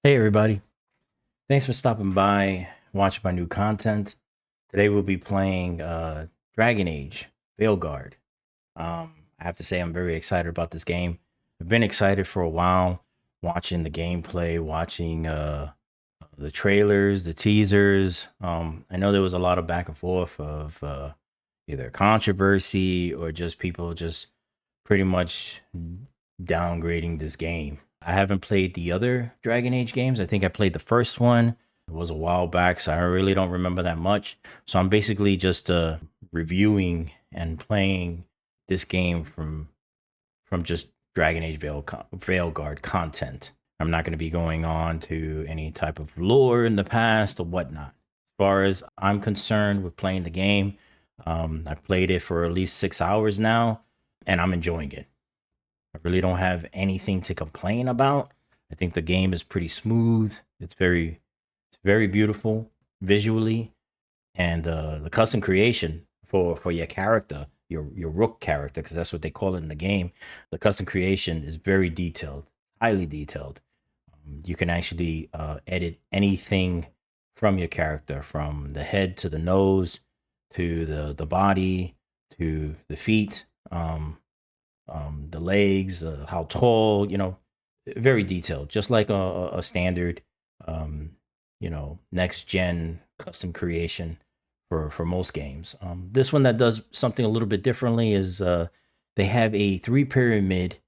Hey everybody, thanks for stopping by, watching my new content. Today we'll be playing Dragon Age Veilguard. I have to say I'm very excited about this game. I've been excited for a while, watching the gameplay, watching the trailers, the teasers. I know there was a lot of back and forth of either controversy or just people just pretty much downgrading this game. I haven't played the other Dragon Age games. I think I played the first one. It was a while back, so I really don't remember that much. So I'm basically just reviewing and playing this game from just Dragon Age Veilguard content. I'm not going to be going on to any type of lore in the past or whatnot. As far as I'm concerned with playing the game, I've played it for at least 6 hours now, and I'm enjoying it. I really don't have anything to complain about. I think the game is pretty smooth. It's very beautiful visually, and the custom creation for your character, your rook character, because that's what they call it in the game. The custom creation is very detailed, highly detailed. You can actually edit anything from your character, from the head to the nose, to the body, to the feet. The legs, how tall, very detailed, just like a standard, next gen custom creation for most games. This one that does something a little bit differently is they have a three pyramid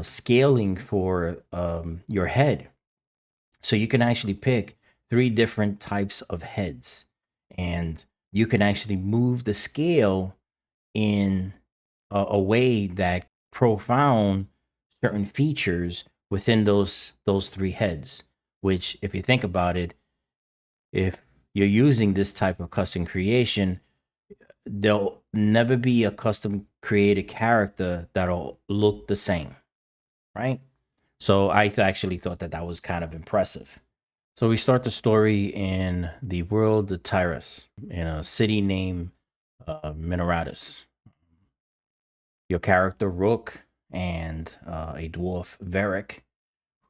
scaling for your head, so you can actually pick three different types of heads, and you can actually move the scale in a way that profound certain features within those three heads. Which, if you think about it, if you're using this type of custom creation, there'll never be a custom created character that'll look the same, right? So actually thought that that was kind of impressive. So we start the story in the world of Tyrus, in a city named Mineratus. Your character Rook and a dwarf Varric,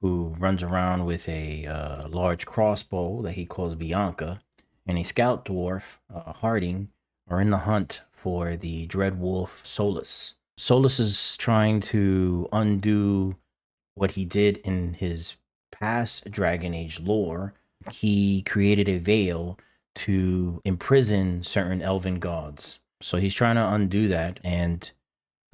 who runs around with a large crossbow that he calls Bianca, and a scout dwarf Harding, are in the hunt for the dread wolf Solus. Solus is trying to undo what he did in his past Dragon Age lore. He created a veil to imprison certain elven gods. So he's trying to undo that, and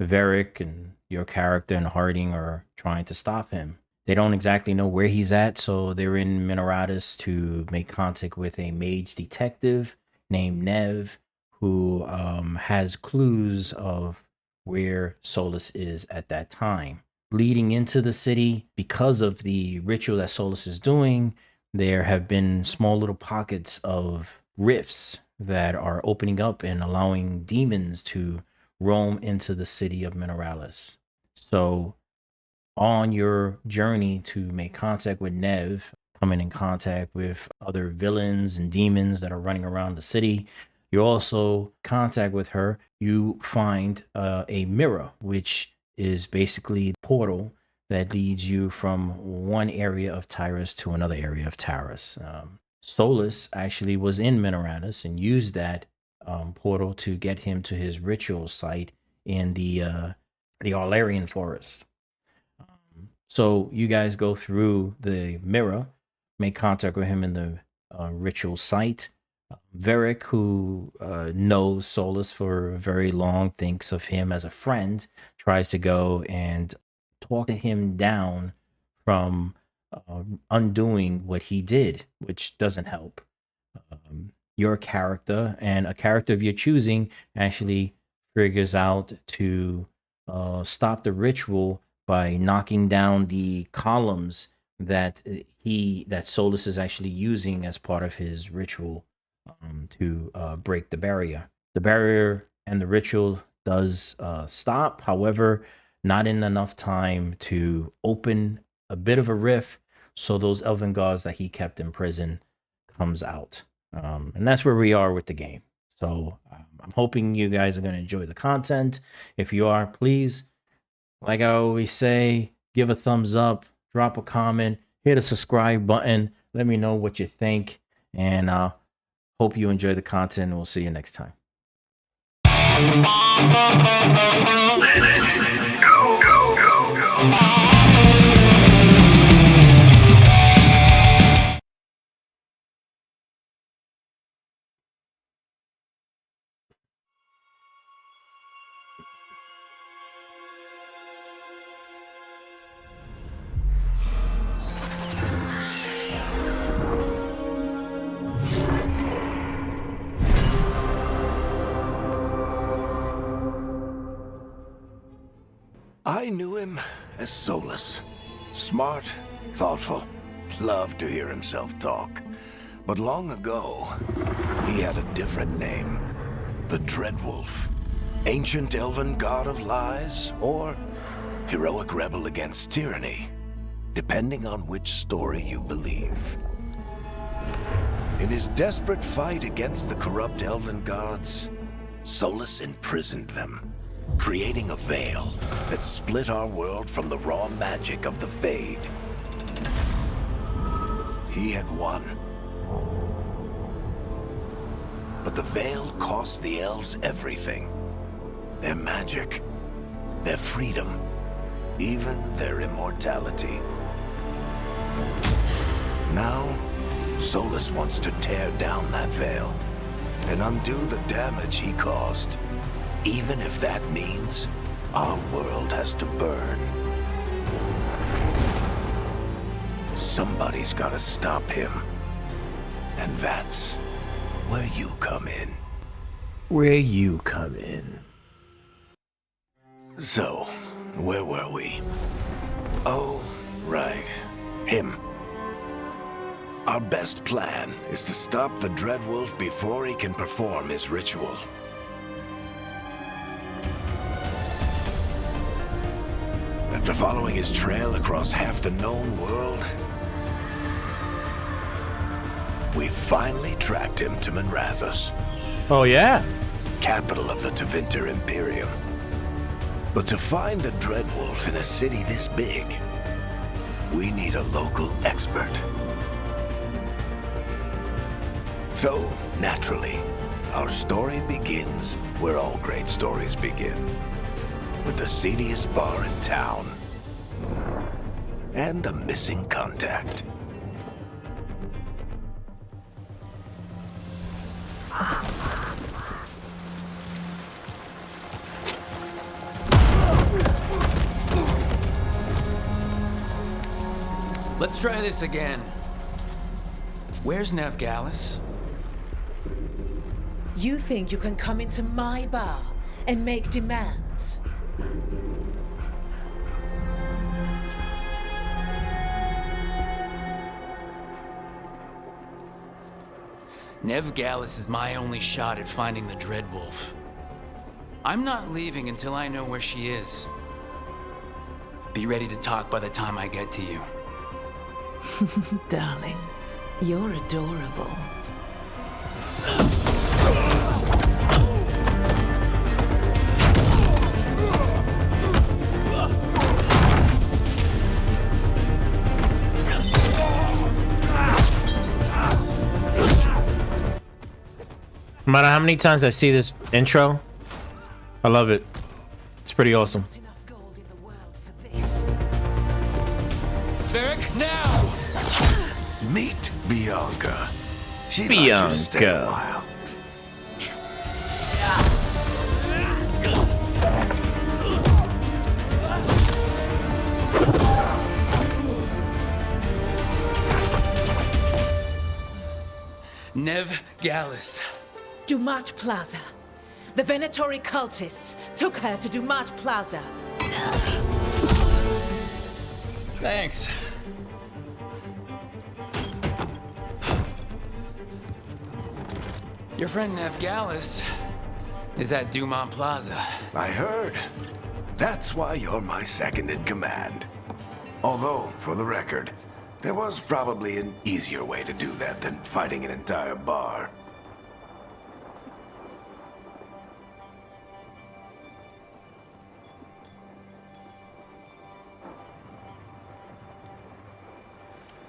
Varric and your character and Harding are trying to stop him. They don't exactly know where he's at, so they're in Mineratus to make contact with a mage detective named Nev, who has clues of where Solus is at that time. Leading into the city, because of the ritual that Solus is doing, there have been small little pockets of rifts that are opening up and allowing demons to roam into the city of Mineralis. So, on your journey to make contact with Nev, coming in contact with other villains and demons that are running around the city, you also contact with her. You find a mirror, which is basically a portal that leads you from one area of Tyrus to another area of Tyrus. Solus actually was in Mineratus and used that portal to get him to his ritual site in the Aularian forest. So you guys go through the mirror, make contact with him in the ritual site. Varric, who knows Solus for very long, thinks of him as a friend, tries to go and talk to him down from undoing what he did, which doesn't help. Your character and a character of your choosing actually figures out to stop the ritual by knocking down the columns that Solus is actually using as part of his ritual to break the barrier. The barrier and the ritual does stop, however, not in enough time to open a bit of a rift, so those elven gods that he kept in prison comes out, and that's where we are with the game. So I'm hoping you guys are going to enjoy the content. If you are, please, like I always say, give a thumbs up, drop a comment, hit the subscribe button. Let me know what you think, and hope you enjoy the content. We'll see you next time. Go, go, go, go. I knew him as Solus. Smart, thoughtful, loved to hear himself talk. But long ago, he had a different name. The Dreadwolf. Ancient elven god of lies, or heroic rebel against tyranny, depending on which story you believe. In his desperate fight against the corrupt elven gods, Solus imprisoned them, creating a veil that split our world from the raw magic of the Fade. He had won. But the veil cost the elves everything. Their magic, their freedom, even their immortality. Now, Solus wants to tear down that veil and undo the damage he caused. Even if that means our world has to burn. Somebody's gotta stop him. And that's where you come in. Where you come in. So, where were we? Oh, right. Him. Our best plan is to stop the Dreadwolf before he can perform his ritual. After following his trail across half the known world, we finally tracked him to Minrathous. Oh, yeah? Capital of the Tevinter Imperium. But to find the Dreadwolf in a city this big, we need a local expert. So, naturally, our story begins where all great stories begin. With the seediest bar in town. And a missing contact. Let's try this again. Where's Nevgalis? You think you can come into my bar and make demands? Nevgalis is my only shot at finding the Dreadwolf. I'm not leaving until I know where she is. Be ready to talk by the time I get to you. Darling, you're adorable. No matter how many times I see this intro, I love it. It's pretty awesome. Enough gold in the world for this. Varric, now! Meet Bianca. She'd like you to stay a Bianca. while. Nevgalis. Dumat Plaza. The Venatori cultists took her to Dumat Plaza. Thanks. Your friend Nevgalis is at Dumont Plaza. I heard. That's why you're my second in command. Although, for the record, there was probably an easier way to do that than fighting an entire bar.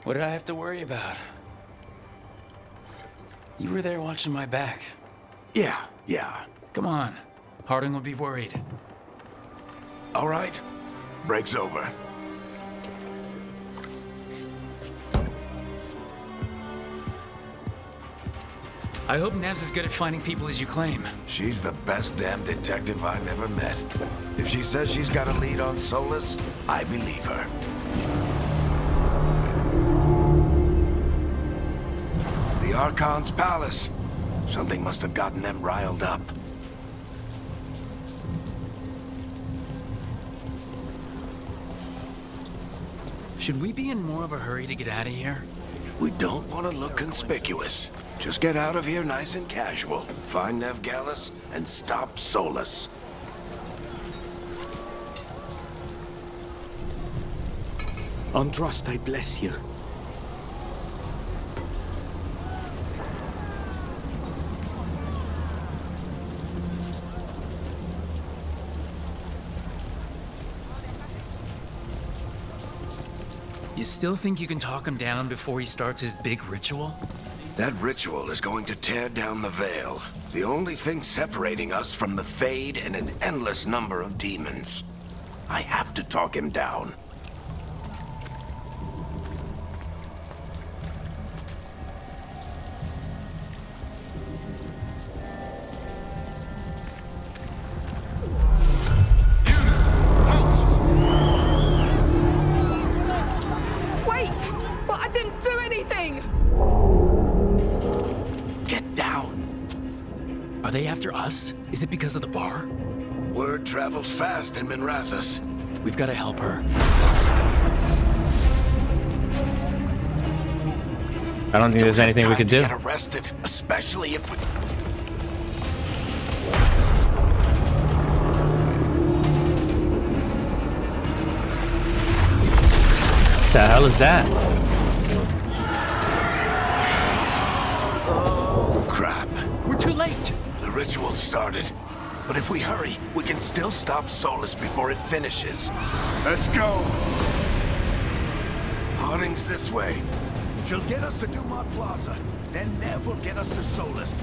What did I have to worry about? You were there watching my back. Yeah. Come on. Harding will be worried. All right. Break's over. I hope Nev's as good at finding people as you claim. She's the best damn detective I've ever met. If she says she's got a lead on Solus, I believe her. The Archon's palace. Something must have gotten them riled up. Should we be in more of a hurry to get out of here? We don't want to look conspicuous. Just get out of here nice and casual. Find Nev Gallus and stop Solus. Androst, I bless you. You still think you can talk him down before he starts his big ritual? That ritual is going to tear down the veil. The only thing separating us from the Fade and an endless number of demons. I have to talk him down. Wait! But I didn't do anything! Get down. Are they after us? Is it because of the bar? Word travels fast in Minrathous. We've got to help her. I don't think there's anything we could do. Get arrested, especially if we... What the hell is that? Oh, crap. We're too late! The ritual started. But if we hurry, we can still stop Solus before it finishes. Let's go! Harding's this way. She'll get us to Dumont Plaza. Then Nev will get us to Solus.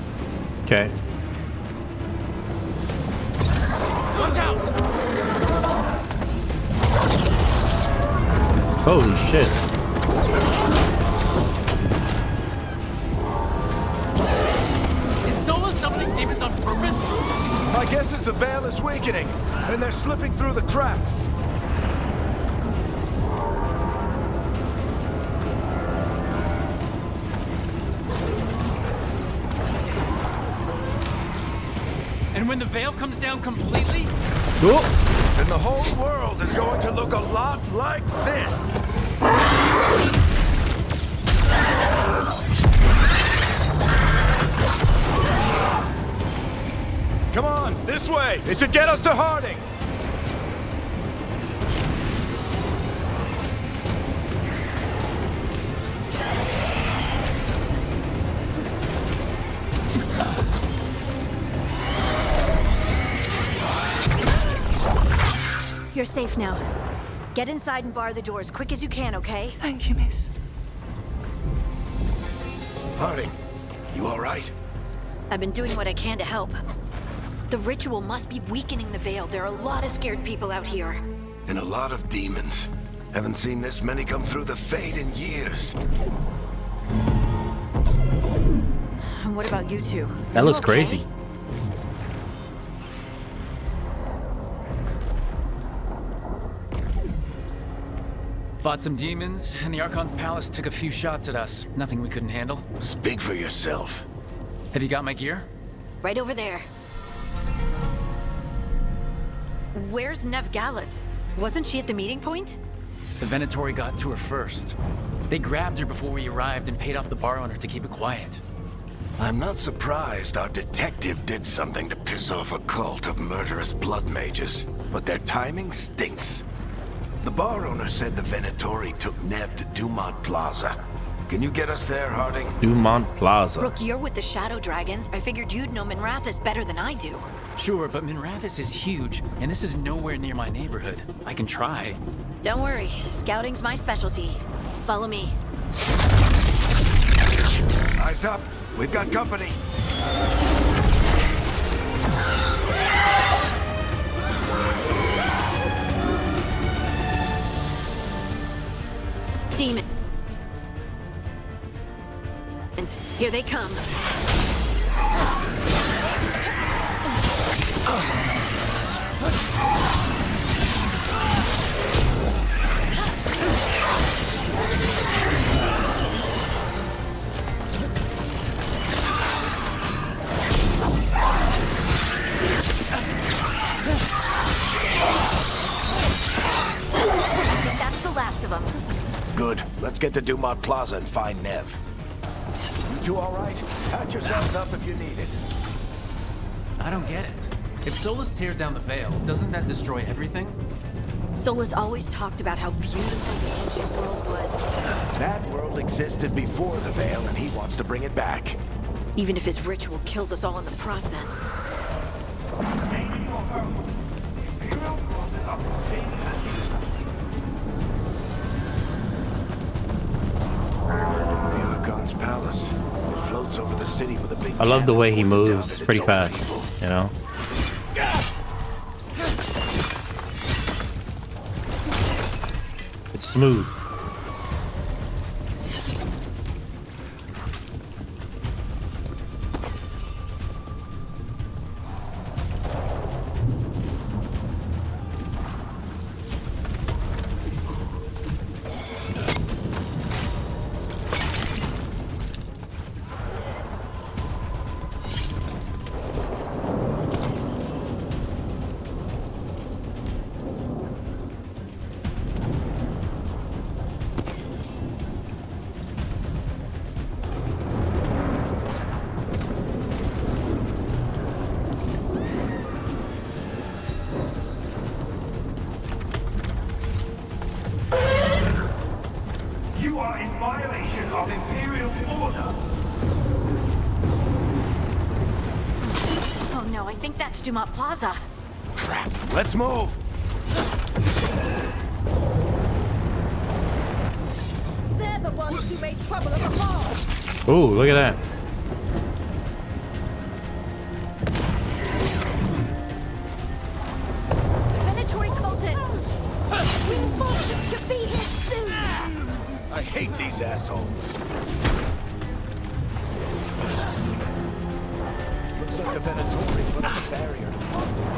Okay. Watch out! Holy shit. Is Sola summoning demons on purpose? My guess is the veil is weakening, and they're slipping through the cracks. And when the veil comes down completely, Cool. And the whole world is going to look a lot like this. Come on, this way. It should get us to Harding. You're safe now. Get inside and bar the doors quick as you can, okay? Thank you, miss. Harding, you all right? I've been doing what I can to help. The ritual must be weakening the veil. There are a lot of scared people out here. And a lot of demons. Haven't seen this many come through the Fade in years. And what about you two? That You looks okay? crazy. fought some demons, and the Archon's palace took a few shots at us. Nothing we couldn't handle. Speak for yourself. Have you got my gear? Right over there. Where's Nev Gallus? Wasn't she at the meeting point? The Venatori got to her first. They grabbed her before we arrived and paid off the bar owner to keep it quiet. I'm not surprised our detective did something to piss off a cult of murderous blood mages, but their timing stinks. The bar owner said the Venatori took Nev to Dumont Plaza. Can you get us there, Harding? Dumont Plaza. Brooke, you're with the Shadow Dragons. I figured you'd know Minrathous better than I do. Sure, but Minrathous is huge, and this is nowhere near my neighborhood. I can try. Don't worry, scouting's my specialty. Follow me. Eyes up. We've got company. Demons. Here they come. That's the last of them. Good. Let's get to Dumont Plaza and find Nev. You two all right? Patch yourselves up if you need it. I don't get it. If Solus tears down the Veil, doesn't that destroy everything? Solus always talked about how beautiful the ancient world was, That world existed before the Veil, and he wants to bring it back. even if his ritual kills us all in the process. The Archon's palace. It floats over the city with a big I love the cannon way he pointed down moves at pretty its own fast, people. you know? It's smooth. You are in violation of Imperial order. Oh no, I think that's Dumont Plaza. Crap. Let's move. They're the ones who made trouble at the mall. Ooh, look at that. Venatory cultists! We wanted to be here soon! I hate these assholes. Looks like the Venatori put up a barrier to block the way.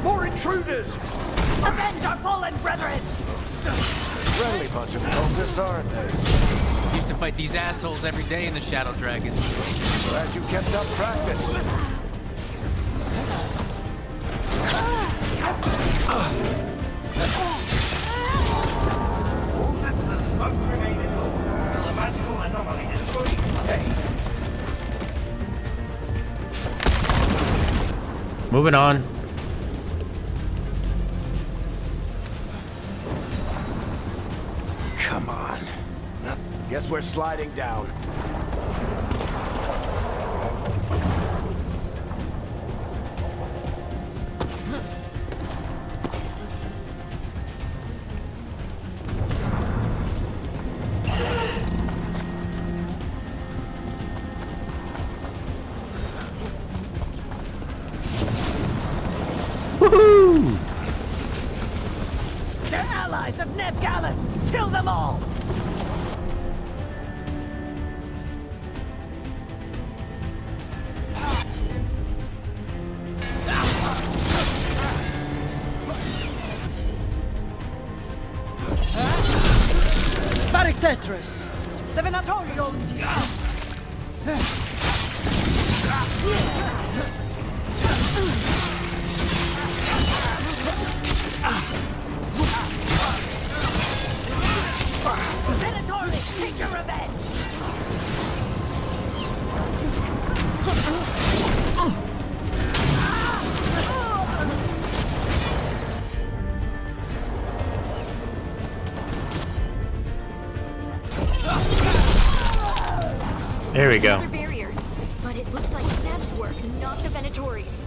More intruders! Avenge our fallen brethren! Friendly bunch of cultists, aren't they? Used to fight these assholes every day in the Shadow Dragons. Glad you kept up practice. All citizens must remain indoors until the magical anomaly is fully contained. Moving on. Come on. Guess we're sliding down. Woohoo! They're allies of Ned Gallus! Kill them all! Tetris. The Venatorial. Venatori, take your revenge! There we go. Another barrier, but it looks like Nev's work, not the Venatori's.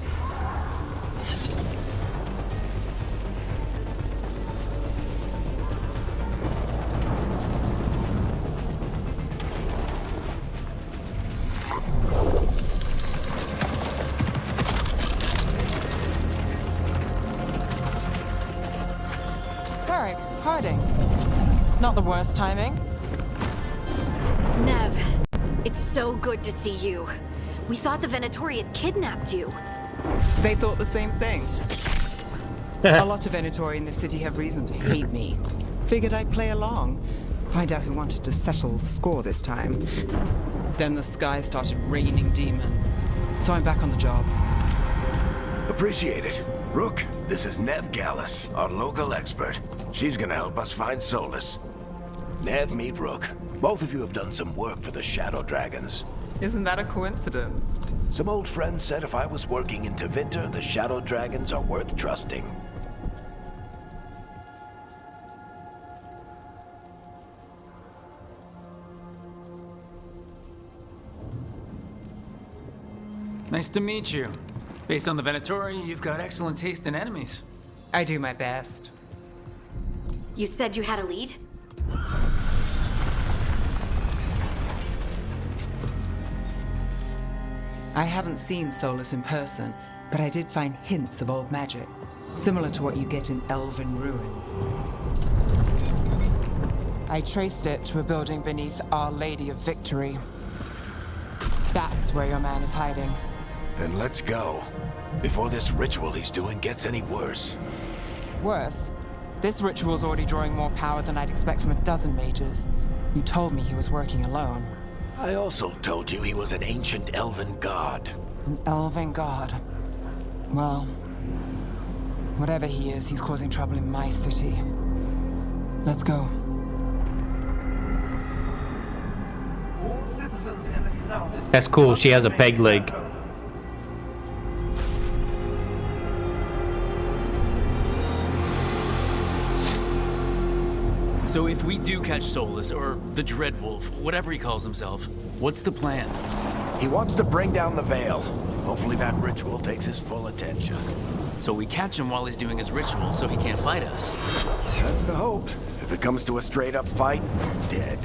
Varric, Harding. Not the worst timing. Nev, it's so good to see you. We thought the Venatori had kidnapped you. They thought the same thing. A lot of Venatori in the city have reason to hate me. Figured I'd play along. Find out who wanted to settle the score this time. Then the sky started raining demons. So I'm back on the job. Appreciate it. Rook, this is Nev Gallus, our local expert. She's gonna help us find Solus. Nev, meet Rook. Both of you have done some work for the Shadow Dragons. Isn't that a coincidence? Some old friends said if I was working in Tevinter, the Shadow Dragons are worth trusting. Nice to meet you. Based on the Venatori, you've got excellent taste in enemies. I do my best. You said you had a lead? I haven't seen Solus in person, but I did find hints of old magic, similar to what you get in Elven ruins. I traced it to a building beneath Our Lady of Victory. That's where your man is hiding. Then let's go. Before this ritual he's doing gets any worse. Worse, this ritual's already drawing more power than I'd expect from a dozen mages. You told me he was working alone. I also told you he was an ancient elven god. An elven god. Well, whatever he is, he's causing trouble in my city. Let's go. All citizens in the canal district. That's cool. She has a peg leg. So if we do catch Solus, or the Dreadwolf, whatever he calls himself, what's the plan? He wants to bring down the Veil. Hopefully that ritual takes his full attention. So we catch him while he's doing his ritual so he can't fight us. That's the hope. If it comes to a straight-up fight, dead.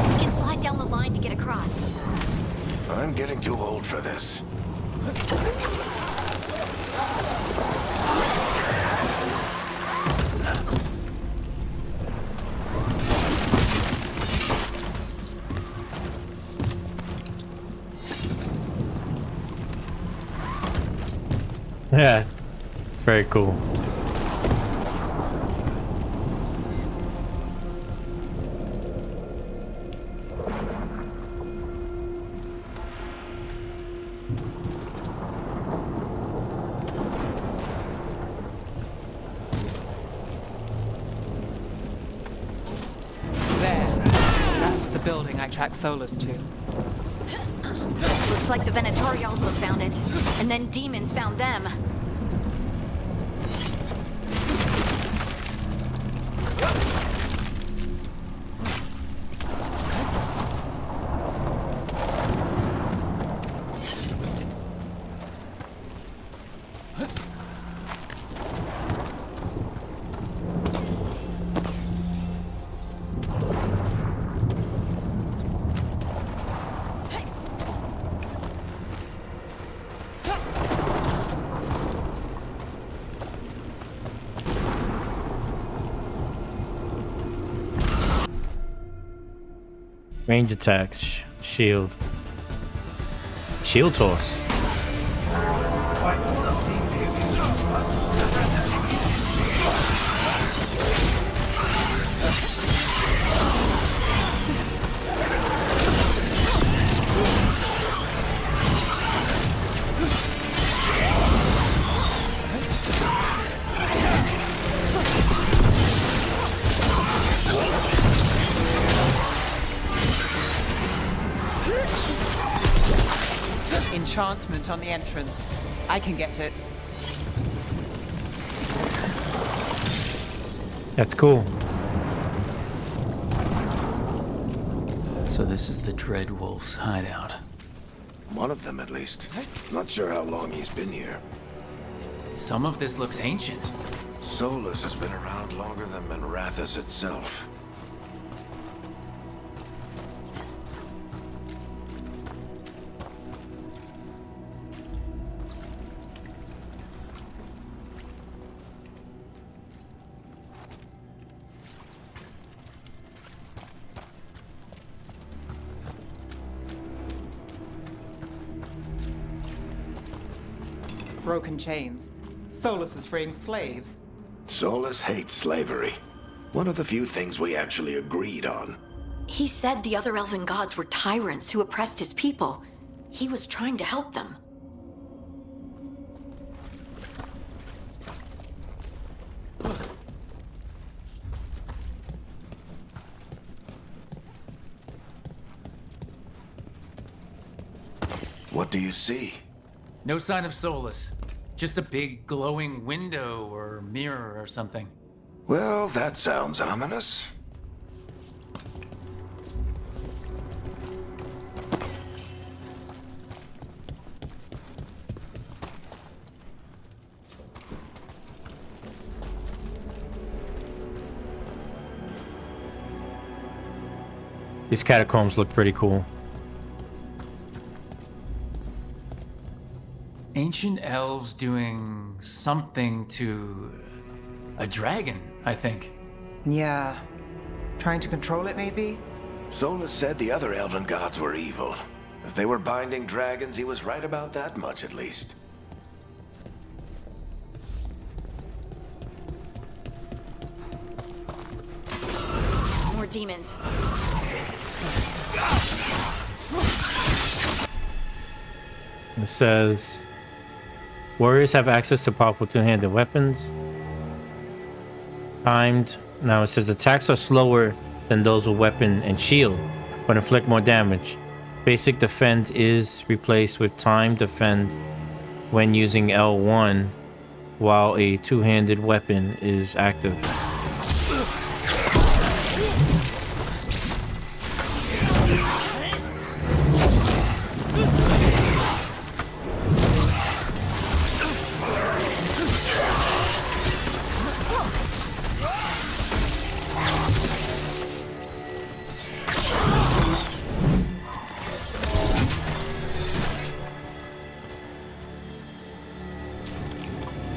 We can slide down the line to get across. I'm getting too old for this. Yeah, it's very cool. There. That's the building I tracked Solus to. Looks like the Venatori also found it. And then demons found them. Range attacks. Shield. Shield toss. Enchantment on the entrance. I can get it. That's cool. So this is the Dreadwolf's hideout. One of them, at least. Not sure how long he's been here. Some of this looks ancient. Solus has been around longer than Minrathous itself. Broken chains. Solus is freeing slaves. Solus hates slavery. One of the few things we actually agreed on. He said the other elven gods were tyrants who oppressed his people. He was trying to help them. What do you see? No sign of Solus. Just a big glowing window or mirror or something. Well, that sounds ominous. These catacombs look pretty cool. Ancient elves doing something to a dragon, I think. Yeah. Trying to control it, maybe? Solus said the other elven gods were evil. If they were binding dragons, he was right about that much, at least. More demons. It says warriors have access to powerful two-handed weapons. Timed. Now it says attacks are slower than those with weapon and shield, but inflict more damage. Basic defend is replaced with timed defend when using L1, while a two-handed weapon is active.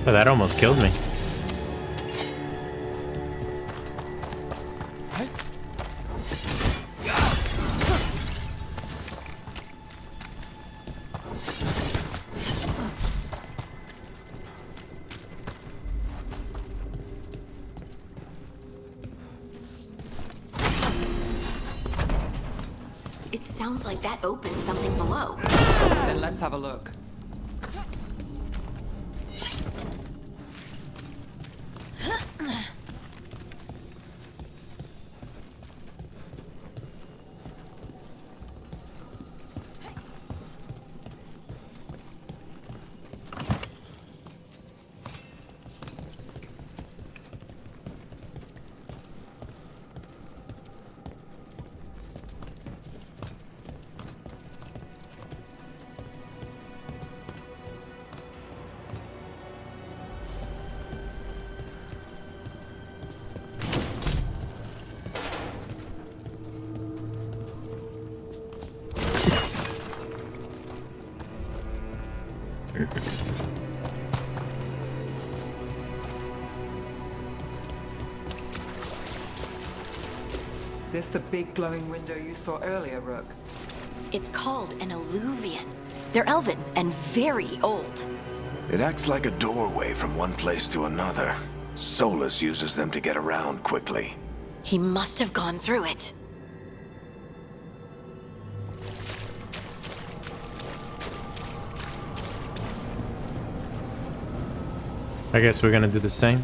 Oh, that almost killed me. It sounds like that opened something below. Then let's have a look. This the big glowing window you saw earlier, Rook? It's called an Eluvian. They're elven and very old. It acts like a doorway from one place to another. Solus uses them to get around quickly. He must have gone through it. I guess we're gonna do the same.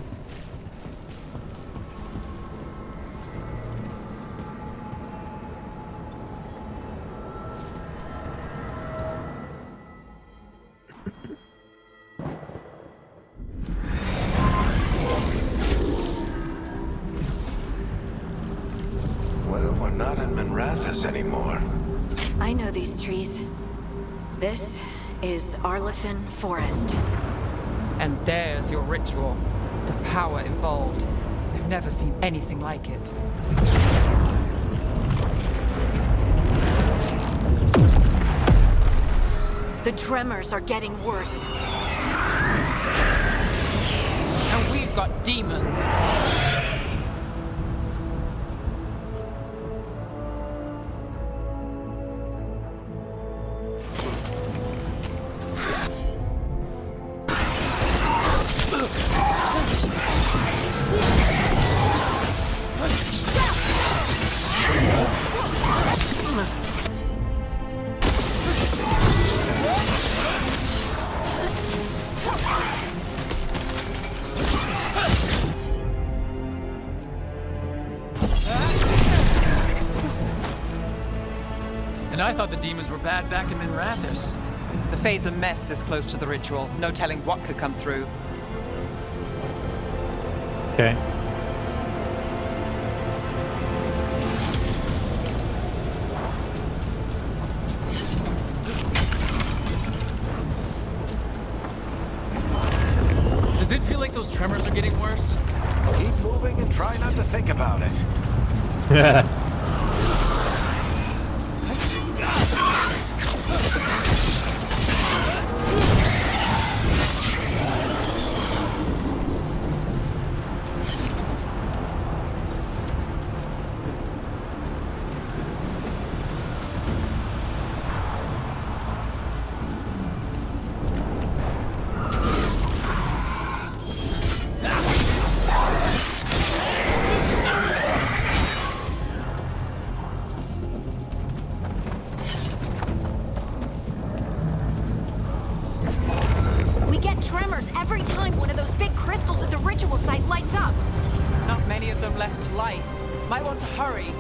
Well, we're not in Minrathous anymore. I know these trees. This is Arlathan Forest. And there's your ritual. The power involved. I've never seen anything like it. The tremors are getting worse. And we've got demons. And I thought the demons were bad back in Minrathous. The Fade's a mess this close to the ritual. No telling what could come through. Okay. Does it feel like those tremors are getting worse? Keep moving and try not to think about it. We get tremors every time one of those big crystals at the ritual site lights up. Not many of them left to light. Might want to hurry.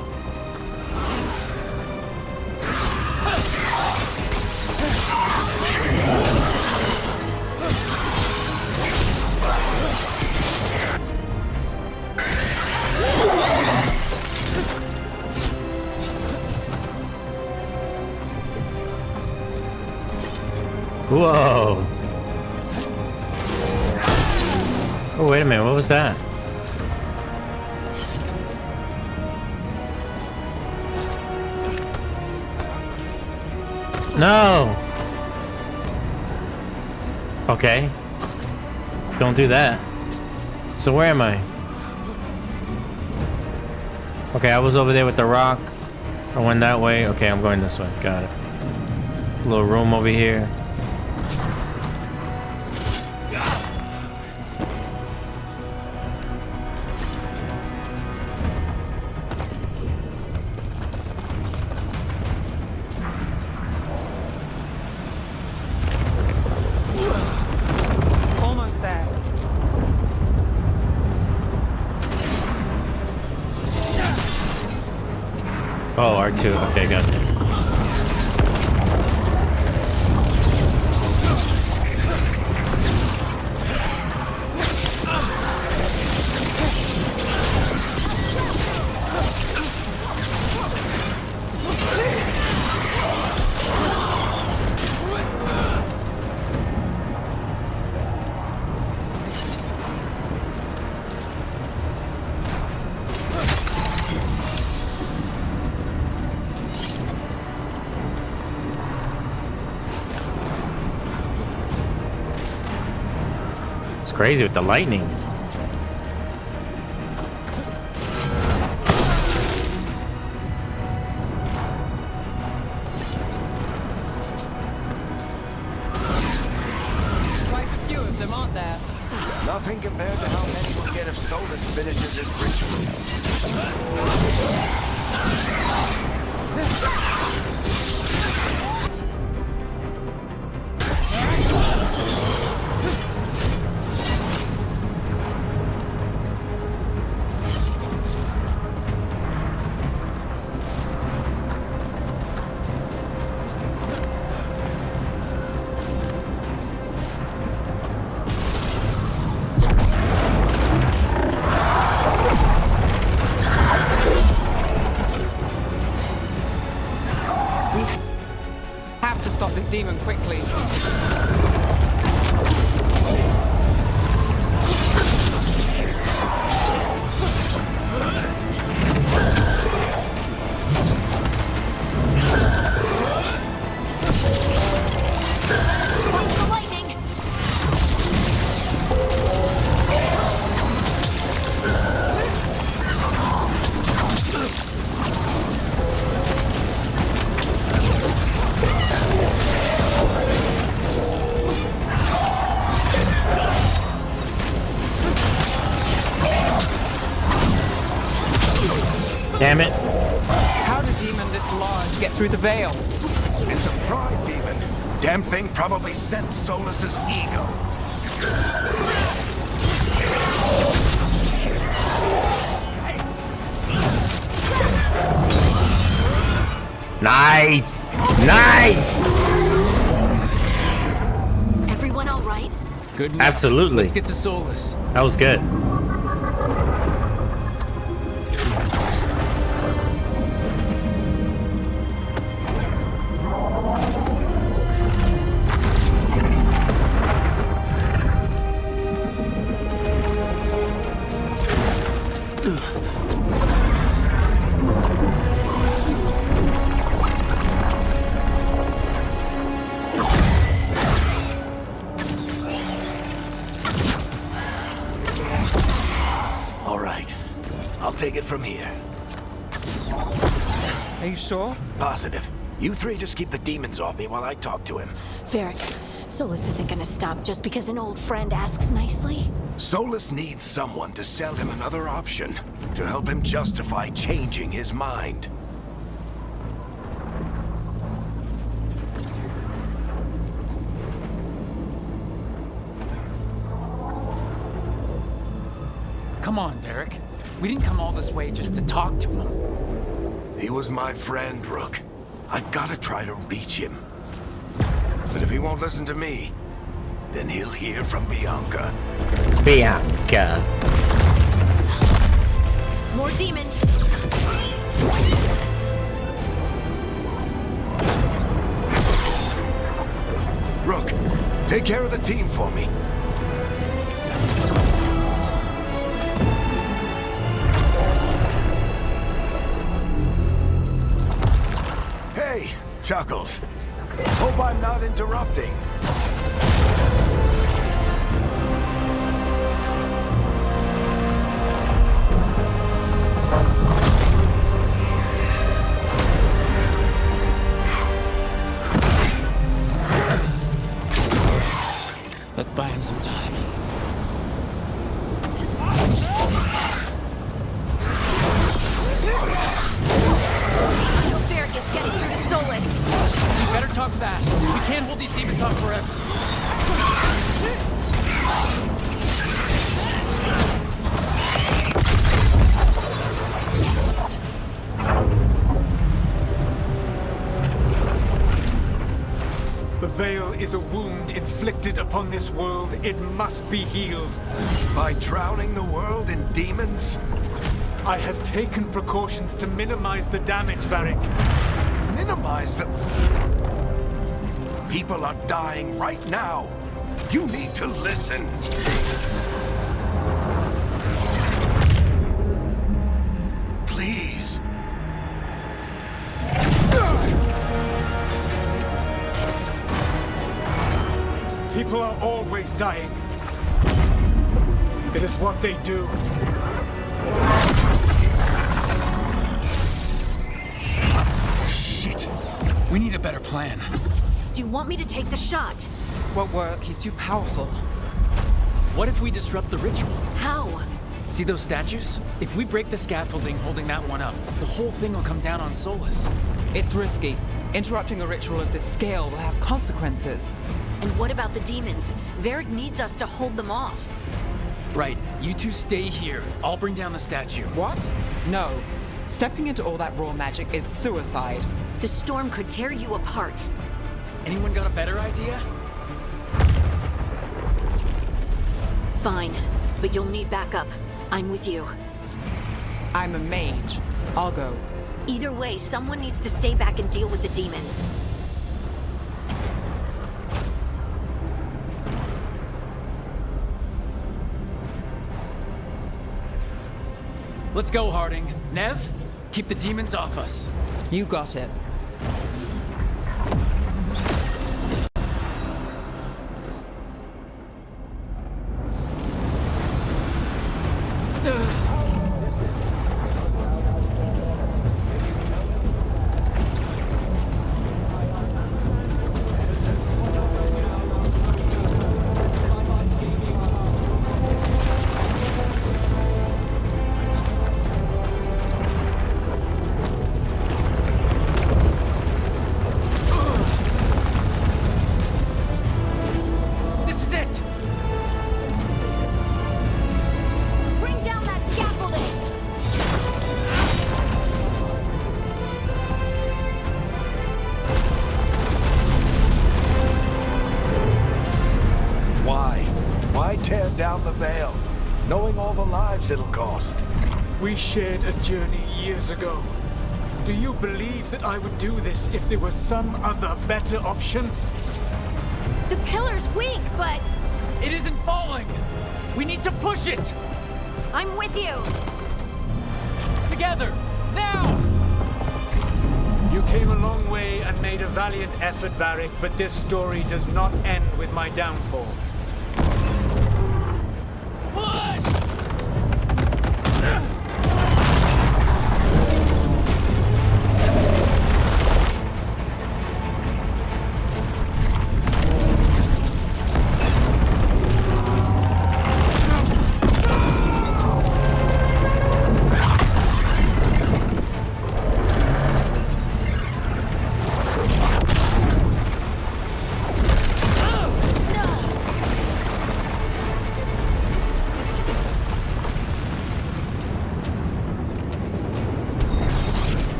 Whoa. Oh, wait a minute. What was that? No. Okay. Don't do that. So where am I? Okay, I was over there with the rock. I went that way. Okay, I'm going this way. Got it. Little room over here. Almost there. Oh, R2. Okay, got it. It's crazy with the lightning. nothing compared to how many we'll get if Solus finishes his ritual. Have to stop this demon quickly. Watch the lightning! Damn it. How did a demon this large get through the veil? It's a pride demon. Damn thing probably sensed Solus's ego. Nice. Nice. Everyone all right? Good enough. Absolutely. Let's get to Solus. That was good. All right, I'll take it from here. Are you sure? Positive. You three just keep the demons off me while I talk to him. Varric, Solus isn't gonna stop just because an old friend asks nicely. Solus needs someone to sell him another option, to help him justify changing his mind. Come on, Varric. We didn't come all this way just to talk to him. He was my friend, Rook. I've got to try to reach him. But if he won't listen to me, then he'll hear from Bianca. Bianca. More demons! Rook, take care of the team for me. Hey, Chuckles. Hope I'm not interrupting. Let's buy him some time. I know Varric is getting through to Solus. We better talk fast. We can't hold these demons off forever. The veil is a wound inflicted upon this world. It must be healed. By drowning the world in demons? I have taken precautions to minimize the damage, Varric. Minimize the... People are dying right now. You need to listen. Please. People are always dying. It is what they do. Shit. We need a better plan. Do you want me to take the shot? Won't work. He's too powerful. What if we disrupt the ritual? How? See those statues? If we break the scaffolding holding that one up, the whole thing will come down on Solus. It's risky. Interrupting a ritual of this scale will have consequences. And what about the demons? Varric needs us to hold them off. Right, you two stay here. I'll bring down the statue. What? No. Stepping into all that raw magic is suicide. The storm could tear you apart. Anyone got a better idea? Fine, but you'll need backup. I'm with you. I'm a mage. I'll go. Either way, someone needs to stay back and deal with the demons. Let's go, Harding. Nev, keep the demons off us. You got it. This is it! Bring down that scaffolding! Why? Why tear down the veil, knowing all the lives it'll cost? We shared a journey years ago. Do you believe that I would do this if there was some other better option? The pillar's weak, but It isn't falling! We need to push it! I'm with you! Together! Now! You came a long way and made a valiant effort, Varric, but this story does not end with my downfall. Push!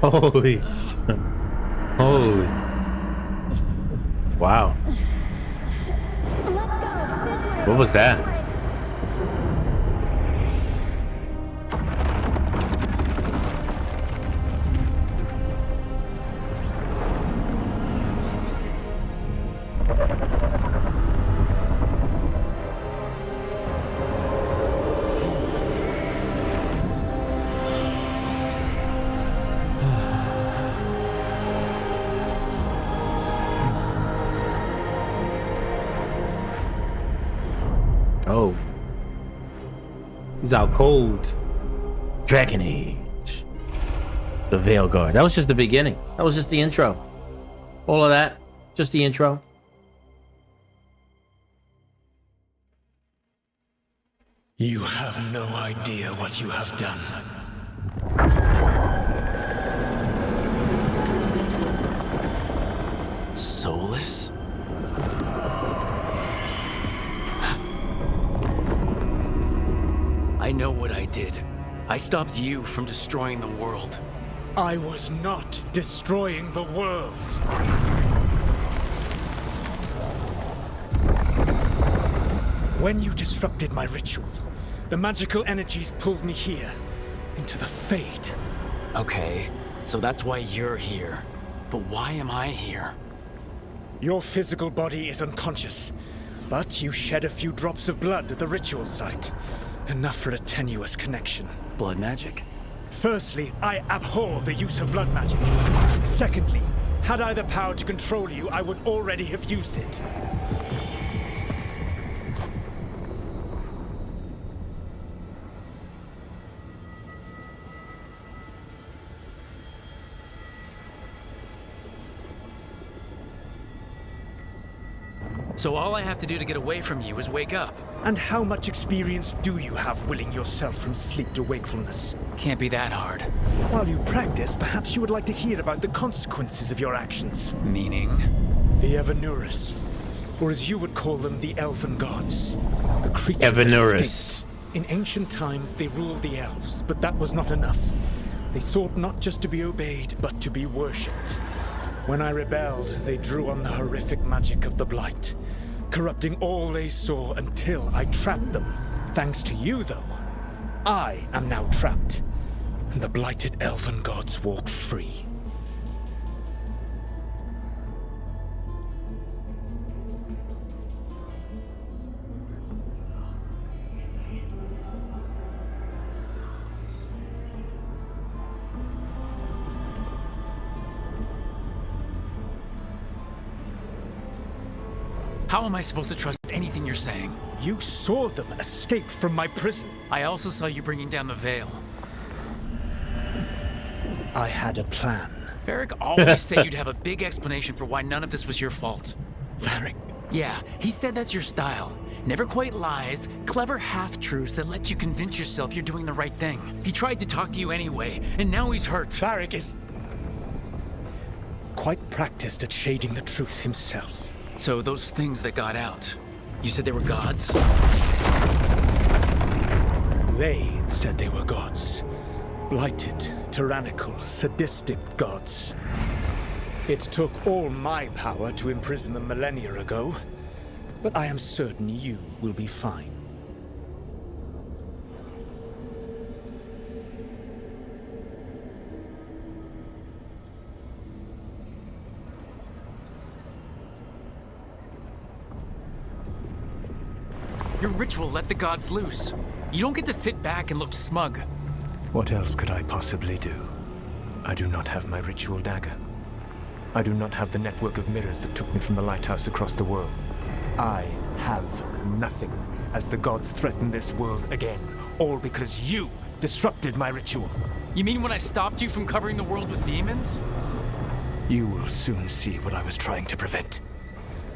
Holy. Holy. Wow. Let's go! This way! What was that? Oh. He's out cold. Dragon Age. The Veil Guard. That was just the beginning. That was just the intro. All of that. Just the intro. You have no idea what you have done. Solus? I know what I did. I stopped you from destroying the world. I was not destroying the world. When you disrupted my ritual, the magical energies pulled me here, into the Fade. Okay, so that's why you're here. But why am I here? Your physical body is unconscious, but you shed a few drops of blood at the ritual site. Enough for a tenuous connection. Blood magic? Firstly, I abhor the use of blood magic. Secondly, had I the power to control you, I would already have used it. So all I have to do to get away from you is wake up. And how much experience do you have willing yourself from sleep to wakefulness? Can't be that hard. While you practice, perhaps you would like to hear about the consequences of your actions. Meaning? The Evanurus, or as you would call them, the Elven Gods. The creatures that Evanurus. escaped. In ancient times, they ruled the elves, but that was not enough. They sought not just to be obeyed, but to be worshipped. When I rebelled, they drew on the horrific magic of the Blight, corrupting all they saw until I trapped them. Thanks to you, though, I am now trapped, and the blighted Elven Gods walk free. How am I supposed to trust anything you're saying? You saw them escape from my prison. I also saw you bringing down the veil. I had a plan. Varric always said you'd have a big explanation for why none of this was your fault. Varric? Yeah, he said that's your style. Never quite lies, clever half-truths that let you convince yourself you're doing the right thing. He tried to talk to you anyway, and now he's hurt. Varric is quite practiced at shading the truth himself. So those things that got out, you said they were gods? They said they were gods. Blighted, tyrannical, sadistic gods. It took all my power to imprison them millennia ago, but I am certain you will be fine. Your ritual let the gods loose. You don't get to sit back and look smug. What else could I possibly do? I do not have my ritual dagger. I do not have the network of mirrors that took me from the lighthouse across the world. I have nothing as the gods threaten this world again, all because you disrupted my ritual. You mean when I stopped you from covering the world with demons? You will soon see what I was trying to prevent.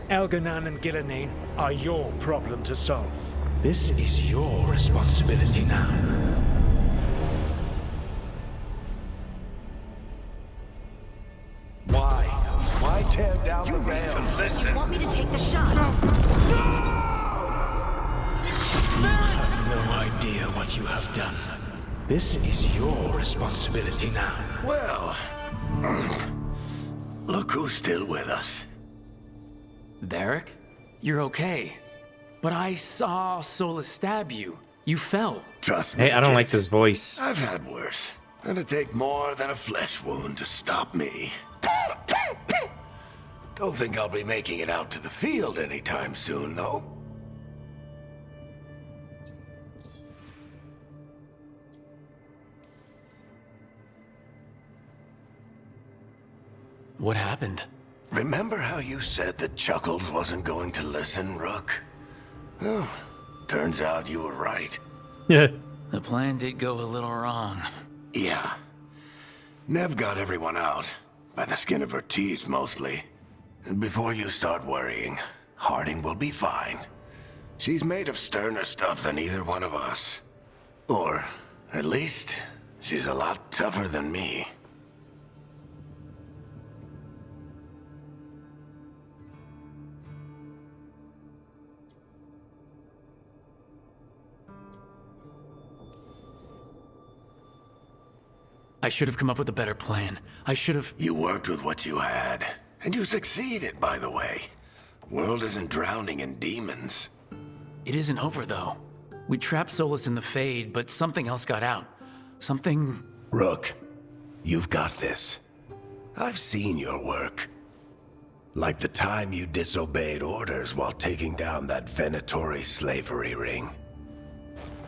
Elganan and Gillenane are your problem to solve. This is your responsibility now. Why tear down the veil? You want me to take the shot? You have no idea what you have done. This is your responsibility now. Well, look who's still with us. Varric? You're okay. But I saw Solus stab you. You fell. Trust me. Hey, I don't kid. like this voice. I've had worse. It'd take more than a flesh wound to stop me. Don't think I'll be making it out to the field anytime soon, though. What happened? Remember how you said that Chuckles wasn't going to listen, Rook? Well, turns out you were right. Yeah. The plan did go a little wrong. Yeah. Nev got everyone out. By the skin of her teeth, mostly. And before you start worrying, Harding will be fine. She's made of sterner stuff than either one of us. Or, at least, she's a lot tougher than me. I should have come up with a better plan. I should have... You worked with what you had. And you succeeded, by the way. World isn't drowning in demons. It isn't over, though. We trapped Solus in the Fade, but something else got out. Something... Rook, you've got this. I've seen your work. Like the time you disobeyed orders while taking down that Venatori slavery ring.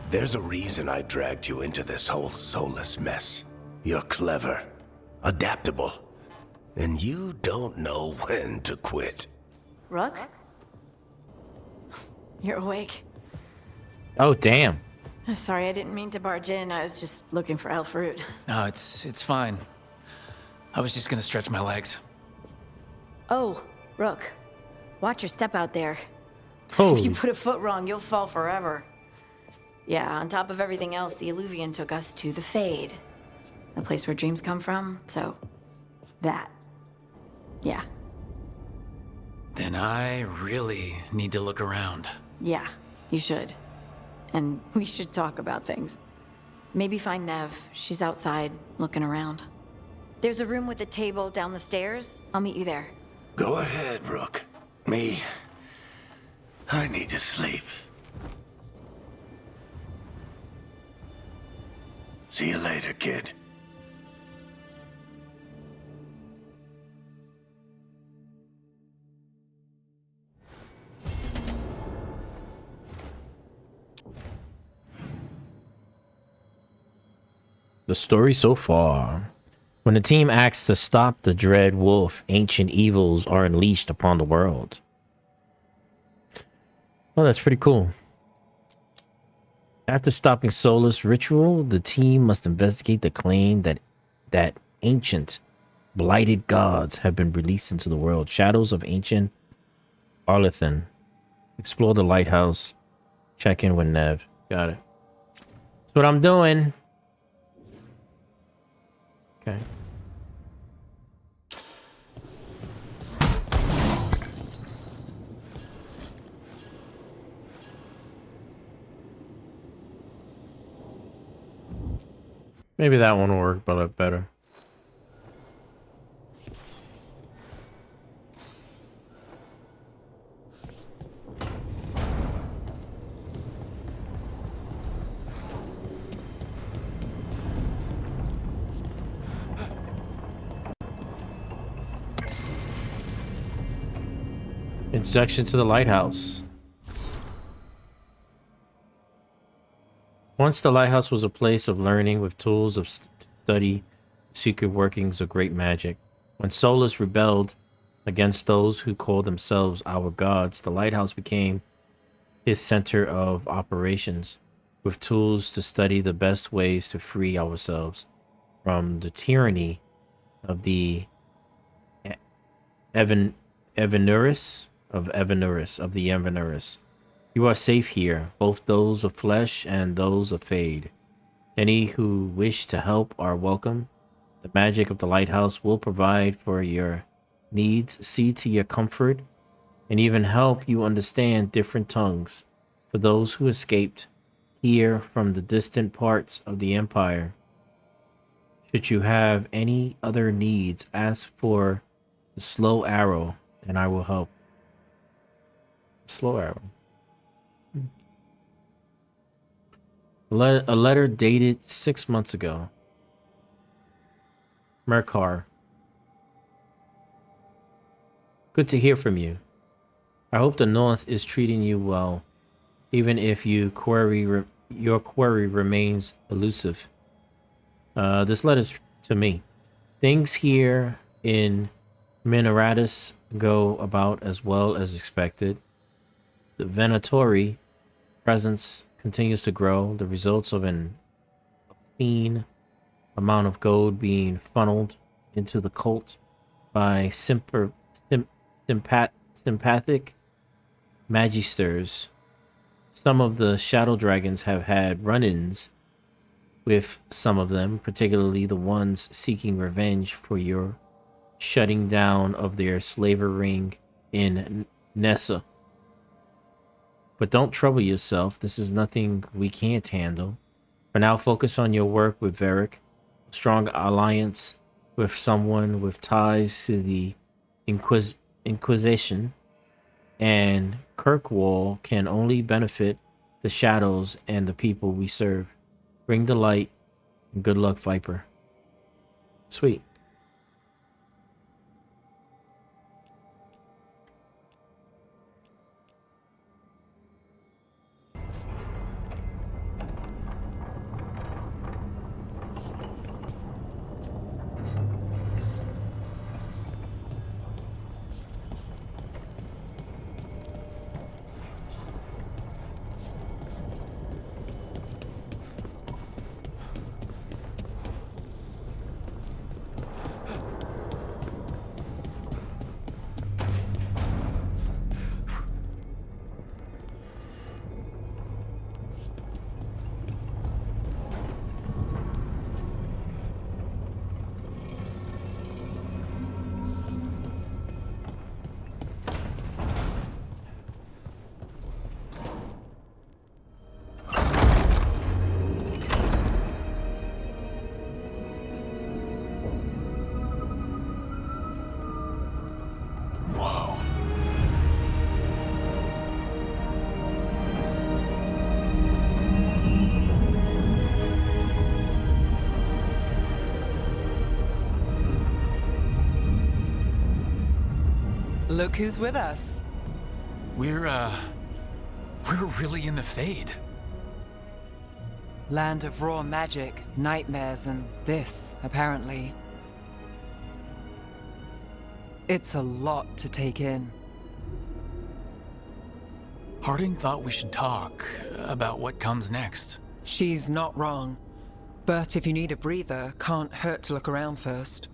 There's a reason I dragged you into this whole Solus mess. You're clever, adaptable, and you don't know when to quit. Rook? You're awake. Oh, damn. Sorry, I didn't mean to barge in. I was just looking for El Fruit. No, it's fine. I was just gonna stretch my legs. Oh, Rook. Watch your step out there. Oh. If you put a foot wrong, you'll fall forever. Yeah, on top of everything else, the Illuvian took us to the Fade. The place where dreams come from, so... that. Yeah. Then I really need to look around. Yeah, you should. And we should talk about things. Maybe find Nev. She's outside, looking around. There's a room with a table down the stairs. I'll meet you there. Go ahead, Rook. I need to sleep. See you later, kid. The story so far. When the team acts to stop the Dread Wolf, ancient evils are unleashed upon the world. Oh, that's pretty cool. After stopping Solus' ritual, the team must investigate the claim that ancient, blighted gods have been released into the world. Shadows of ancient Arlethan. Explore the lighthouse. Check in with Nev. Got it. That's what I'm doing. Okay. Maybe that one will work a lot better. Introduction to the lighthouse. Once the lighthouse was a place of learning with tools of study, secret workings of great magic. When Solus rebelled against those who called themselves our gods, the lighthouse became his center of operations, with tools to study the best ways to free ourselves from the tyranny of the Evanurus. You are safe here, both those of flesh and those of Fade. Any who wish to help are welcome. The magic of the lighthouse will provide for your needs, see to your comfort, and even help you understand different tongues. For those who escaped here from the distant parts of the Empire, should you have any other needs, ask for the slow arrow, and I will help. Slow arrow. A letter dated 6 months ago. Merkar. Good to hear from you. I hope the North is treating you well, even if your query remains elusive. This letter's to me. Things here in Mineratus go about as well as expected. The Venatori presence continues to grow, the results of an obscene amount of gold being funneled into the cult by sympathetic magisters. Some of the shadow dragons have had run-ins with some of them, particularly the ones seeking revenge for your shutting down of their slaver ring in Nessa. But don't trouble yourself. This is nothing we can't handle. For now, focus on your work with Varric. strong alliance with someone with ties to the Inquisition, and Kirkwall can only benefit the shadows and the people we serve. Bring the light, and good luck, Viper. Sweet. Look who's with us. We're really in the Fade. Land of raw magic, nightmares, and this, apparently. It's a lot to take in. Harding thought we should talk about what comes next. She's not wrong. But if you need a breather, can't hurt to look around first.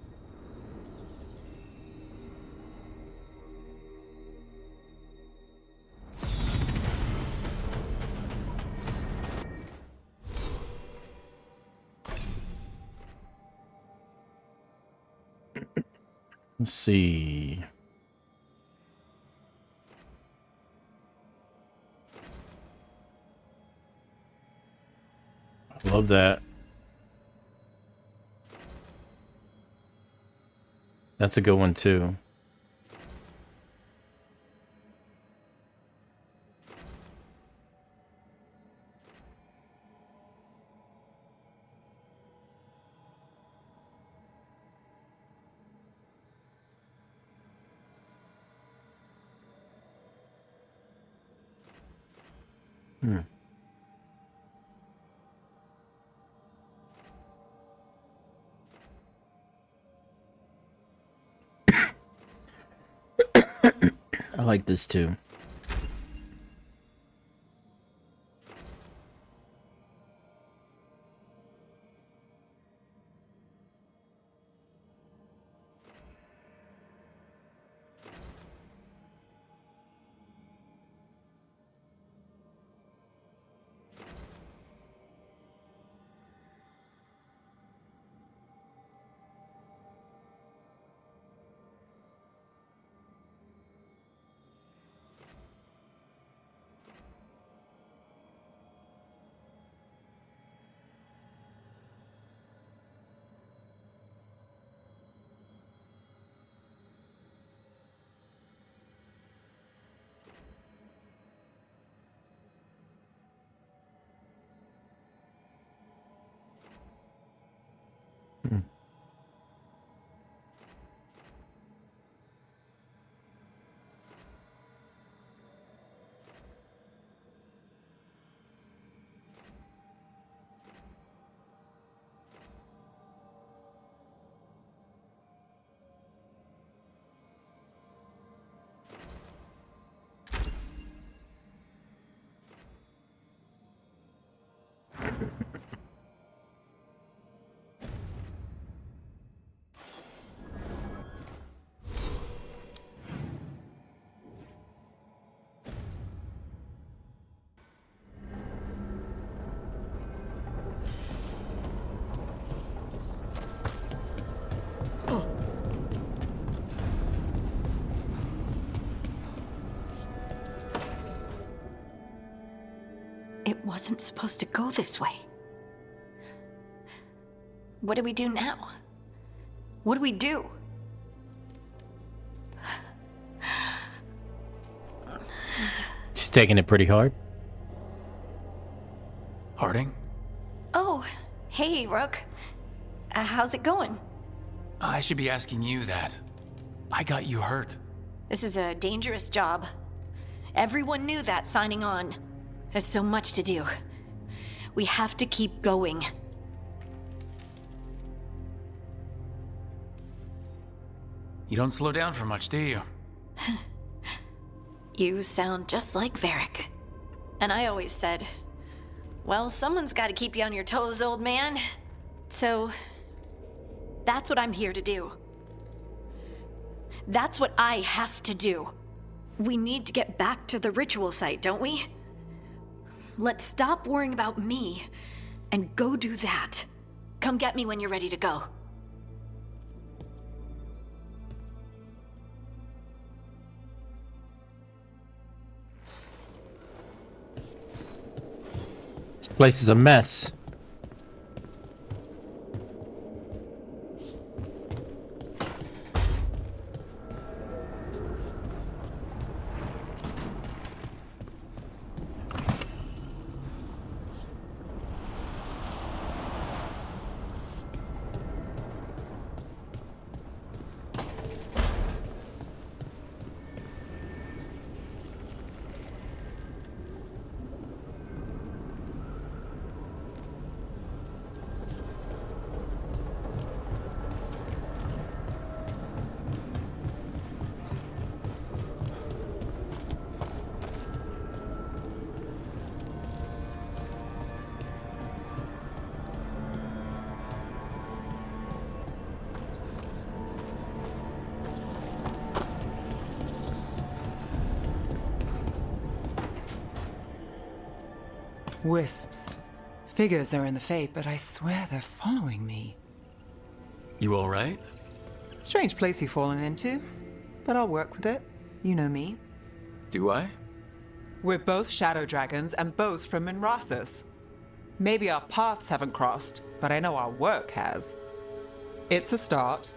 Let's see. I love that. That's a good one too. I like this too. It wasn't supposed to go this way. What do we do now? What do we do? She's taking it pretty hard. Harding? Oh, hey, Rook. How's it going? I should be asking you that. I got you hurt. This is a dangerous job. Everyone knew that signing on. There's so much to do. We have to keep going. You don't slow down for much, do you? You sound just like Varric. And I always said, well, someone's got to keep you on your toes, old man. So, that's what I'm here to do. That's what I have to do. We need to get back to the ritual site, don't we? Let's stop worrying about me and go do that. Come get me when you're ready to go. This place is a mess. Wisps. Figures are in the Fate, but I swear they're following me. You alright? Strange place you've fallen into, but I'll work with it. You know me. Do I? We're both shadow dragons and both from Minrathous. Maybe our paths haven't crossed, but I know our work has. It's a start.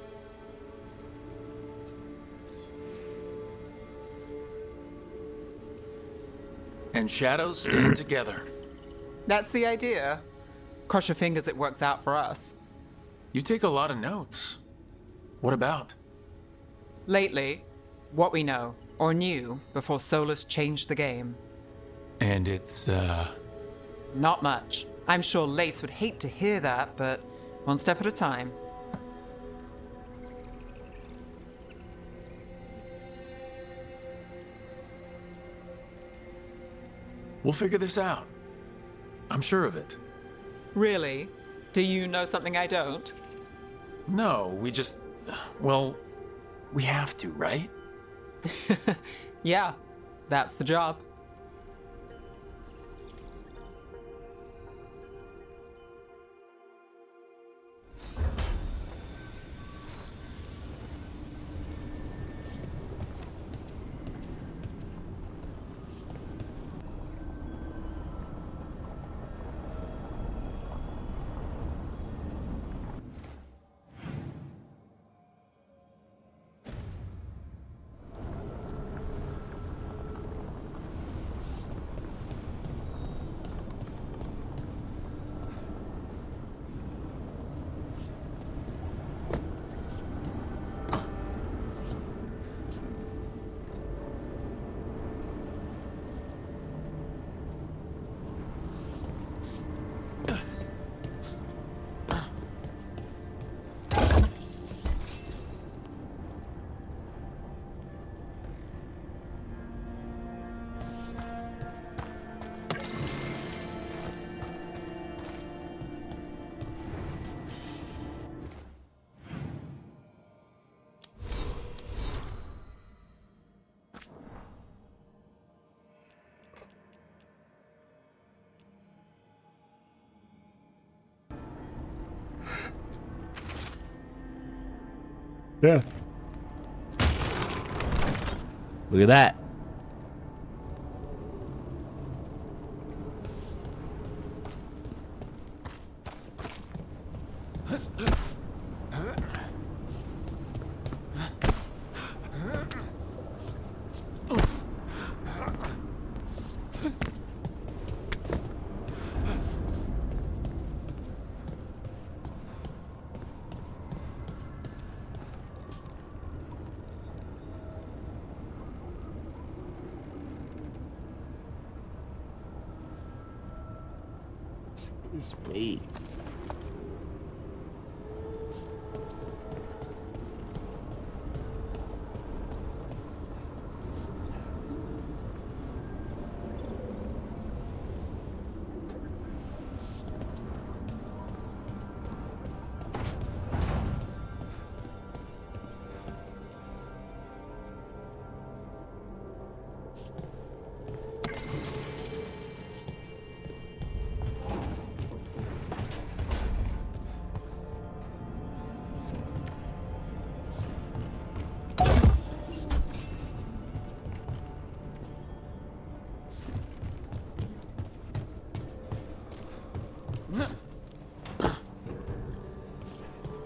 And shadows stand together. That's the idea. Cross your fingers it works out for us. You take a lot of notes. What about? Lately, what we know, or knew, before Solus changed the game. And it's, Not much. I'm sure Lace would hate to hear that, but one step at a time. We'll figure this out. I'm sure of it. Really? Do you know something I don't? No, we just... Well, we have to, right? Yeah, that's the job. Yeah. Look at that. Excuse me.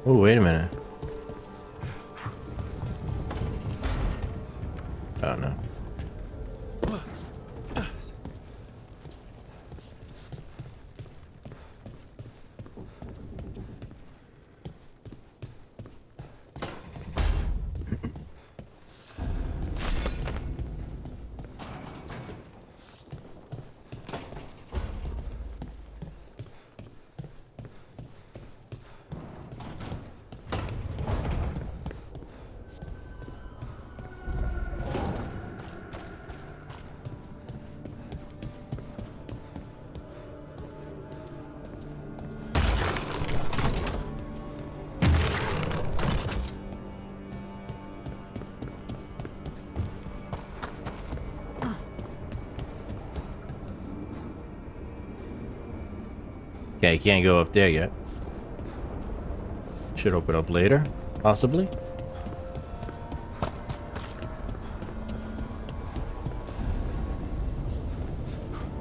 Oh, wait a minute. Oh, no. Okay, can't go up there yet. Should open up later, possibly.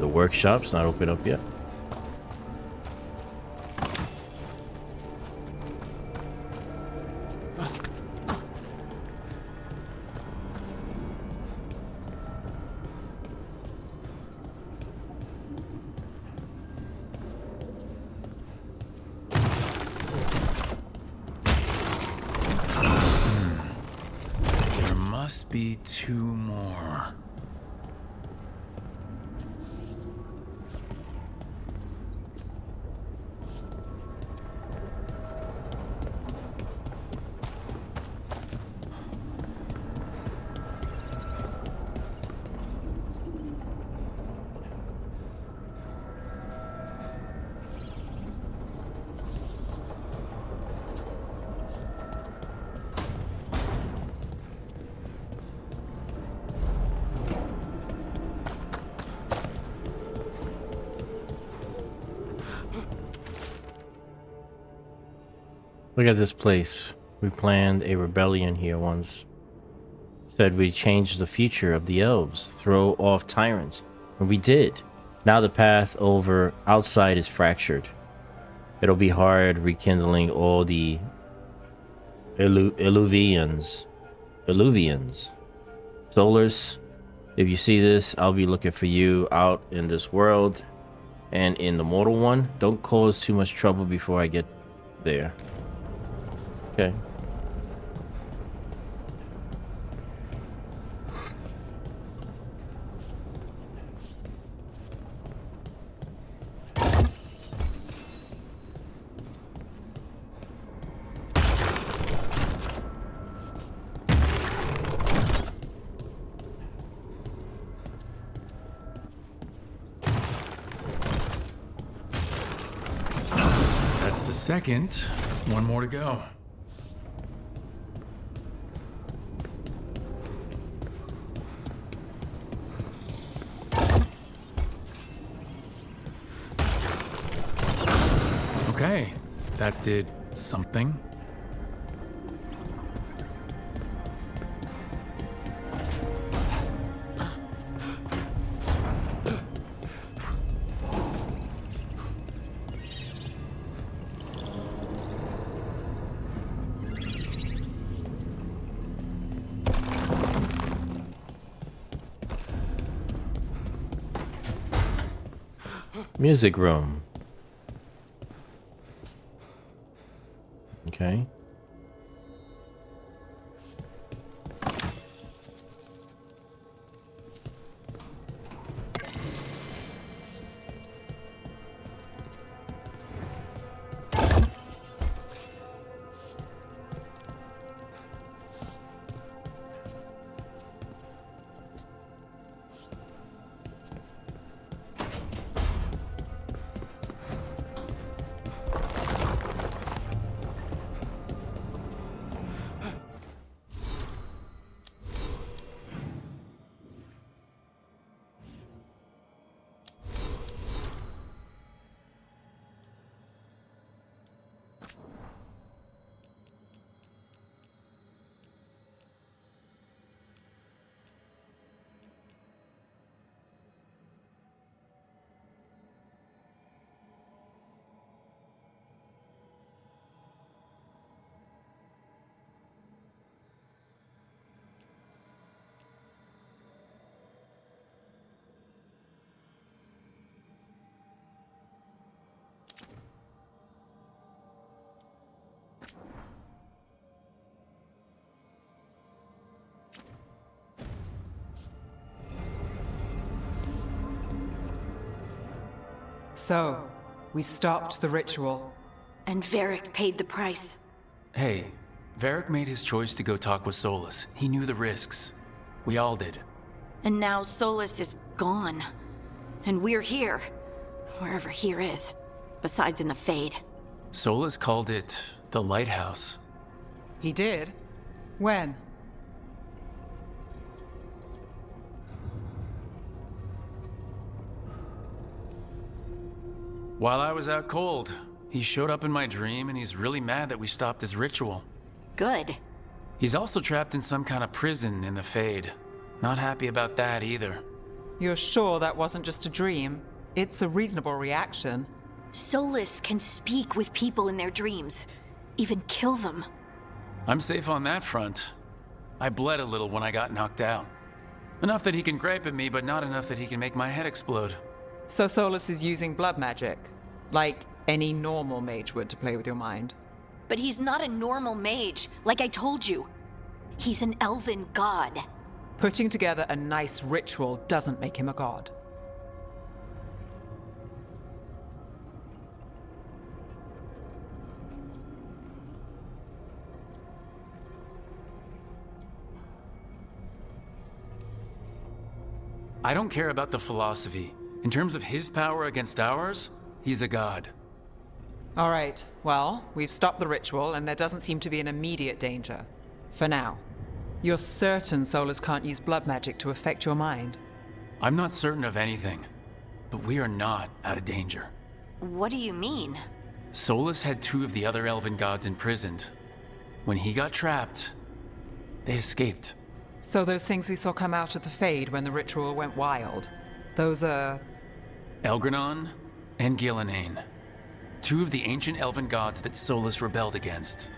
The workshop's not open up yet. There must be two more. Look at this place. We planned a rebellion here once. Said we'd change the future of the elves, throw off tyrants. And we did. Now the path over outside is fractured. It'll be hard rekindling all the Illuvians. Solars, if you see this, I'll be looking for you out in this world and in the mortal one. Don't cause too much trouble before I get there. Okay. That's the second. One more to go. Okay, that did something. Music room. Okay. So, we stopped the ritual. And Varric paid the price. Hey, Varric made his choice to go talk with Solus. He knew the risks. We all did. And now Solus is gone. And we're here. Wherever here is. Besides in the Fade. Solus called it the Lighthouse. He did? When? While I was out cold, he showed up in my dream and he's really mad that we stopped his ritual. Good. He's also trapped in some kind of prison in the Fade. Not happy about that either. You're sure that wasn't just a dream? It's a reasonable reaction. Solus can speak with people in their dreams. Even kill them. I'm safe on that front. I bled a little when I got knocked out. Enough that he can gripe at me, but not enough that he can make my head explode. So Solus is using blood magic? Like any normal mage would to play with your mind? But he's not a normal mage, like I told you. He's an elven god. Putting together a nice ritual doesn't make him a god. I don't care about the philosophy. In terms of his power against ours, he's a god. All right, well, we've stopped the ritual and there doesn't seem to be an immediate danger. For now. You're certain Solus can't use blood magic to affect your mind? I'm not certain of anything, but we are not out of danger. What do you mean? Solus had 2 of the other elven gods imprisoned. When he got trapped, they escaped. So those things we saw come out of the Fade when the ritual went wild, those are... Elgranon and Gillenane. 2 of the ancient elven gods that Solus rebelled against.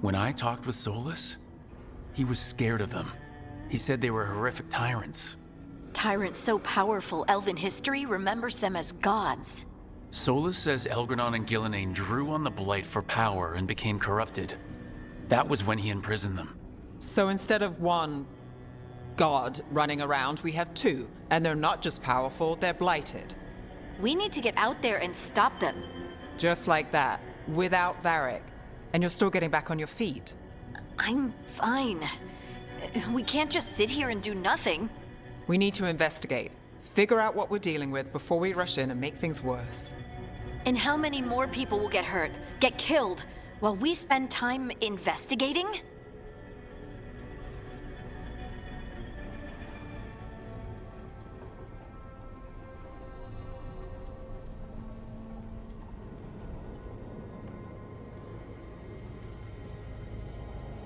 When I talked with Solus, he was scared of them. He said they were horrific tyrants. Tyrants so powerful, elven history remembers them as gods. Solus says Elgranon and Gillenane drew on the Blight for power and became corrupted. That was when he imprisoned them. So instead of one god running around, we have 2. And they're not just powerful, they're blighted. We need to get out there and stop them. Just like that, without Varric. And you're still getting back on your feet. I'm fine. We can't just sit here and do nothing. We need to investigate. Figure out what we're dealing with before we rush in and make things worse. And how many more people will get hurt, get killed, while we spend time investigating?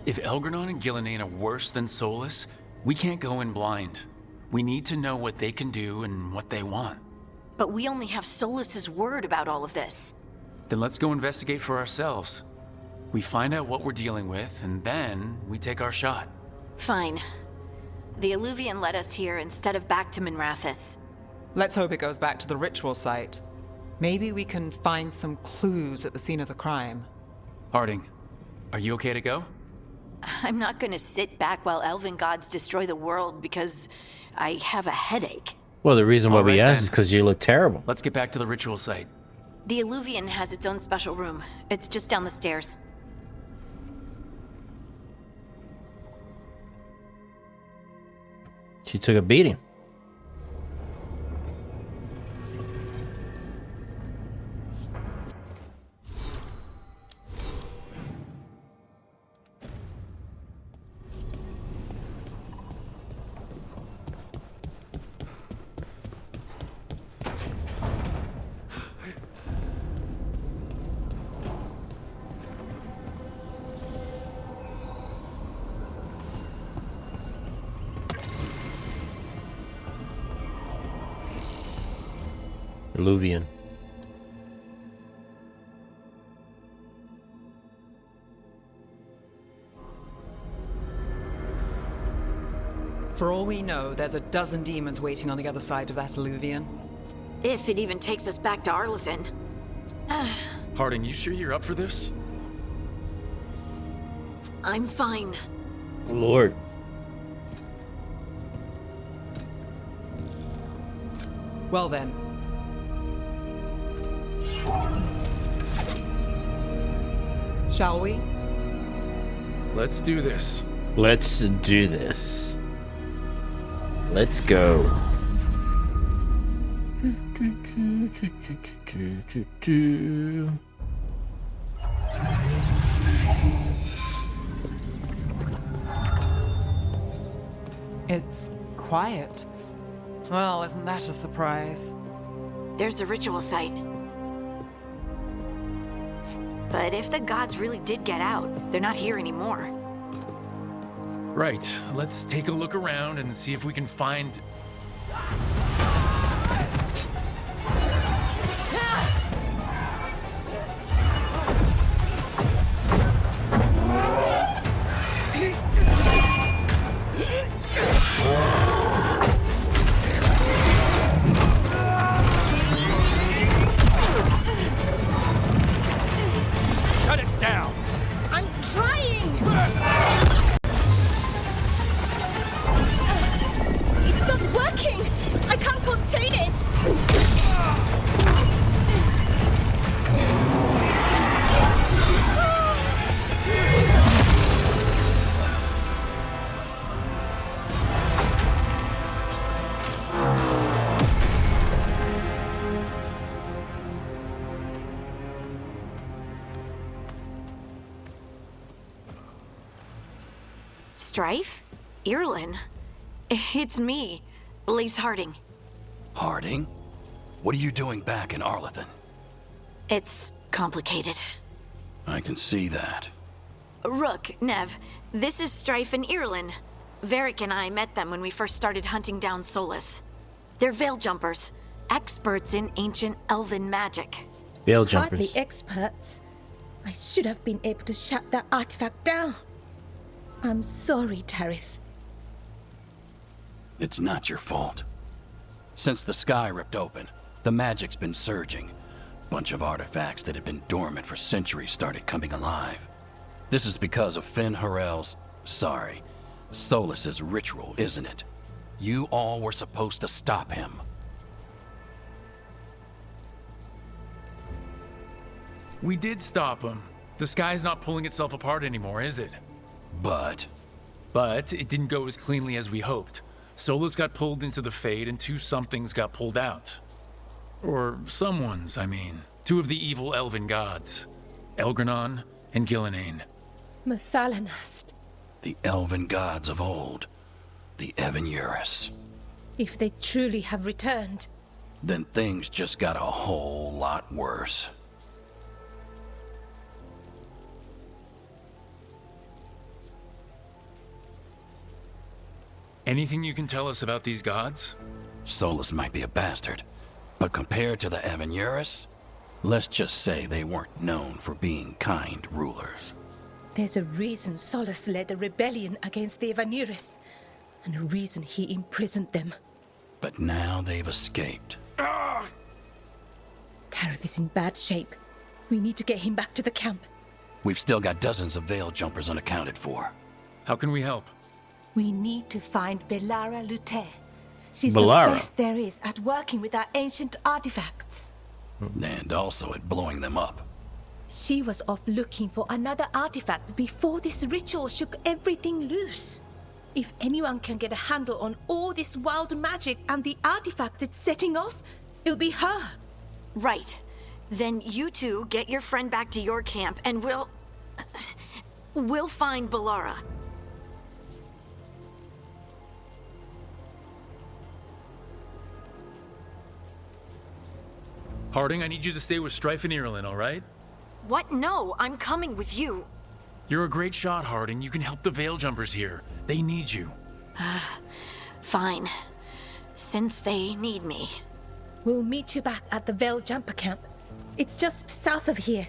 If Elgranon and Gillenane are worse than Solus, we can't go in blind. We need to know what they can do and what they want. But we only have Solus's word about all of this. Then let's go investigate for ourselves. We find out what we're dealing with, and then we take our shot. Fine. The Illuvian led us here instead of back to Minrathous. Let's hope it goes back to the ritual site. Maybe we can find some clues at the scene of the crime. Harding, are you okay to go? I'm not gonna sit back while elven gods destroy the world because I have a headache. Well, the reason why All we right, asked is then. because you look terrible. Let's get back to the ritual site. The Illuvian has its own special room. It's just down the stairs. She took a beating. Illuvian. For all we know, there's a dozen demons waiting on the other side of that Illuvian. If it even takes us back to Arlefin. Harding, you sure you're up for this? I'm fine. Lord. Well then. Shall we? Let's do this. Let's do this. Let's go. It's quiet. Well, isn't that a surprise? There's the ritual site. But if the gods really did get out, they're not here anymore. Right. Let's take a look around and see if we can find... Shut it down! I'm trying! It's not working! I can't contain it! Strife? Irulan? It's me, Lace Harding. Harding? What are you doing back in Arlington? It's complicated. I can see that. Rook, Nev, this is Strife and Irulan. Varric and I met them when we first started hunting down Solus. They're Veil Jumpers, experts in ancient elven magic. Veil Hardly Jumpers. experts. I should have been able to shut that artifact down. I'm sorry, Tarith. It's not your fault. Since the sky ripped open, the magic's been surging. Bunch of artifacts that had been dormant for centuries started coming alive. This is because of Finn Harel's... sorry, Solus's ritual, isn't it? You all were supposed to stop him. We did stop him. The sky's not pulling itself apart anymore, is it? But it didn't go as cleanly as we hoped. Solus got pulled into the Fade and two somethings got pulled out. Or someone's, I mean. Two of the evil elven gods. Elgranon and Gillenane. Mathalanast. the elven gods of old, the Evan-Urus. If they truly have returned, Then things just got a whole lot worse. Anything you can tell us about these gods? Solus might be a bastard, but compared to the Evan-Urus, let's just say they weren't known for being kind rulers. there's a reason Solus led a rebellion against the Evan-Urus, and a reason he imprisoned them. But now they've escaped. Tareth is in bad shape. We need to get him back to the camp. We've still got dozens of Veil Jumpers unaccounted for. How can we help? We need to find Belara Lute. She's Belara? the best there is at working with our ancient artifacts. And also at blowing them up. She was off looking for another artifact before this ritual shook everything loose. If anyone can get a handle on all this wild magic and the artifacts it's setting off, it'll be her. Right. Then you two get your friend back to your camp and we'll find Belara. Harding, I need you to stay with Strife and Irulan, all right? What? No, I'm coming with you. You're a great shot, Harding. You can help the Veil Jumpers here. They need you. Fine. Since they need me. We'll meet you back at the Veil Jumper camp. It's just south of here.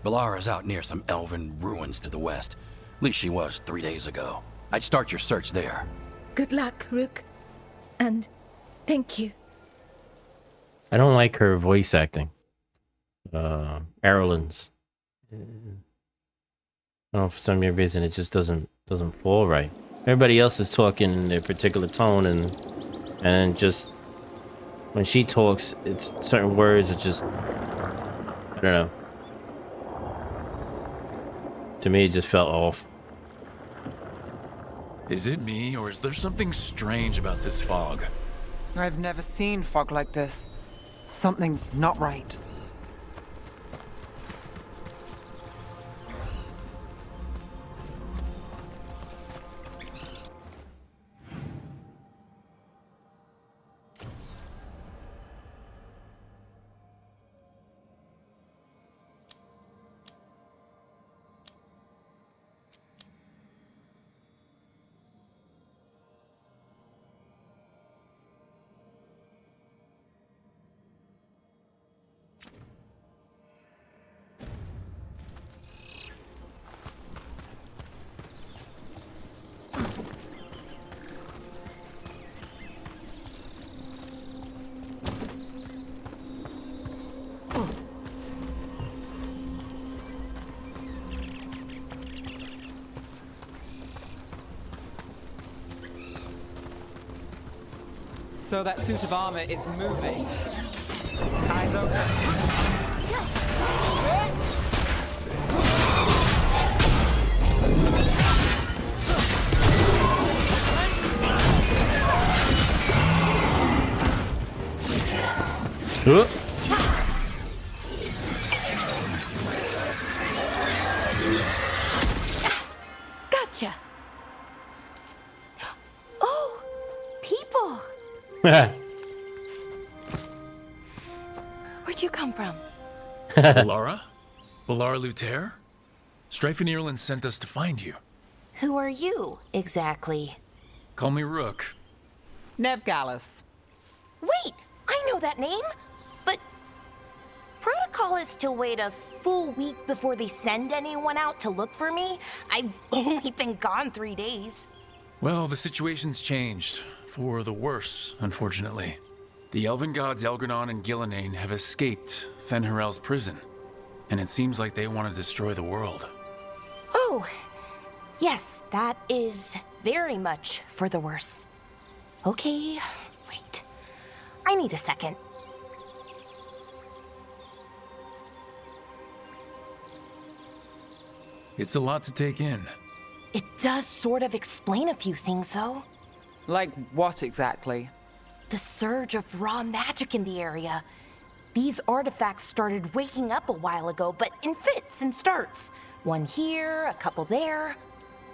Belara's out near some elven ruins to the west. At least she was 3 days ago. I'd start your search there. Good luck, Rook. And thank you. I don't like her voice acting. Erlen's. I don't know, for some reason it just doesn't fall right. Everybody else is talking in their particular tone, and just when she talks, it's certain words are just, I don't know. To me, it just felt off. Is it me, or is there something strange about this fog? I've never seen fog like this. Something's not right. So that suit of armor is moving. Eyes open. Gotcha. Oh, people. Where'd you come from? Laura? Lara Luther? Strife and Ireland sent us to find you. Who are you, exactly? Call me Rook. Nev Gallus. Wait, I know that name. But protocol is to wait a full week before they send anyone out to look for me. I've only been gone 3 days. Well, the situation's changed. For the worse, unfortunately. The elven gods Elgar'nan and Gillenane have escaped Fen'Harel's prison, and it seems like they want to destroy the world. Oh, yes, that is very much for the worse. Okay, wait. I need a second. It's a lot to take in. It does sort of explain a few things, though. Like what exactly? The surge of raw magic in the area. These artifacts started waking up a while ago, but in fits and starts. One here, a couple there.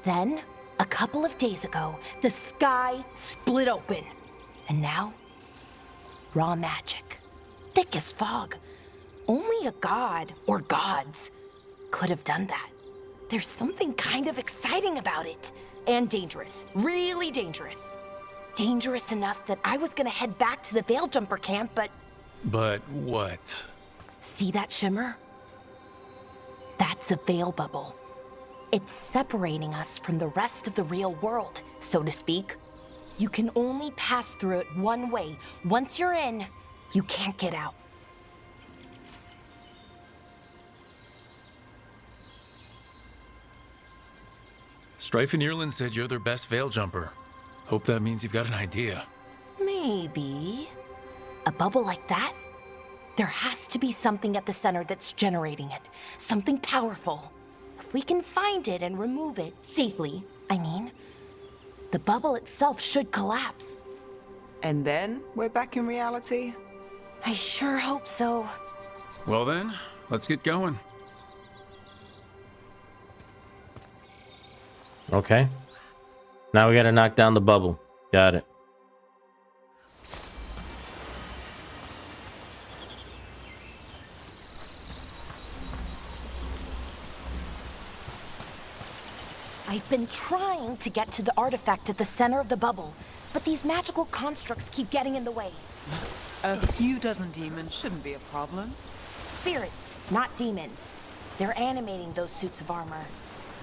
Then, a couple of days ago, the sky split open. And now, raw magic. Thick as fog. Only a god, or gods, could have done that. There's something kind of exciting about it. And dangerous. Really dangerous. Dangerous enough that I was gonna head back to the Veil Jumper camp, but... But what? See that shimmer? That's a veil bubble. It's separating us from the rest of the real world, so to speak. You can only pass through it one way. Once you're in, you can't get out. Strife and Ireland said you're their best Veil Jumper. Hope that means you've got an idea. Maybe. A bubble like that? There has to be something at the center that's generating it. Something powerful. If we can find it and remove it, safely, I mean, the bubble itself should collapse. And then we're back in reality? I sure hope so. Well then, let's get going. Okay. Now we gotta knock down the bubble. Got it. I've been trying to get to the artifact at the center of the bubble, but these magical constructs keep getting in the way. A few dozen demons shouldn't be a problem. Spirits, not demons. They're animating those suits of armor.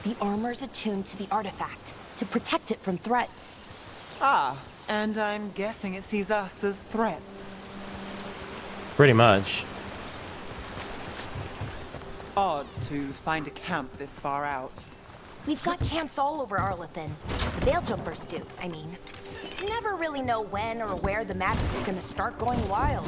The armor's attuned to the artifact to protect it from threats. Ah, and I'm guessing it sees us as threats. Pretty much. Odd to find a camp this far out. We've got camps all over Arlethan. The Veil Jumpers do, I mean. You never really know when or where the magic's gonna start going wild.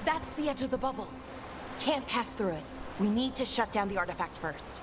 That's the edge of the bubble. Can't pass through it. We need to shut down the artifact first.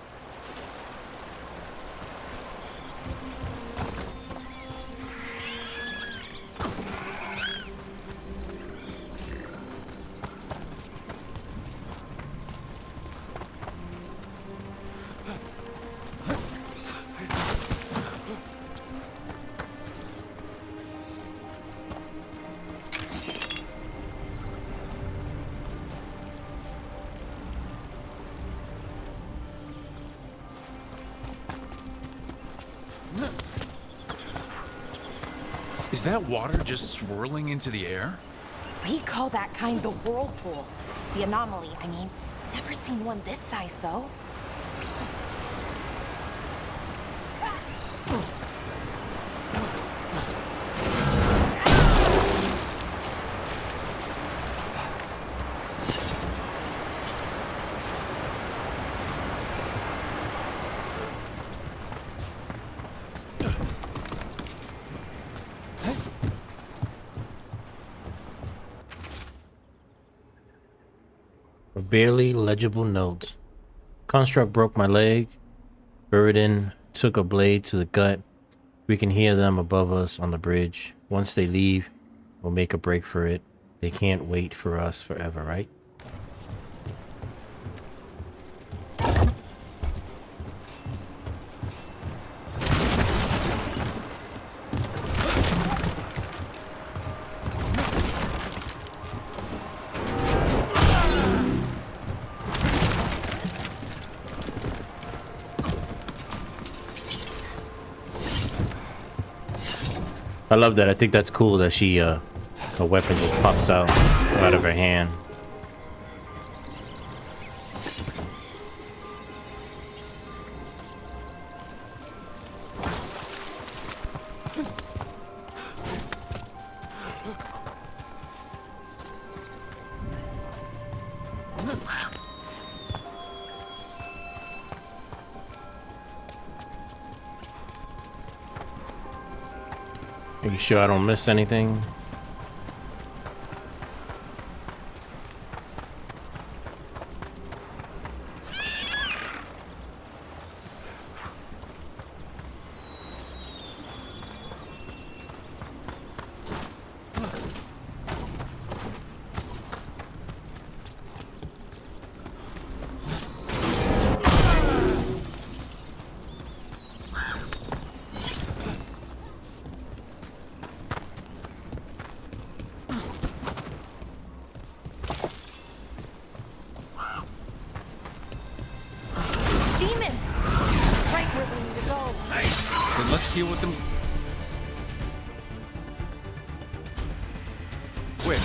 Is that water just swirling into the air? We call that kind the whirlpool. The anomaly, I mean. Never seen one this size, though. A barely legible note. Construct broke my leg. Burden took a blade to the gut. We can hear them above us on the bridge. Once they leave, we'll make a break for it. They can't wait for us forever, right? I love that. I think that's cool that she, her weapon just pops out of her hand. Are you sure I don't miss anything? Let's deal with them. Quick.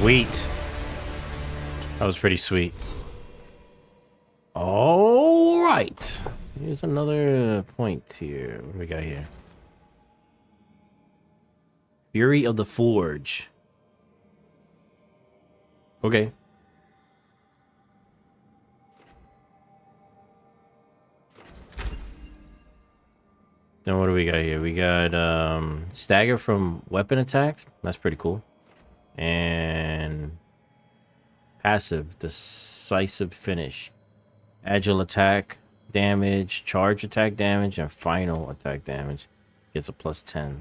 Sweet. That was pretty sweet. All right. Here's another point here. What do we got here? Fury of the Forge. Okay. Then what do we got here? We got stagger from weapon attacks. That's pretty cool. And passive, decisive finish. Agile attack damage, charge attack damage, and final attack damage. Gets a +10.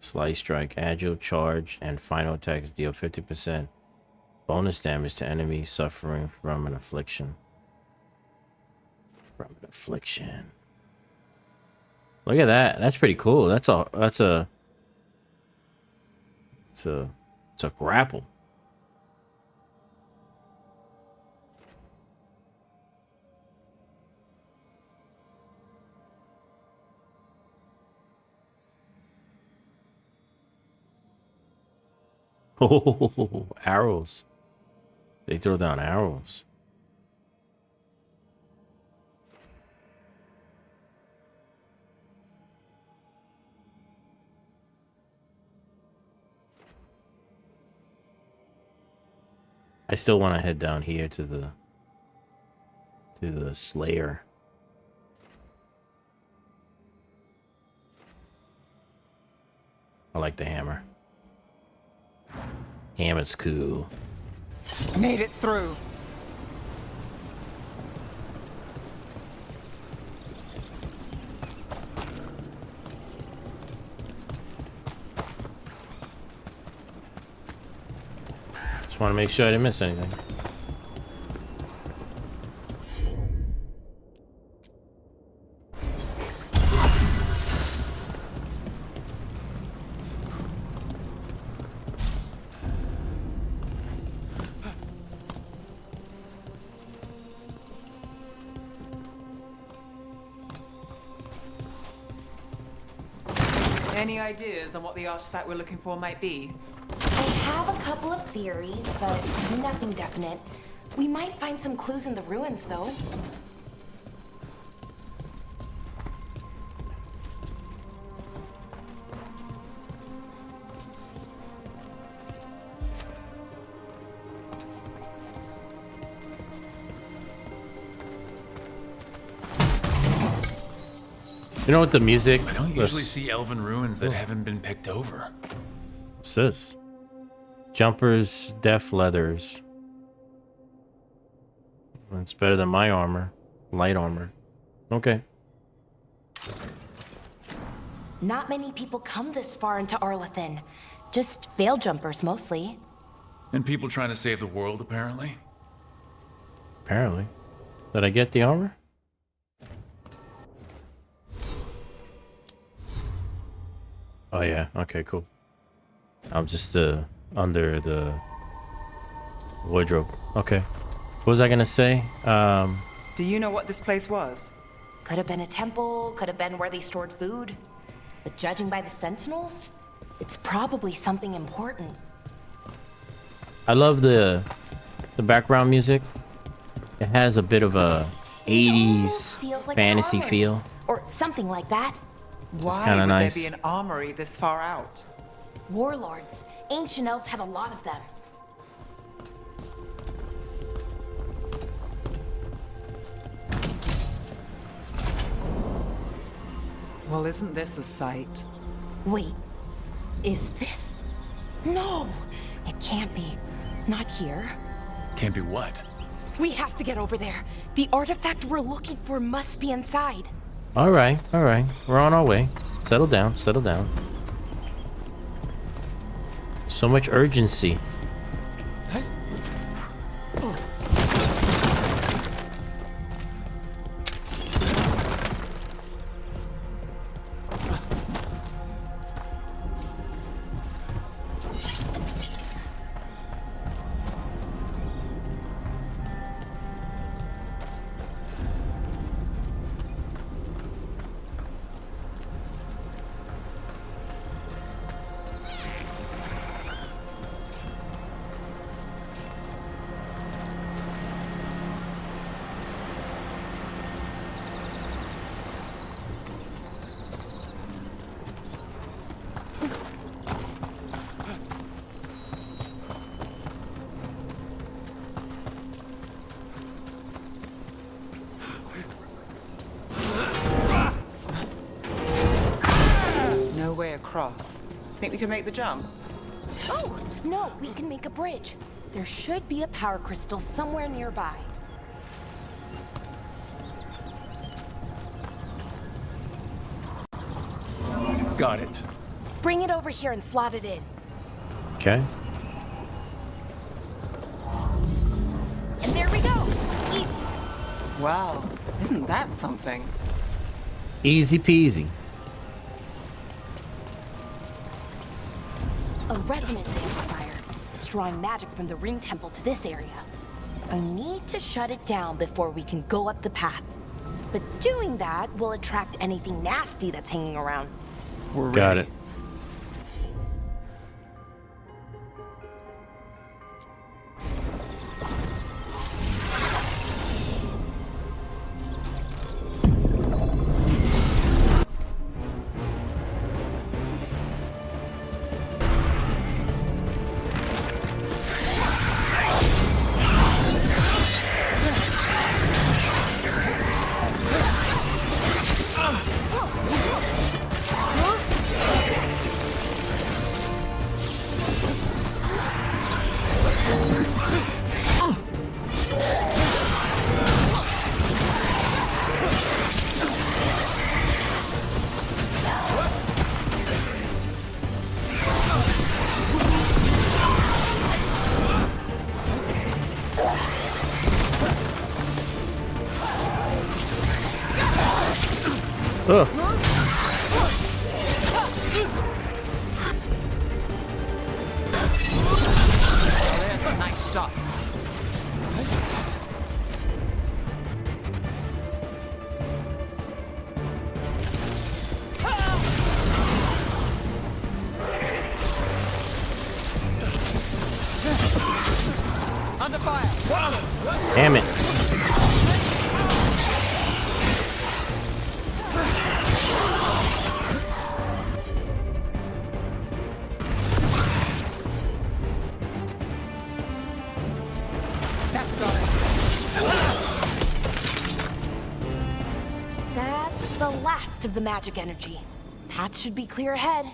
Slice strike, agile, charge, and final attacks deal 50% bonus damage to enemies suffering from an affliction. Look at that. That's pretty cool. It's a grapple. Oh, arrows. They throw down arrows. I still want to head down here to the Slayer. I like the hammer. Hammer's cool. Made it through. Just want to make sure I didn't miss anything. Any ideas on what the artifact we're looking for might be? I have a couple of theories, but nothing definite. We might find some clues in the ruins, though. You know what the music? I don't usually see elven ruins that haven't been picked over. What's this? Jumpers, def leathers. It's better than my armor. Light armor. Okay. Not many people come this far into Arlathan. Just veil jumpers, mostly. And people trying to save the world, apparently. Apparently. Did I get the armor? Oh yeah, okay, cool. I'm just under the wardrobe. Okay. What was I gonna say? Do you know what this place was? Could have been a temple, could have been where they stored food. But judging by the sentinels, it's probably something important. I love the background music. It has a bit of a 80s Feels like fantasy armor. feel. Or something like that. Why kinda would nice. there be an armory this far out? Warlords. Ancient elves had a lot of them. Well, isn't this a sight? Wait, is this? No, it can't be. Not here. Can't be what? We have to get over there. The artifact we're looking for must be inside. All right. We're on our way. Settle down. So much urgency. across. Think we can make the jump? Oh, no, we can make a bridge. There should be a power crystal somewhere nearby. Got it. Bring it over here and slot it in. Okay. And there we go. Easy. Wow, isn't that something? Easy peasy. A resonance amplifier. It's drawing magic from the ring temple to this area. I need to shut it down before we can go up the path. But doing that will attract anything nasty that's hanging around. We're Got ready. it. Ugh. There's a nice shot. Under fire. Damn it. That's the last of the magic energy. Path should be clear ahead.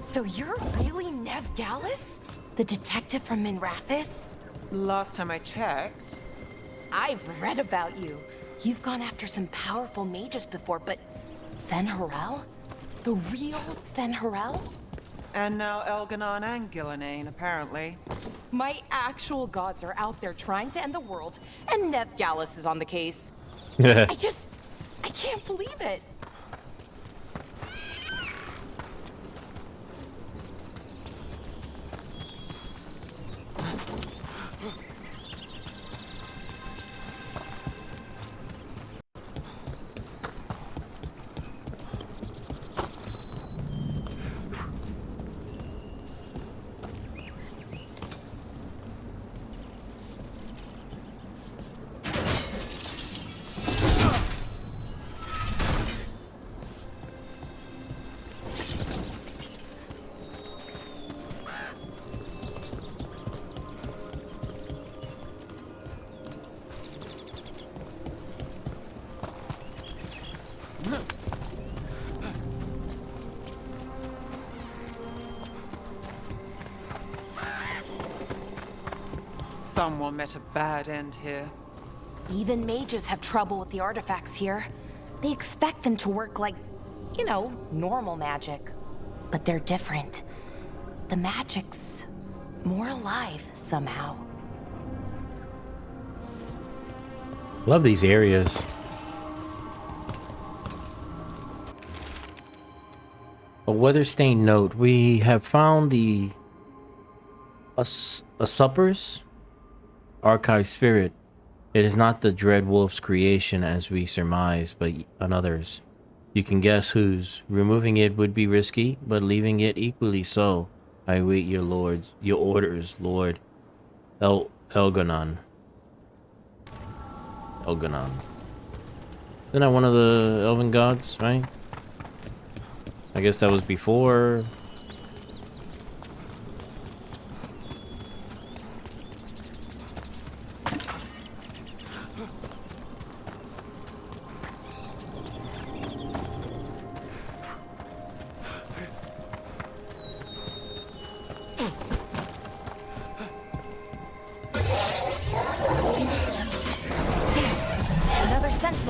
So you're really Nev Gallus? The detective from Minrathis? Last time I checked. I've read about you. You've gone after some powerful mages before, but Fen'Harel? The real Fen'Harel? And now Elganon and Gillenane, apparently. My actual gods are out there trying to end the world, and Nev Gallus is on the case. I can't believe it. Someone met a bad end here. Even mages have trouble with the artifacts here. They expect them to work like, you know, normal magic. But they're different. The magic's more alive somehow. Love these areas. A weather-stained note. We have found the Usurper's archive spirit. It is not the Dread Wolf's creation as we surmise, but another's. You can guess whose. Removing it would be risky, but leaving it equally so. I await your orders, Lord Elganon. Elganon. Isn't that one of the elven gods, right? I guess that was before.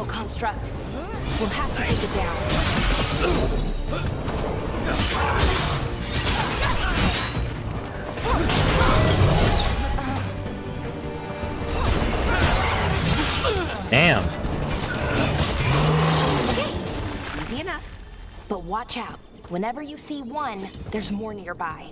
Construct. We'll have to take it down. Damn. Okay, easy enough. But watch out. Whenever you see one, there's more nearby.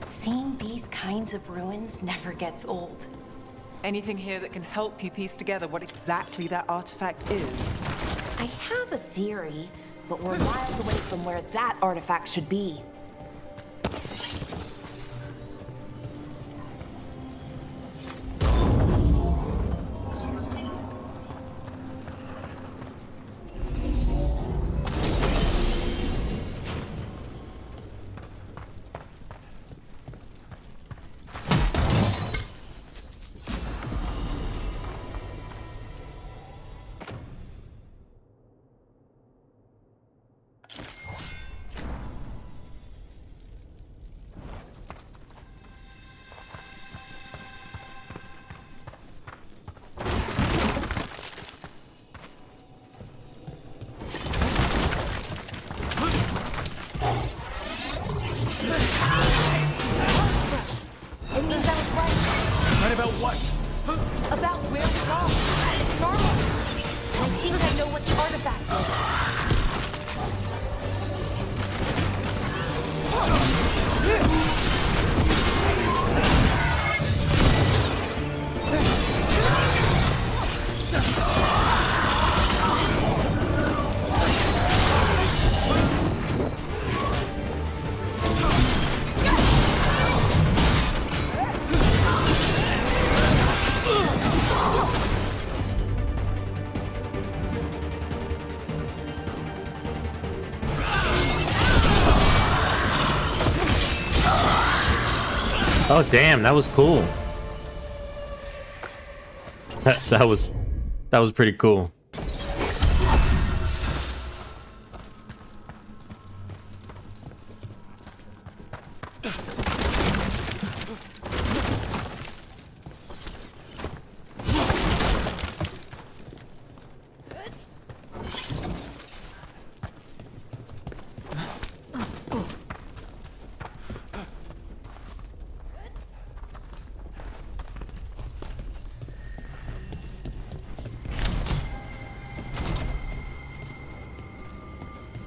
Seeing these kinds of ruins never gets old. Anything here that can help you piece together what exactly that artifact is? I have a theory, but we're miles away from where that artifact should be. Oh damn, that was cool. That was pretty cool.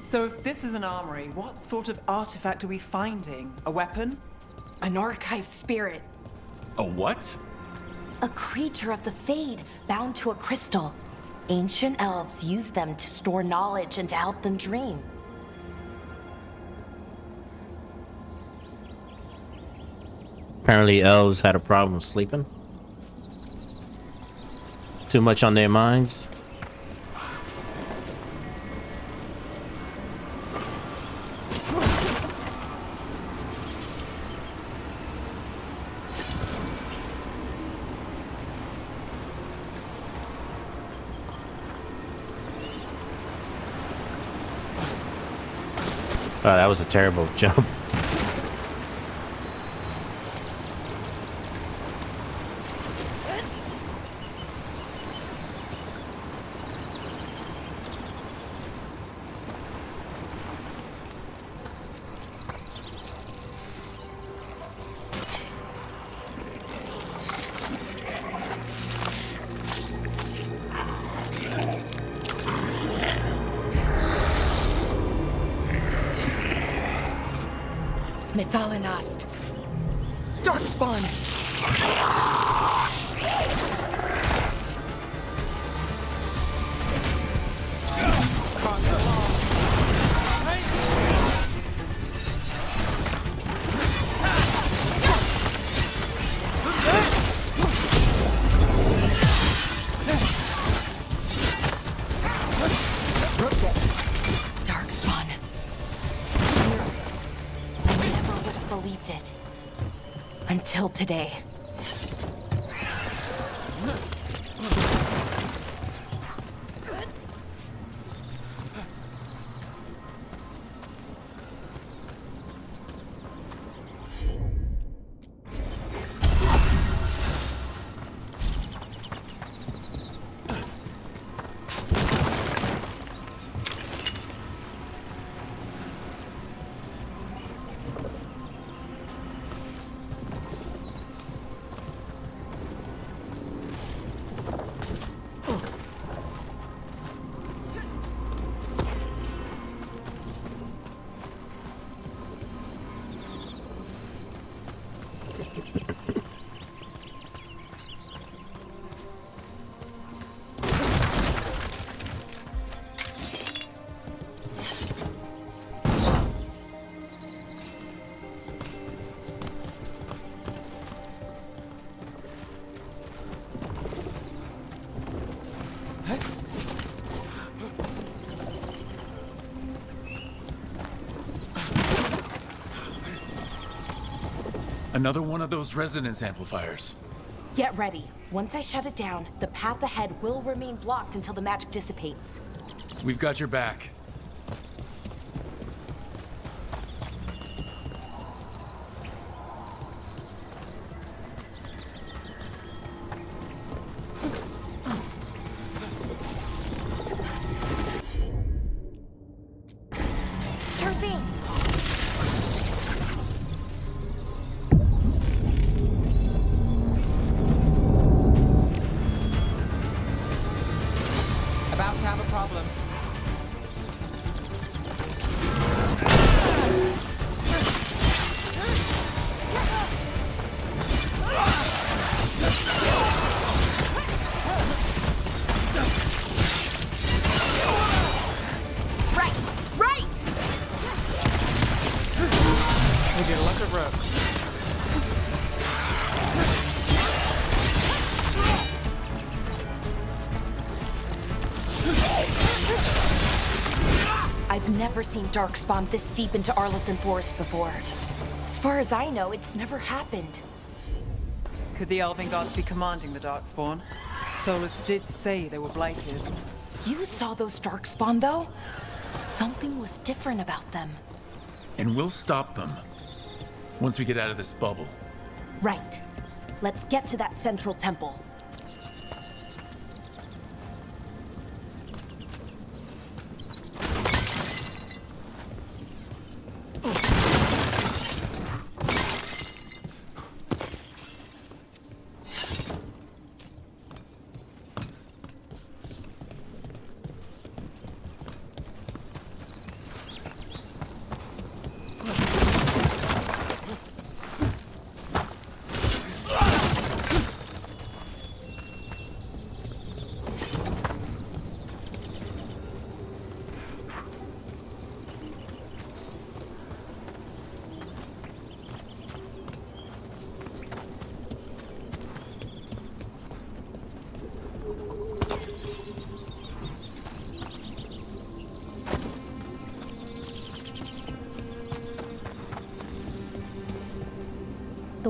So if this is an armory, what sort of artifact are we finding? A weapon? An archive spirit. A what? A creature of the Fade, bound to a crystal. Ancient elves use them to store knowledge and to help them dream. Apparently elves had a problem sleeping. Too much on their minds. Oh, that was a terrible jump. Methalinast. Darkspawn. Darkspawn. I never would have believed it. Until today. Another one of those resonance amplifiers. Get ready. Once I shut it down, the path ahead will remain blocked until the magic dissipates. We've got your back. Sure thing. About to have a problem. Right! Right! We did a lot of rope. I've never seen Darkspawn this deep into Arlington Forest before. As far as I know, it's never happened. Could the Elven gods be commanding the Darkspawn? Solus did say they were blighted. You saw those Darkspawn, though? Something was different about them. And we'll stop them. Once we get out of this bubble. Right. Let's get to that central temple.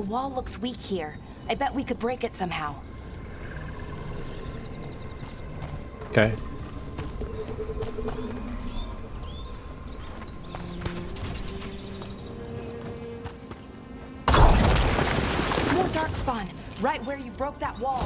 wall looks weak here. I bet we could break it somehow. Okay. More darkspawn, right where you broke that wall.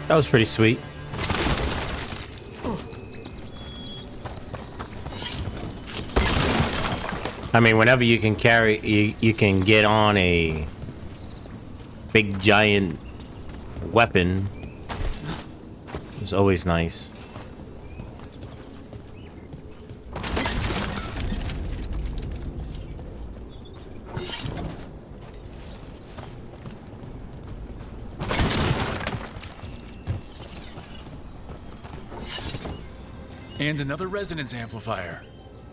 That was pretty sweet. I mean, whenever you can carry, you can get on a big giant weapon. It's always nice. And another resonance amplifier.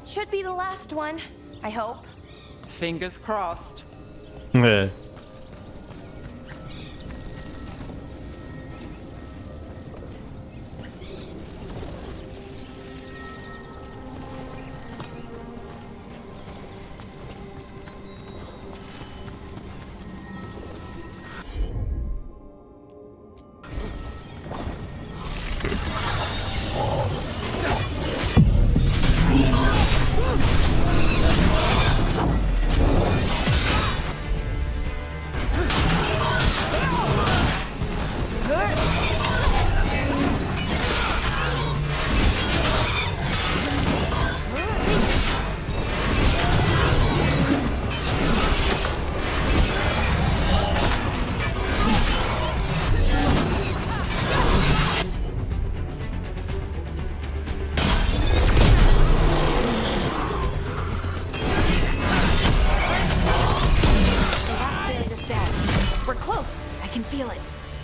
Should be the last one, I hope. Fingers crossed.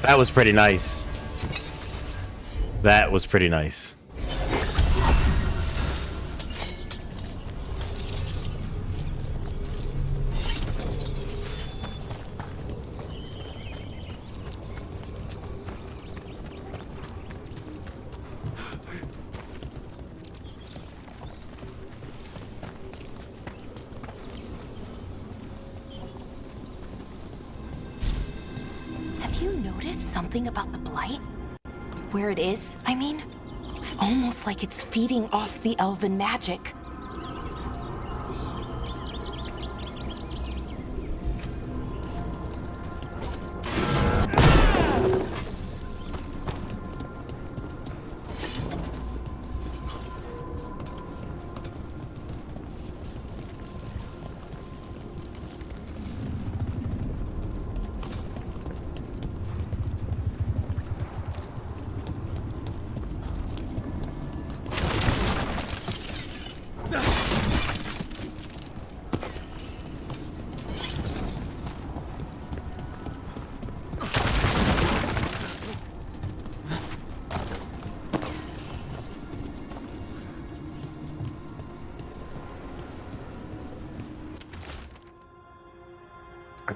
That was pretty nice. That was pretty nice. Something about the blight? Where it is, I mean? It's almost like it's feeding off the elven magic.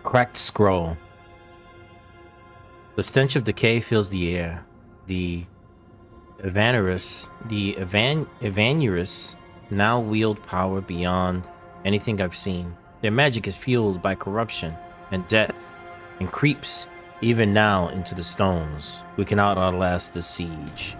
Cracked scroll. The stench of decay fills the air. The Evanurus now wield power beyond anything I've seen. Their magic is fueled by corruption and death, and creeps even now into the stones. We cannot outlast the siege.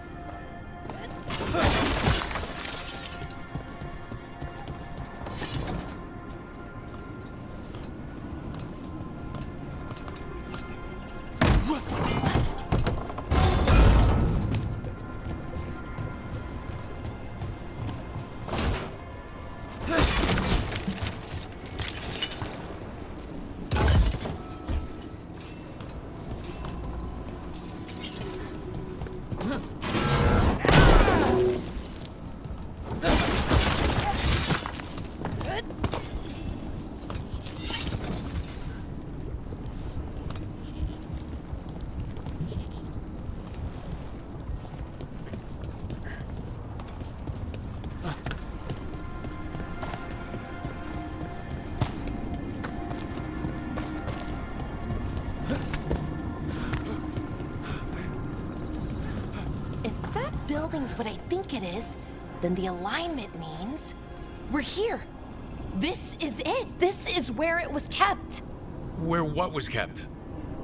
building's what I think it is, then the alignment means we're here. This is it. This is where it was kept. Where what was kept?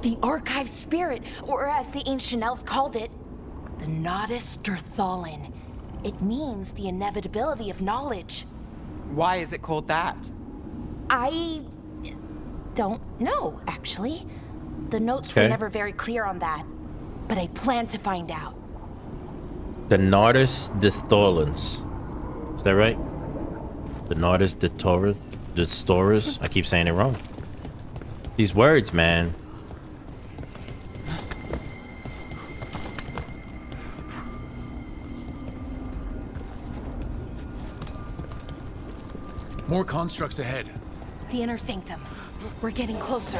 The archive spirit, or as the ancient elves called it, the Nodus Derthalin. It means the inevitability of knowledge. Why is it called that? I don't know, actually. The notes were never very clear on that, but I plan to find out. The Nodus Dithorlins. Is that right? The Nodus Dithorus? I keep saying it wrong. These words, man. More constructs ahead. The inner sanctum. We're getting closer.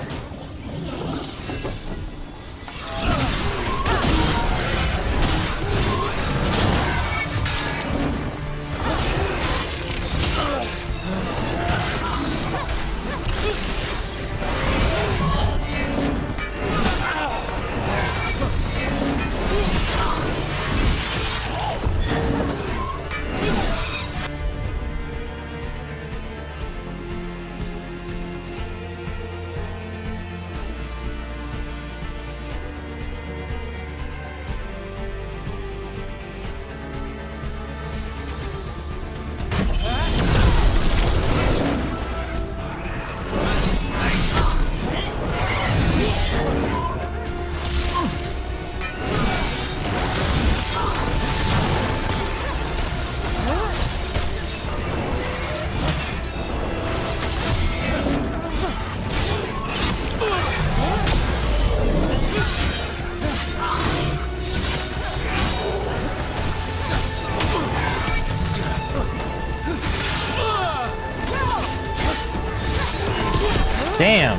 Damn.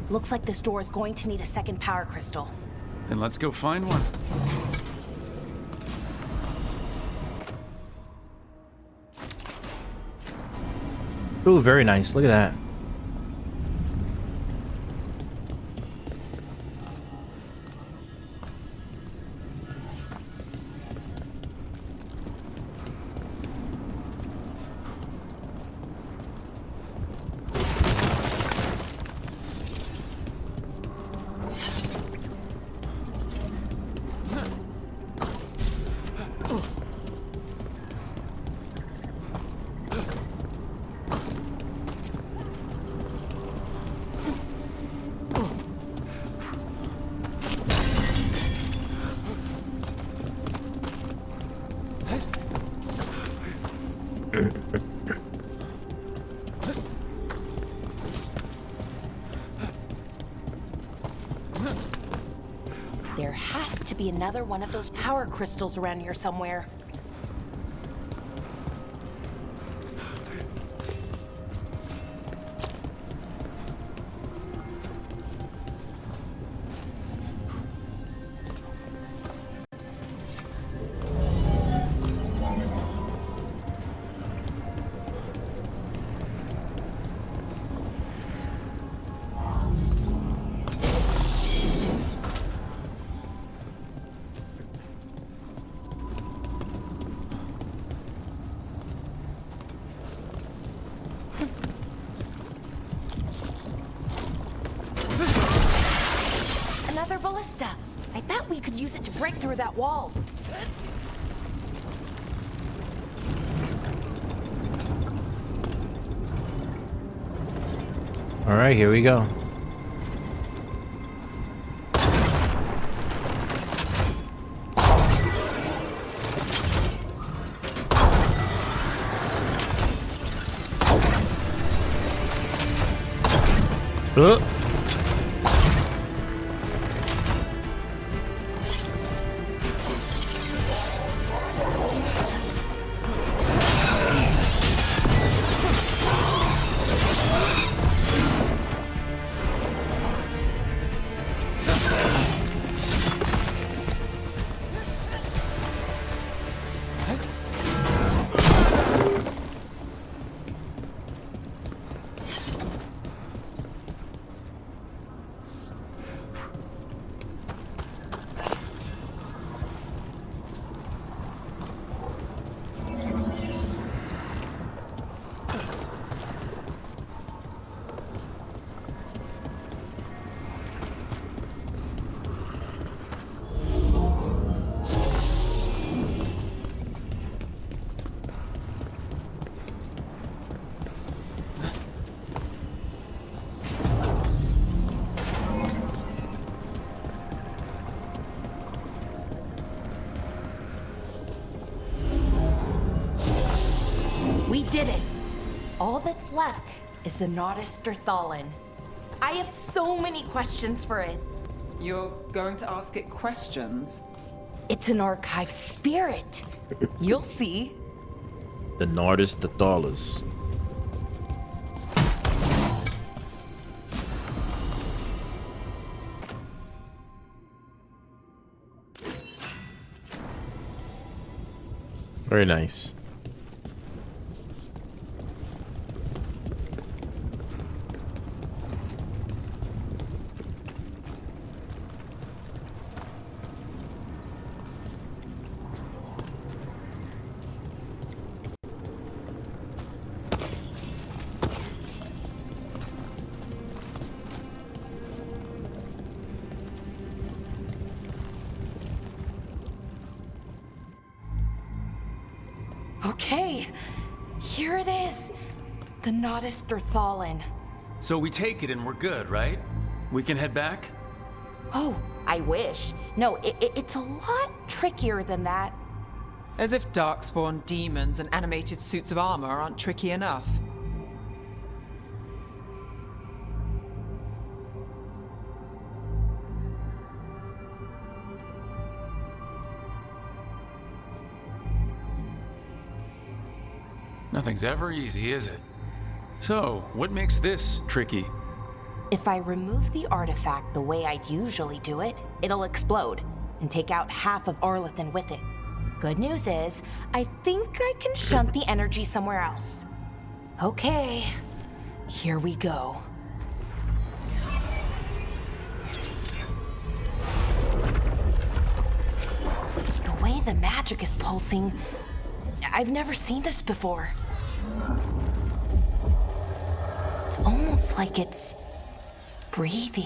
Looks like this door is going to need a second power crystal. Then let's go find one. Ooh, very nice. Look at that. There has to be another one of those power crystals around here somewhere. Another ballista. I bet we could use it to break through that wall. All right, here we go. All that's left is the Nodus Derthalin. I have so many questions for it. You're going to ask it questions? It's an archive spirit. You'll see. The Nardus Derthalus. Very nice. Okay, here it is. The Nodus Derthalin. So we take it and we're good, right? We can head back? Oh, I wish. No, it's a lot trickier than that. As if darkspawn demons and animated suits of armor aren't tricky enough. Nothing's ever easy, is it? So, what makes this tricky? If I remove the artifact the way I'd usually do it, it'll explode and take out half of Arlathan with it. Good news is, I think I can shunt the energy somewhere else. Okay, here we go. The way the magic is pulsing, I've never seen this before. It's almost like it's breathing.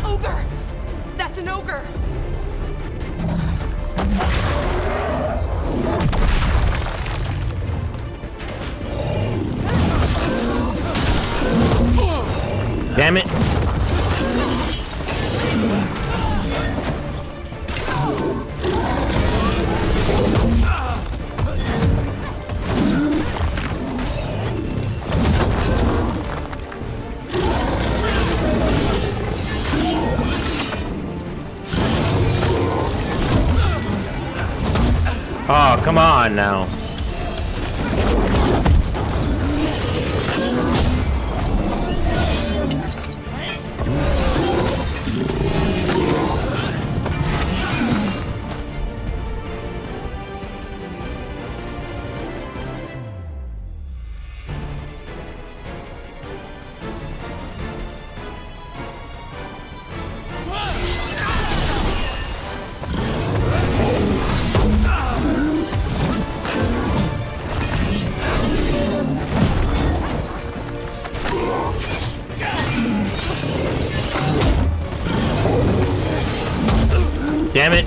Ogre! That's an ogre! Damn it. Oh, come on now. Damn it.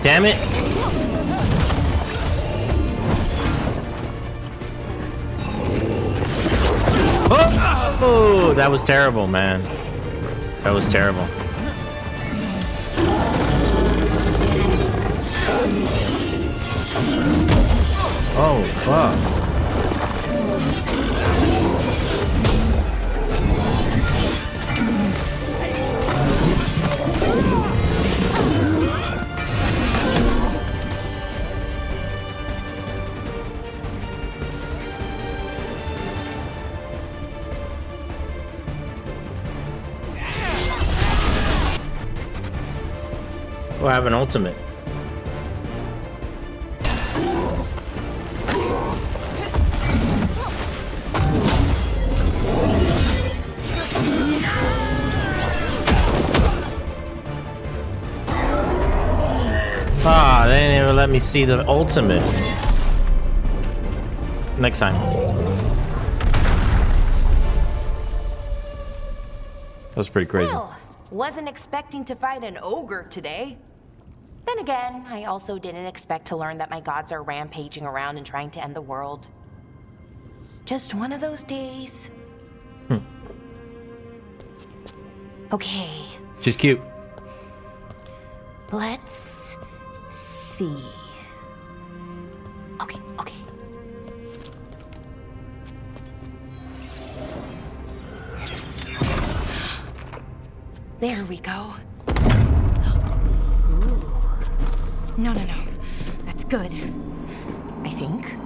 Damn it. Oh, that was terrible, man. That was terrible. Oh, fuck. Oh, I have an ultimate. Ah, they didn't even let me see the ultimate. Next time. That was pretty crazy. Well, wasn't expecting to fight an ogre today. Then again, I also didn't expect to learn that my gods are rampaging around and trying to end the world. Just one of those days. Okay. She's cute. Let's see. Okay. There we go. Ooh. No. That's good. I think.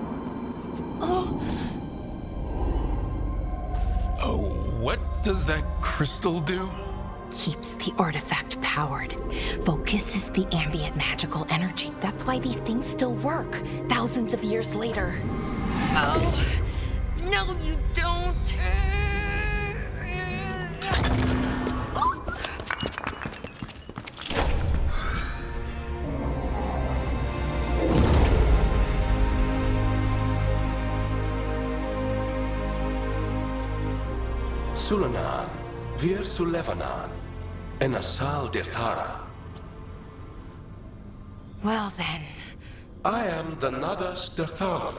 Oh, what does that crystal do? keeps the artifact powered. Focuses the ambient magical energy. That's why these things still work, thousands of years later. Oh, no, you don't. Sulanan, Vir Sulevanan, and Asal Dirthara. Well then. I am the Nadas Dirthalan.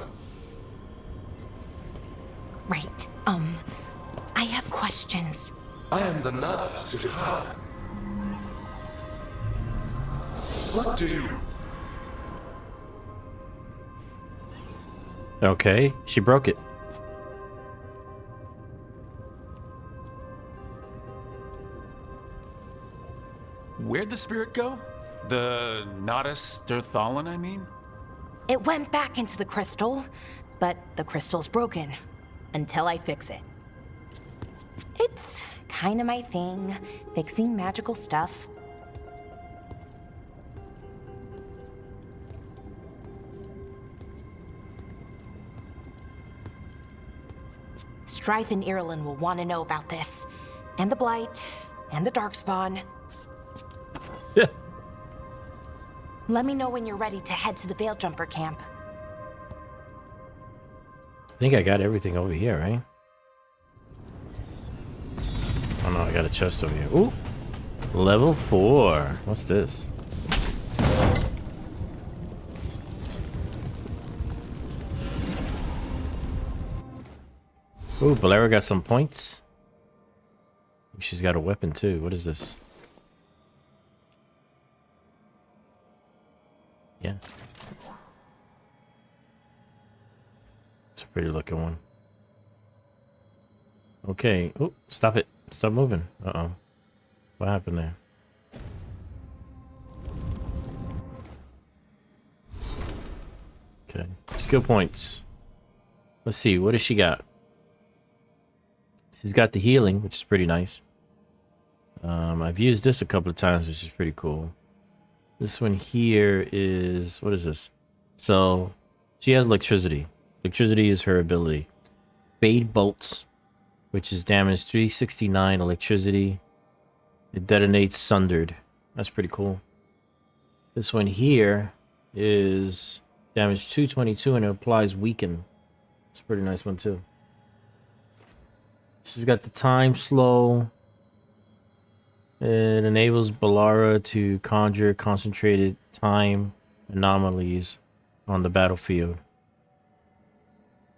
Right, I have questions. I am the Nadas Dirthalan. What do you... Okay, she broke it. Where'd the spirit go? The Nadas Dirthalan, I mean? It went back into the crystal, but the crystal's broken. Until I fix it. It's kind of my thing, fixing magical stuff. Strife and Irulan will want to know about this. And the Blight, and the Darkspawn. Let me know when you're ready to head to the Veil Jumper camp. I think I got everything over here, right? Oh no, I got a chest over here. Ooh! Level 4. What's this? Ooh, Bolera got some points. She's got a weapon too. What is this? Yeah. It's a pretty looking one. Okay. Oh, stop it. Stop moving. Uh-oh. What happened there? Okay. Skill points. Let's see. What does she got? She's got the healing, which is pretty nice. I've used this a couple of times, which is pretty cool. This one here is... What is this? So, she has electricity. Electricity is her ability. Fade bolts, which is damage 369 electricity. It detonates sundered. That's pretty cool. This one here is damage 222 and it applies weaken. It's a pretty nice one too. She's got the time slow. It enables Bolera to conjure concentrated time anomalies on the battlefield.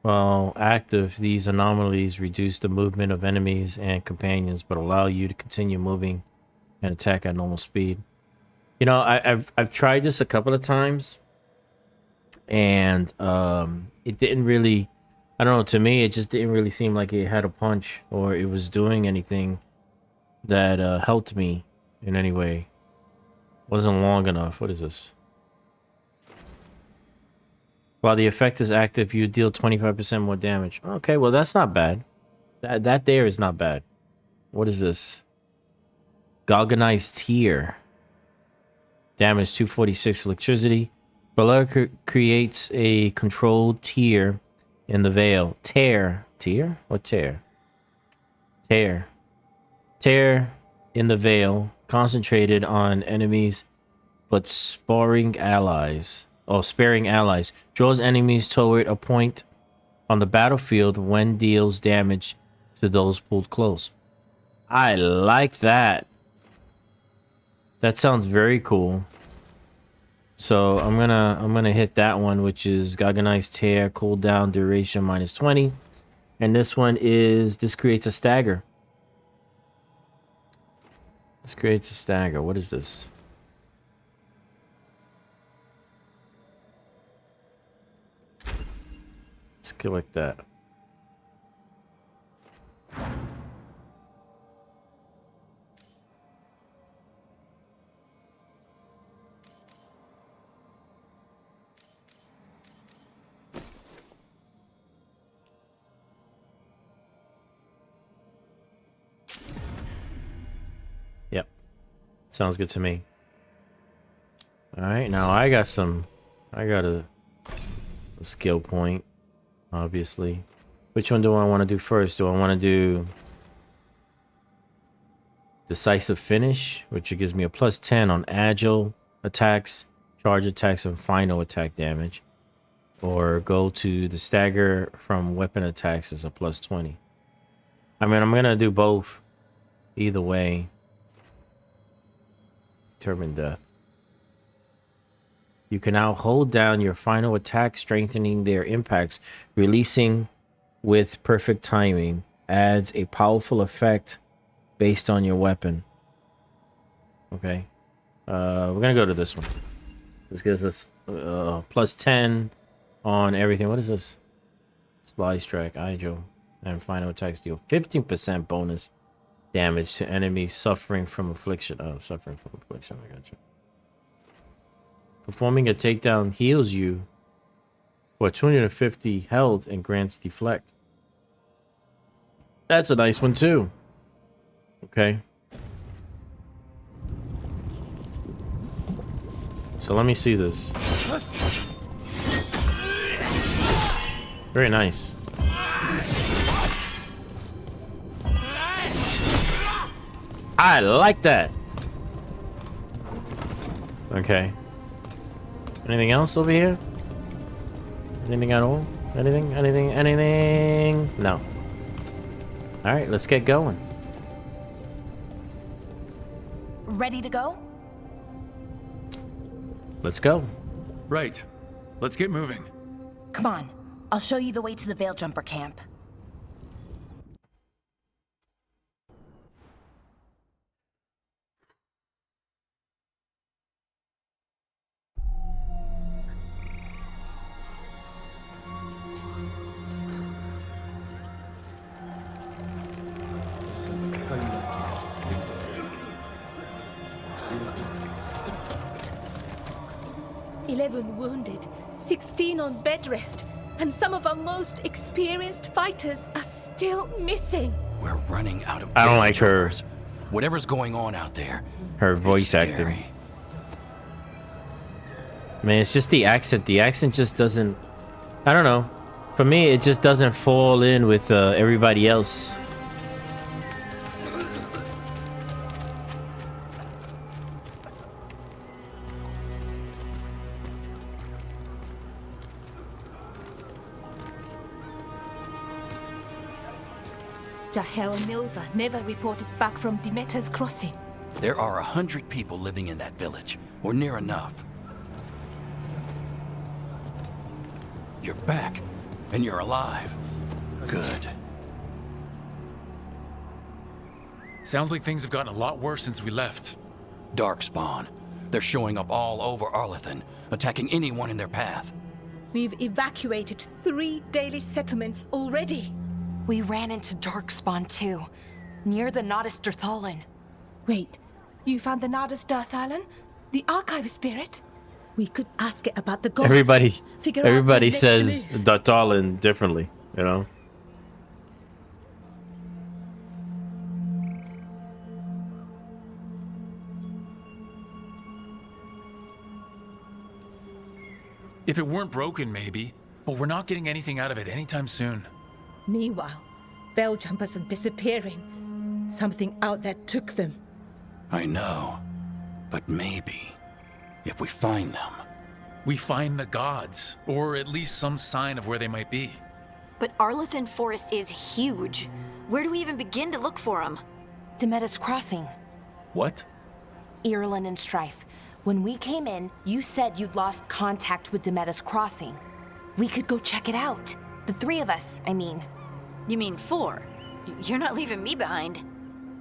While active, these anomalies reduce the movement of enemies and companions, but allow you to continue moving and attack at normal speed. You know, I've tried this a couple of times, and it didn't really. I don't know. To me, it just didn't really seem like it had a punch or it was doing anything that helped me in any way. Wasn't long enough. What is this? While the effect is active, you deal 25% more damage. Okay, well that's not bad. That there is not bad. What is this? Galvanized Tear. Damage 246 electricity. Bolera creates a controlled tear in the veil. Tear. Tear? What tear? Tear. Tear in the veil. Concentrated on enemies, but sparing allies. Oh, sparing allies. Draws enemies toward a point on the battlefield when deals damage to those pulled close. I like that. That sounds very cool. So I'm gonna hit that one, which is Galvanized Tear, cooldown duration -20. And this one is, this creates a stagger. This creates a stagger. What is this? Let's click that. Yep. Sounds good to me. All right, now I got a skill point, obviously. Which one do I want to do first? Do I want to do Decisive Finish, which gives me a +10 on agile attacks, charge attacks, and final attack damage? Or go to the stagger from weapon attacks as a +20? I mean, I'm going to do both. Either way. Determine death. You can now hold down your final attack, strengthening their impacts. Releasing with perfect timing adds a powerful effect based on your weapon. Okay. We're gonna go to this one. This gives us +10 on everything. What is this? Slice track, Ijo, and final attacks deal 15% bonus damage to enemies suffering from affliction. Oh, suffering from affliction. I got you. Performing a takedown heals you for 250 health and grants deflect. That's a nice one too. Okay. So let me see this. Very nice. I like that. Okay. Anything else over here? Anything at all? Anything? No. All right, let's get going. Ready to go? Let's go. Right. Let's get moving. Come on. I'll show you the way to the Veil Jumper camp. Wounded, 16 on bed rest, and some of our most experienced fighters are still missing. We're running out of I don't like her. Whatever's going on out there. Her voice acting. Man, it's just the accent. The accent just doesn't, I don't know. For me, it just doesn't fall in with everybody else. Jahel Milva never reported back from Demeter's crossing. There are 100 people living in that village, or near enough. You're back, and you're alive. Good. Sounds like things have gotten a lot worse since we left. Darkspawn. They're showing up all over Arlathan, attacking anyone in their path. We've evacuated 3 daily settlements already. We ran into Darkspawn too, near the Nodus Dirthalin. Wait, you found the Nodus Dirthalin? The archive spirit? We could ask it about the gods. Everybody says Dirthalin differently, you know? If it weren't broken, maybe. But we're not getting anything out of it anytime soon. Meanwhile, Veil Jumpers are disappearing. Something out there took them. I know. But maybe, if we find them... We find the gods, or at least some sign of where they might be. But Arlathan Forest is huge. Where do we even begin to look for them? Demeter's Crossing. What? Irulan and Strife. When we came in, you said you'd lost contact with Demetus Crossing. We could go check it out. The three of us, I mean. You mean 4? You're not leaving me behind.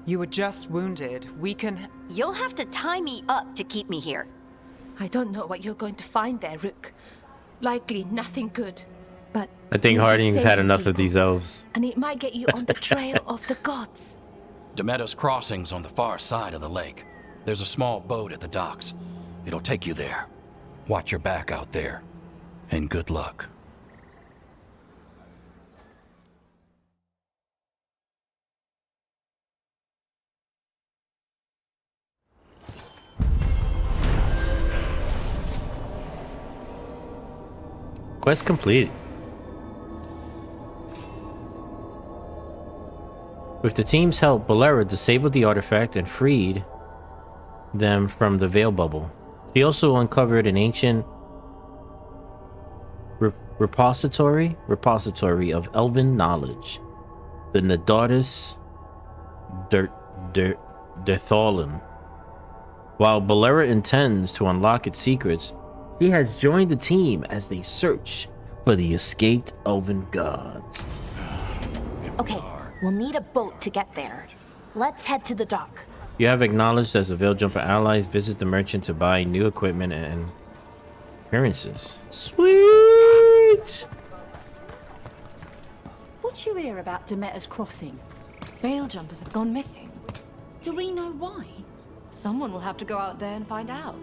You were just wounded. We can... You'll have to tie me up to keep me here. I don't know what you're going to find there, Rook. Likely nothing good. But I think you'll be Harding's had saving enough of people, these elves. and it might get you on the trail of the gods. Demetus Crossing's on the far side of the lake. There's a small boat at the docks. It'll take you there. Watch your back out there. And good luck. Quest complete. With the team's help, Bolera disabled the artifact and freed them from the Veil Bubble. She also uncovered an ancient repository of elven knowledge, the Nadaris Derthalin. While Bolera intends to unlock its secrets, she has joined the team as they search for the escaped elven gods. Okay, we'll need a boat to get there. Let's head to the dock. You have acknowledged as a Veil Jumper allies. Visit the merchant to buy new equipment and appearances. Sweet! What you hear about Demeter's Crossing? Veil Jumpers have gone missing. Do we know why? Someone will have to go out there and find out.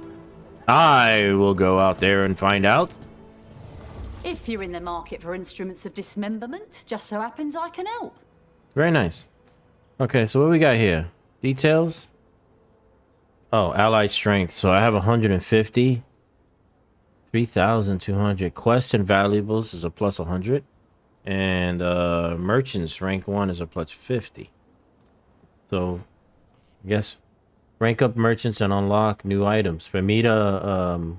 I will go out there and find out. If you're in the market for instruments of dismemberment, just so happens I can help. Very nice. Okay, so what we got here? Details? Oh, ally strength. So I have 150. 3,200. Quest and valuables is a plus 100. And merchants rank 1 is a plus 50. So, I guess rank up merchants and unlock new items. For me to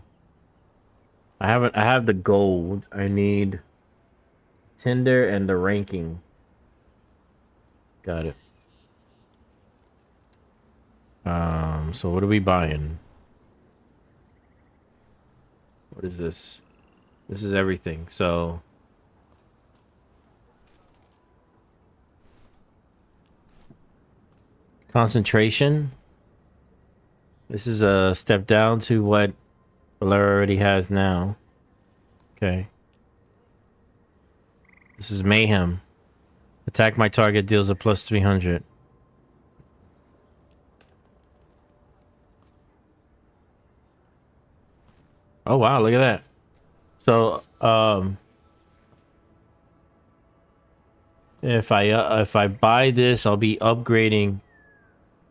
I have the gold. I need Tinder and the ranking. Got it. So what are we buying? What is this? This is everything. So concentration. This is a step down to what Bolera already has now. Okay. This is mayhem. Attack my target deals a plus 300. Oh wow, look at that. So if I buy this, I'll be upgrading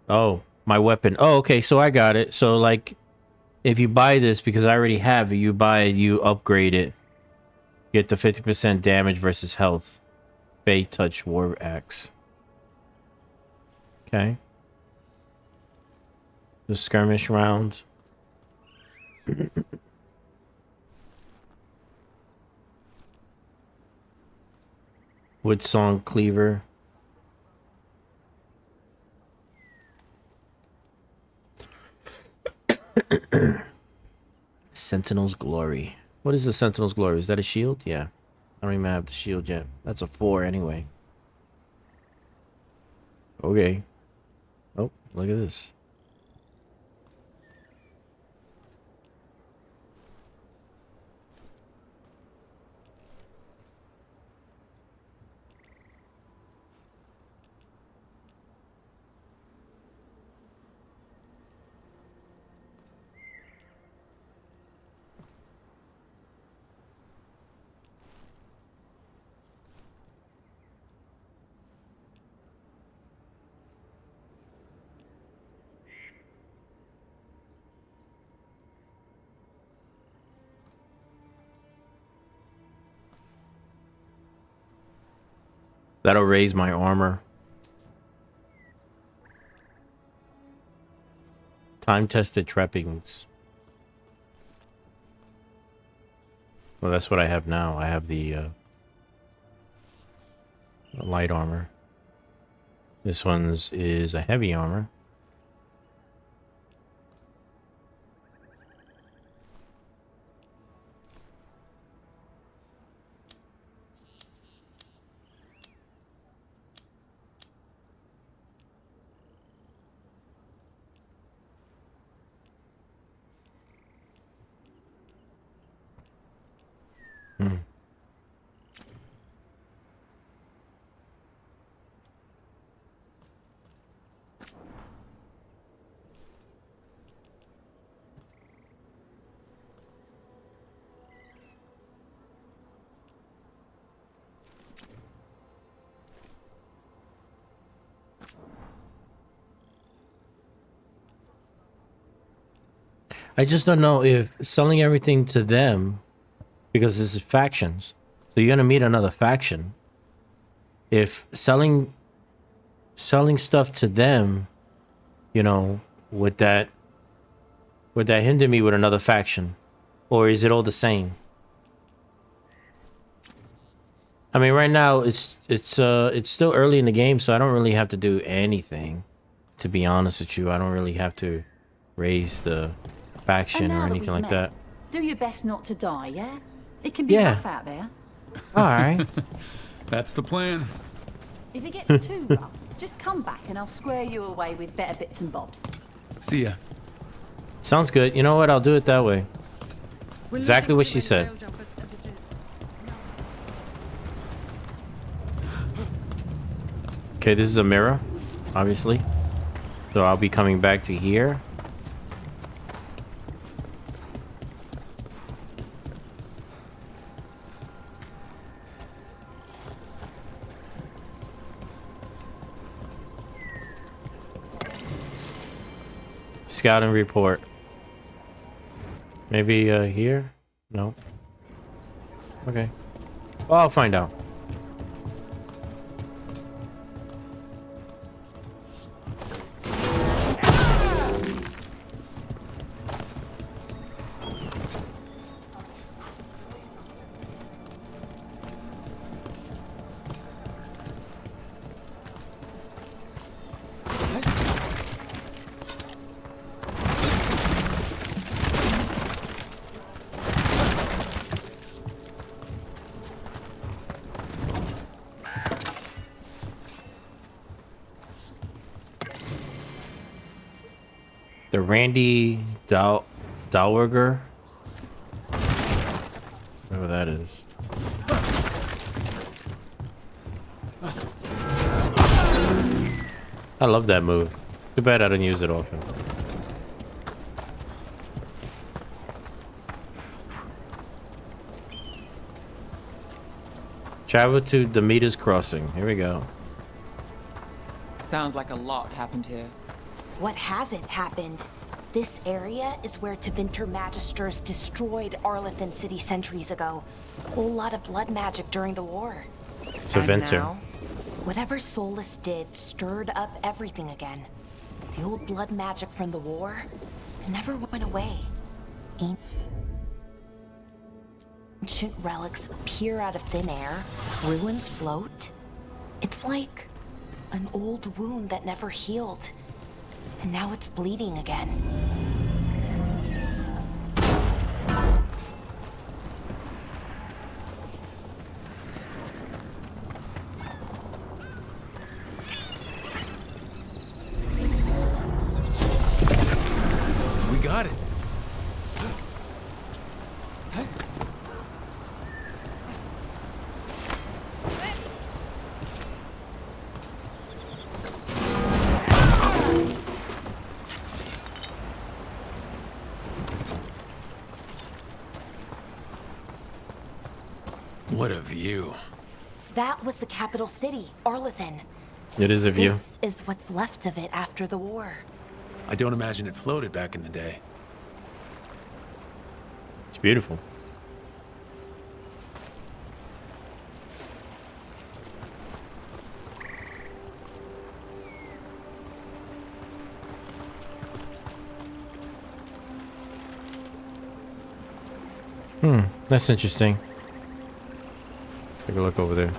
my weapon. Oh, okay, so I got it. So like if you buy this, because I already have it, you buy it, you upgrade it. Get the 50% damage versus health. Fey Touch War Axe. Okay. The skirmish round. Wood Song Cleaver. Sentinel's Glory. What is the Sentinel's Glory? Is that a shield? Yeah. I don't even have the shield yet. That's a 4 anyway. Okay. Oh, look at this. That'll raise my armor. Time-tested trappings. Well, that's what I have now. I have the light armor. This one's is a heavy armor. I just don't know if selling everything to them, because this is factions, so you're gonna meet another faction. If selling stuff to them, you know, would that hinder me with another faction, or is it all the same? I mean, right now it's still early in the game, so I don't really have to do anything. To be honest with you, I don't really have to raise the faction or anything like that. Do your best not to die, yeah? It can be rough out there. All right. That's the plan. If it gets too rough, just come back and I'll square you away with better bits and bobs. See ya. Sounds good. You know what? I'll do it that way. Exactly what she said. Okay, this is a mirror, obviously. So I'll be coming back to here. Scouting report. Maybe here? No. Okay. Well, I'll find out. The Randy Dalwerger. Whatever that is. I love that move. Too bad I don't use it often. Travel to Demeter's Crossing. Here we go. Sounds like a lot happened here. What hasn't happened? This area is where Tevinter Magisters destroyed Arlathan City centuries ago. A whole lot of blood magic during the war. Tevinter. Whatever Solus did stirred up everything again. The old blood magic from the war never went away. Ancient relics appear out of thin air. Ruins float. It's like an old wound that never healed. And now it's bleeding again. We got it. What a view. That was the capital city, Arlathan. It is a view. This is what's left of it after the war. I don't imagine it floated back in the day. It's beautiful. That's interesting. Take a look over there.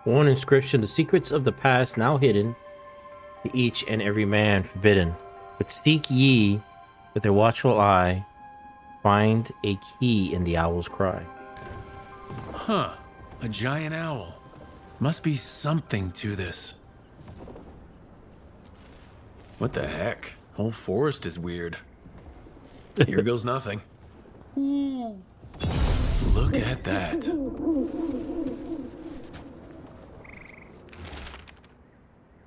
One inscription: the secrets of the past now hidden, to each and every man forbidden. But seek ye with a watchful eye, find a key in the owl's cry. Huh. A giant owl. Must be something to this. What the heck? Whole forest is weird. Here goes nothing. Ooh. Look at that.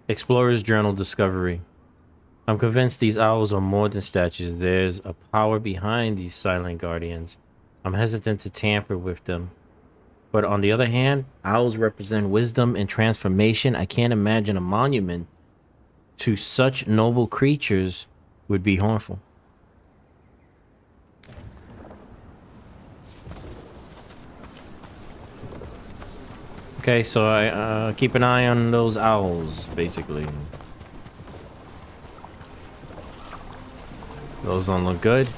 Explorer's Journal Discovery. I'm convinced these owls are more than statues. There's a power behind these silent guardians. I'm hesitant to tamper with them. But on the other hand, owls represent wisdom and transformation. I can't imagine a monument to such noble creatures would be harmful. Okay, so I keep an eye on those owls, basically. Those don't look good.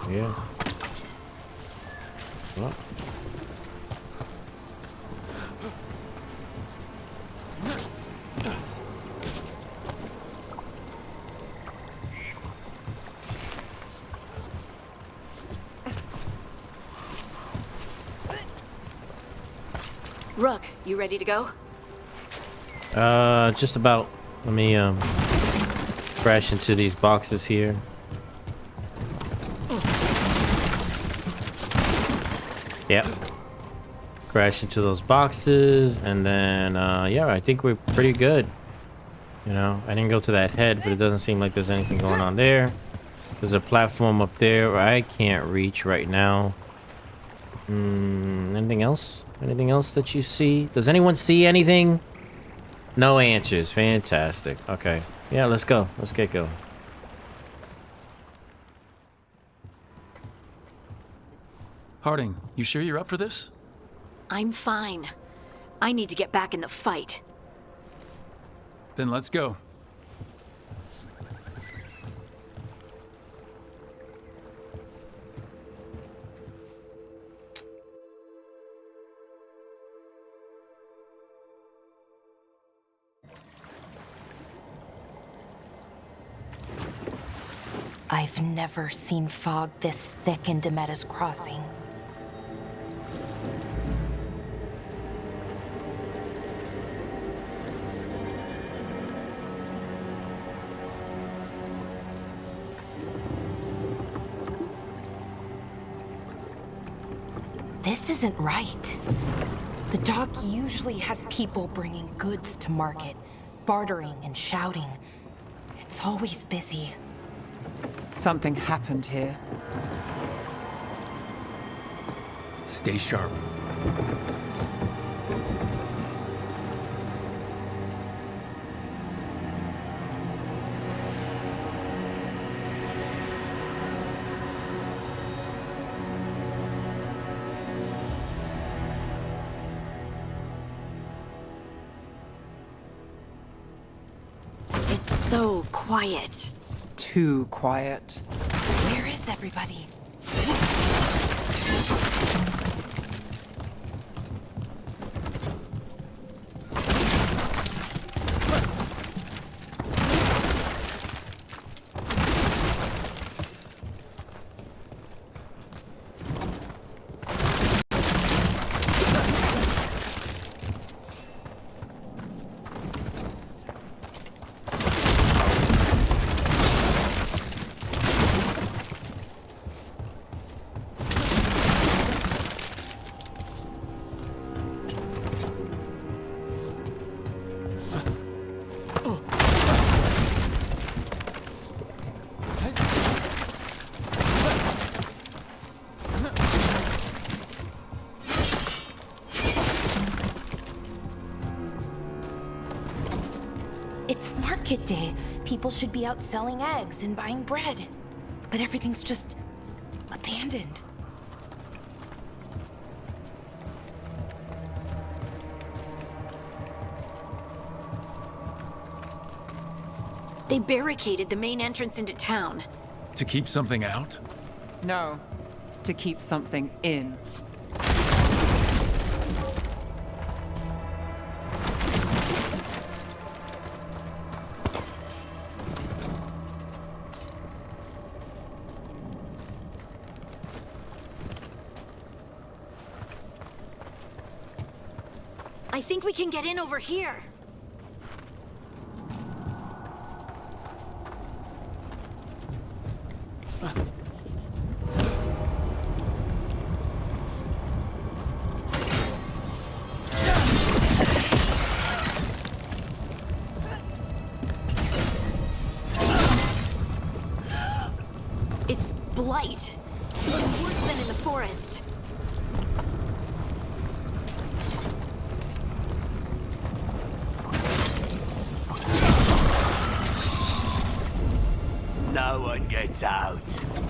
Yeah. Well. Rook, you ready to go? Just about. Let me crash into these boxes here. Yep. Crash into those boxes, and then yeah, I think we're pretty good. You know, I didn't go to that head, but it doesn't seem like there's anything going on there. There's a platform up there where I can't reach right now. Anything else? Anything else that you see? Does anyone see anything? No answers. Fantastic. Okay. Yeah, let's go. Let's get going. Harding, you sure you're up for this? I'm fine. I need to get back in the fight. Then let's go. I've never seen fog this thick in Demetta's Crossing. This isn't right. The dock usually has people bringing goods to market, bartering and shouting. It's always busy. Something happened here. Stay sharp. It's so quiet. Too quiet. Where is everybody? It's market day. People should be out selling eggs and buying bread. But everything's just abandoned. They barricaded the main entrance into town. To keep something out? No, to keep something in. I think we can get in over here. It's blight. Even worse than in the forest. No one gets out.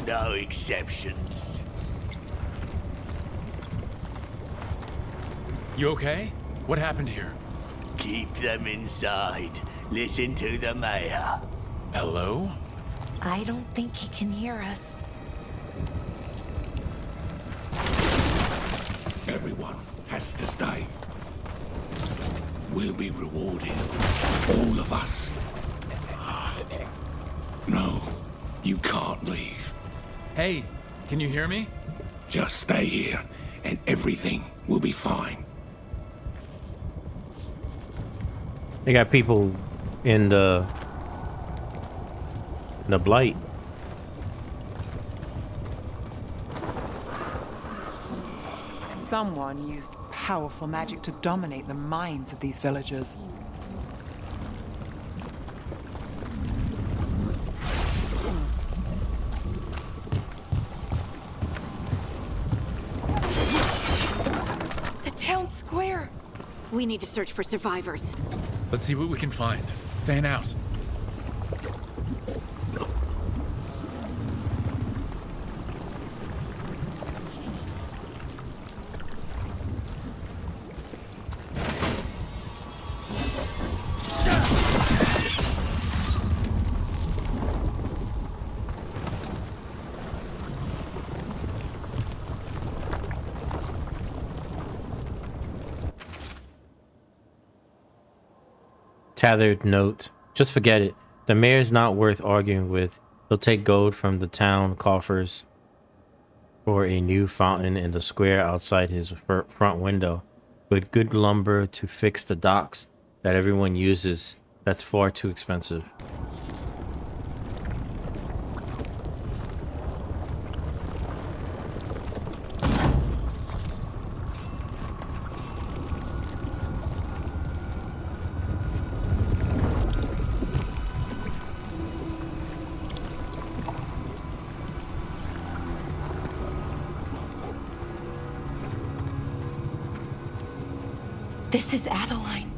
No exceptions. You okay? What happened here? Keep them inside. Listen to the mayor. Hello? I don't think he can hear us. Everyone has to stay. We'll be rewarded. All of us. No, you can't leave. Hey, can you hear me? Just stay here, and everything will be fine. They got people in the blight. Someone used powerful magic to dominate the minds of these villagers. The town square. We need to search for survivors. Let's see what we can find. Fan out. Tethered note. Just forget it. The mayor's not worth arguing with. He'll take gold from the town coffers for a new fountain in the square outside his front window. With good lumber to fix the docks that everyone uses, that's far too expensive. This is Adeline.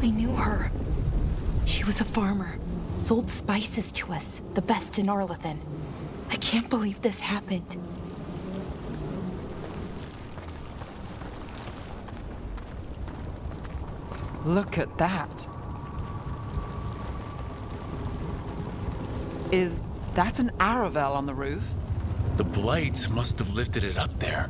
I knew her. She was a farmer, sold spices to us, the best in Arlathan. I can't believe this happened. Look at that. Is that an Aravel on the roof? The blight must have lifted it up there.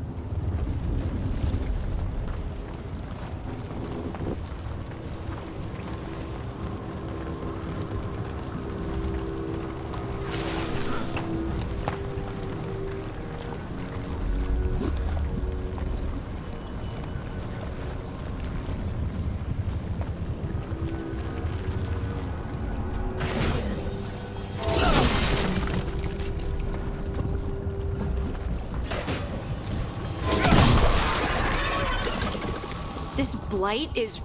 This blight is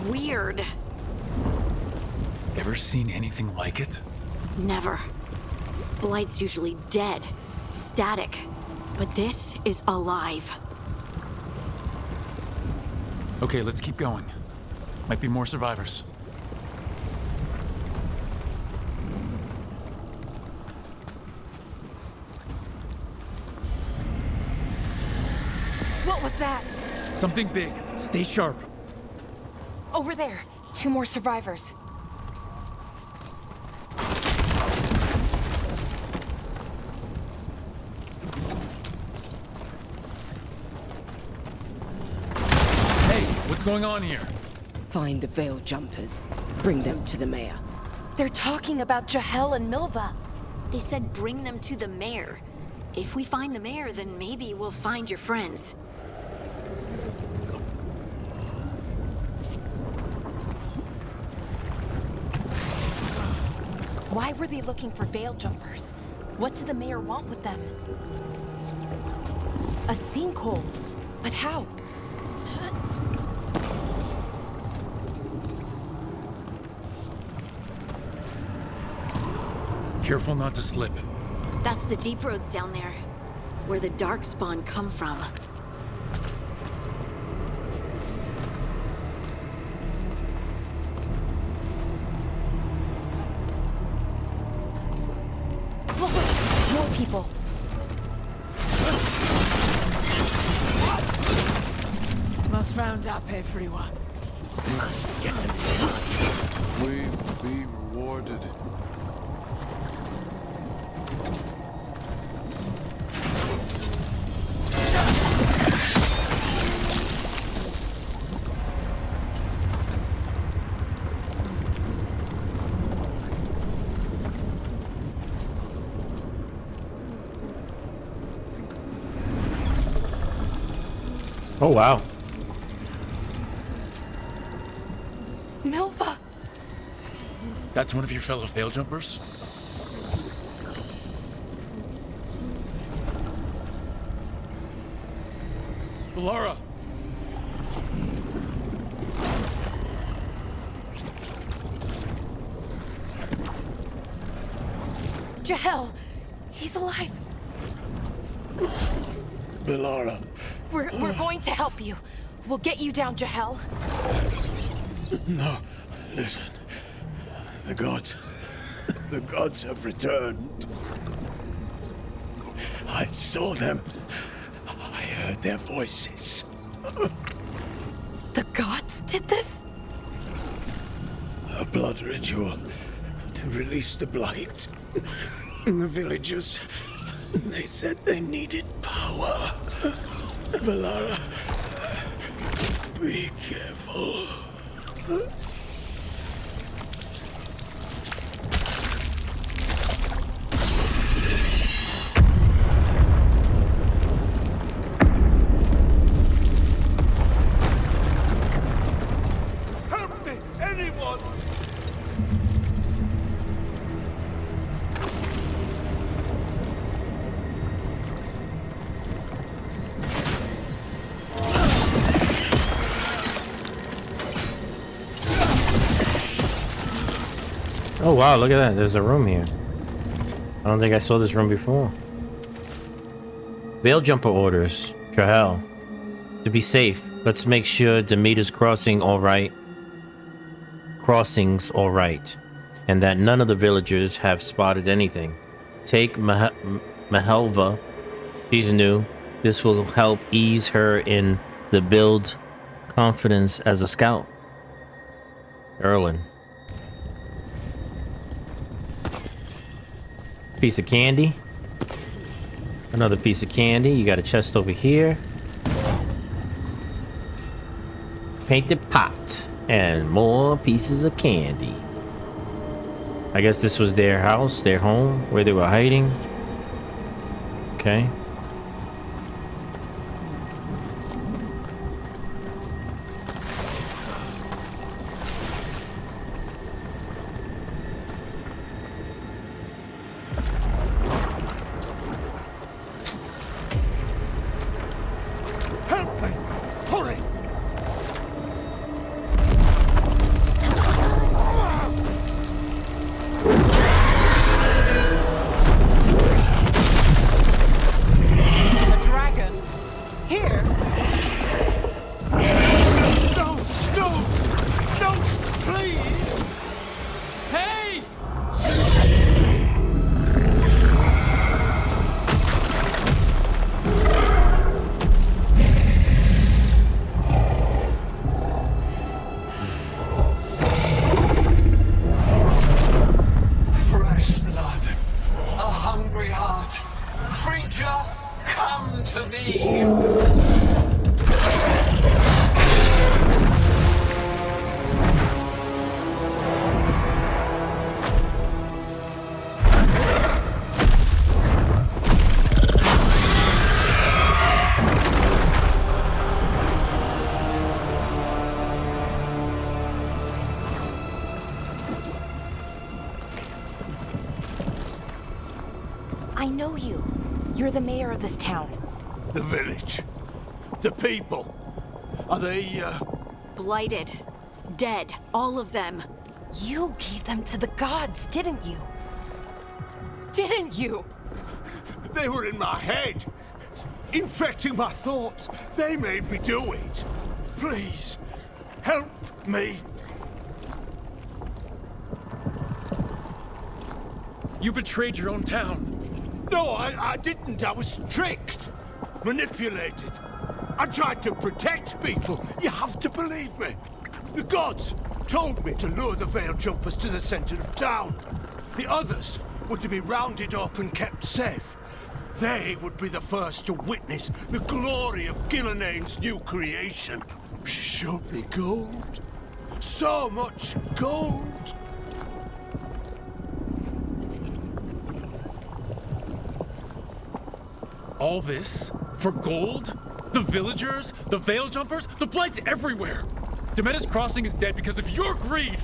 weird. Ever seen anything like it? Never. Blight's usually dead, static. But this is alive. Okay, let's keep going. Might be more survivors. was that? Something big. Stay sharp. Over there. 2 more survivors. Hey, what's going on here? Find the Veil Jumpers. Bring them to the mayor. They're talking about Jahel and Milva. They said bring them to the mayor. If we find the mayor, then maybe we'll find your friends. Why were they looking for Veil Jumpers? What did the mayor want with them? A sinkhole. But how? Careful not to slip. That's the deep roads down there, where the Darkspawn come from. Look, more people. Must round up everyone. Must get them inside. We'll be rewarded. Oh, wow. Milva! That's one of your fellow Veil Jumpers? Laura! Jahel! He's alive! Bellara. We're going to help you. We'll get you down, Jahel. No, listen. The gods have returned. I saw them. I heard their voices. The gods did this? A blood ritual to release the blight. The villagers, they said they needed power. Bellara, be careful. Help me! Anyone! Oh, wow, look at that. There's a room here. I don't think I saw this room before. Veil Jumper orders. Jahel. To be safe, let's make sure Demeter's crossings all right. And that none of the villagers have spotted anything. Take Mahelva. She's new. This will help ease her in the build confidence as a scout. Erlen. Piece of candy. Another piece of candy. You got a chest over here. Painted pot. And more pieces of candy. I guess this was their house, their home, where they were hiding. Okay. Help me! Hurry! I know you. You're the mayor of this town. The village. The people. Are they, Blighted. Dead. All of them. You gave them to the gods, didn't you? Didn't you? They were in my head. Infecting my thoughts. They made me do it. Please, help me. You betrayed your own town. No, I didn't. I was tricked. Manipulated. I tried to protect people. You have to believe me. The gods told me to lure the Veil Jumpers to the center of town. The others were to be rounded up and kept safe. They would be the first to witness the glory of Gilnenane's new creation. She showed me gold. So much gold. All this? For gold? The villagers? The Veil Jumpers? The Blight's everywhere! Demeter's Crossing is dead because of your greed!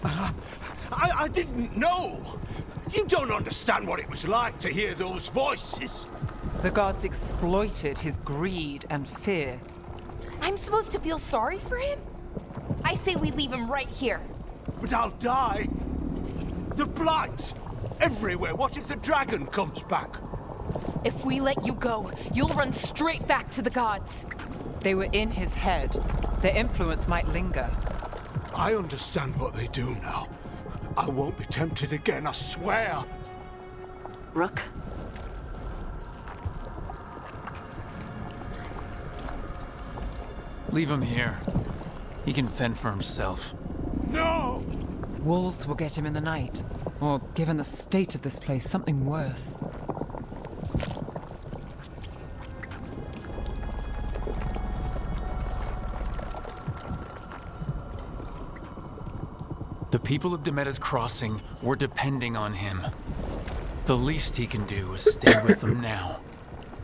I didn't know. You don't understand what it was like to hear those voices. The gods exploited his greed and fear. I'm supposed to feel sorry for him? I say we leave him right here. But I'll die. The Blight! Everywhere. What if the dragon comes back? If we let you go, you'll run straight back to the gods. They were in his head. Their influence might linger. I understand what they do now. I won't be tempted again, I swear. Rook? Leave him here. He can fend for himself. No! Wolves will get him in the night. Or, given the state of this place, something worse. The people of Demeter's Crossing were depending on him. The least he can do is stay with them now.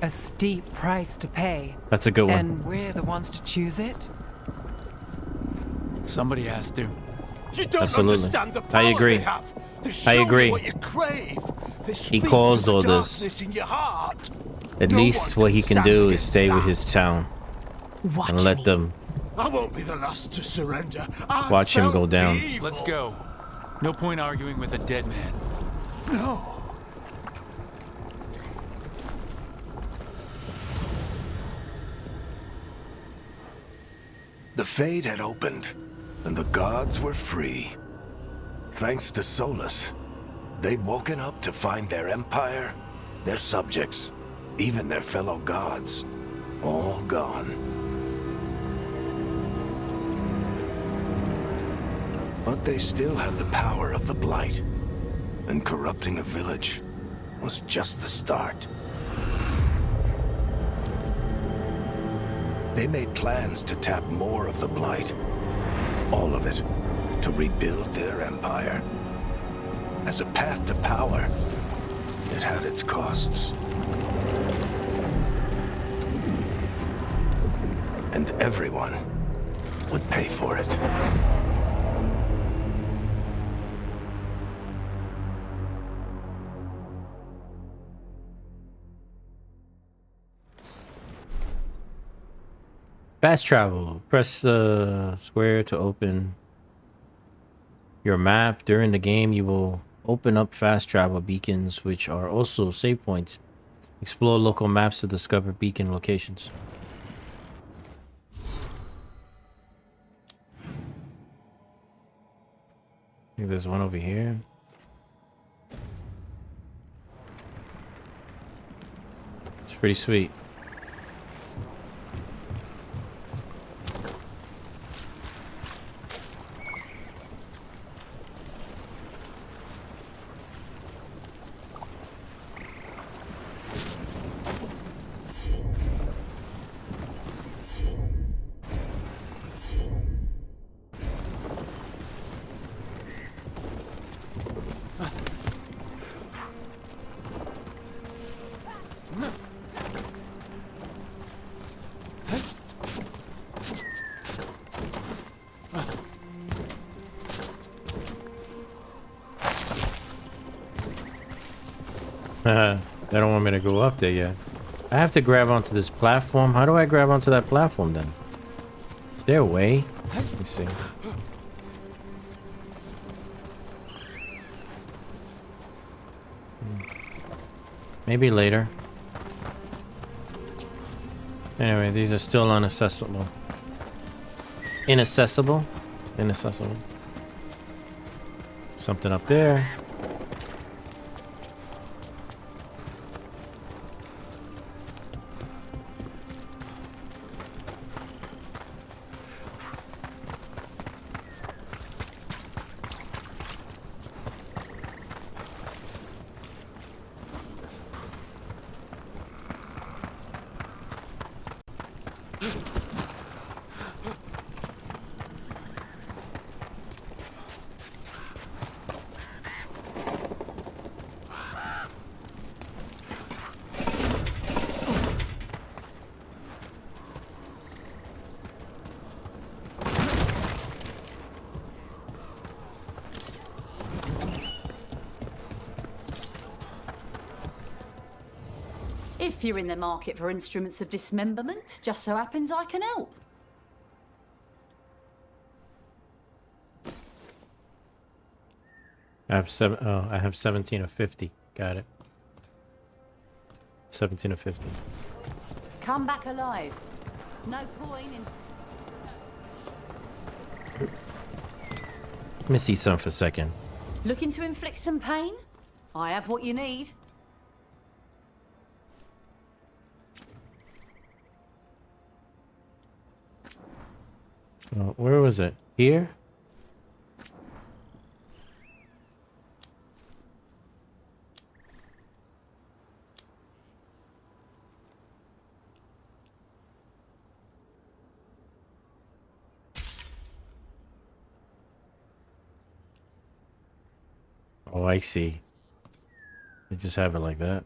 A steep price to pay. That's a good one. And we're the ones to choose it? Somebody has to. You don't Absolutely. understand the power I agree. they have. They I show you agree. what you crave. They He speak caused to the all this. darkness in your heart. At No least one what he can stand do is against stay with that. his town. And let them I won't be the last to surrender. I watch him felt go down. the evil. Let's go. No point arguing with a dead man. No. The Fade had opened, and the gods were free. Thanks to Solus, they'd woken up to find their empire, their subjects, even their fellow gods, all gone. But they still had the power of the Blight, and corrupting a village was just the start. They made plans to tap more of the Blight, all of it, to rebuild their empire. As a path to power, it had its costs. And everyone would pay for it. fast travel. Press square to open your map. During the game, you will open up fast travel beacons, which are also save points. Explore local maps to discover beacon locations. I think there's one over here. It's pretty sweet. They don't want me to go up there yet. I have to grab onto this platform. How do I grab onto that platform then? Is there a way? Let's see. Maybe later. Anyway, these are still inaccessible. Inaccessible? Inaccessible. Something up there. If you're in the market for instruments of dismemberment, just so happens I can help. I have 17 of 50. Got it. 17 of 50. Come back alive. No coin in... Let me see something for a second. Looking to inflict some pain? I have what you need. Where was it? Here? Oh, I see. They just have it like that.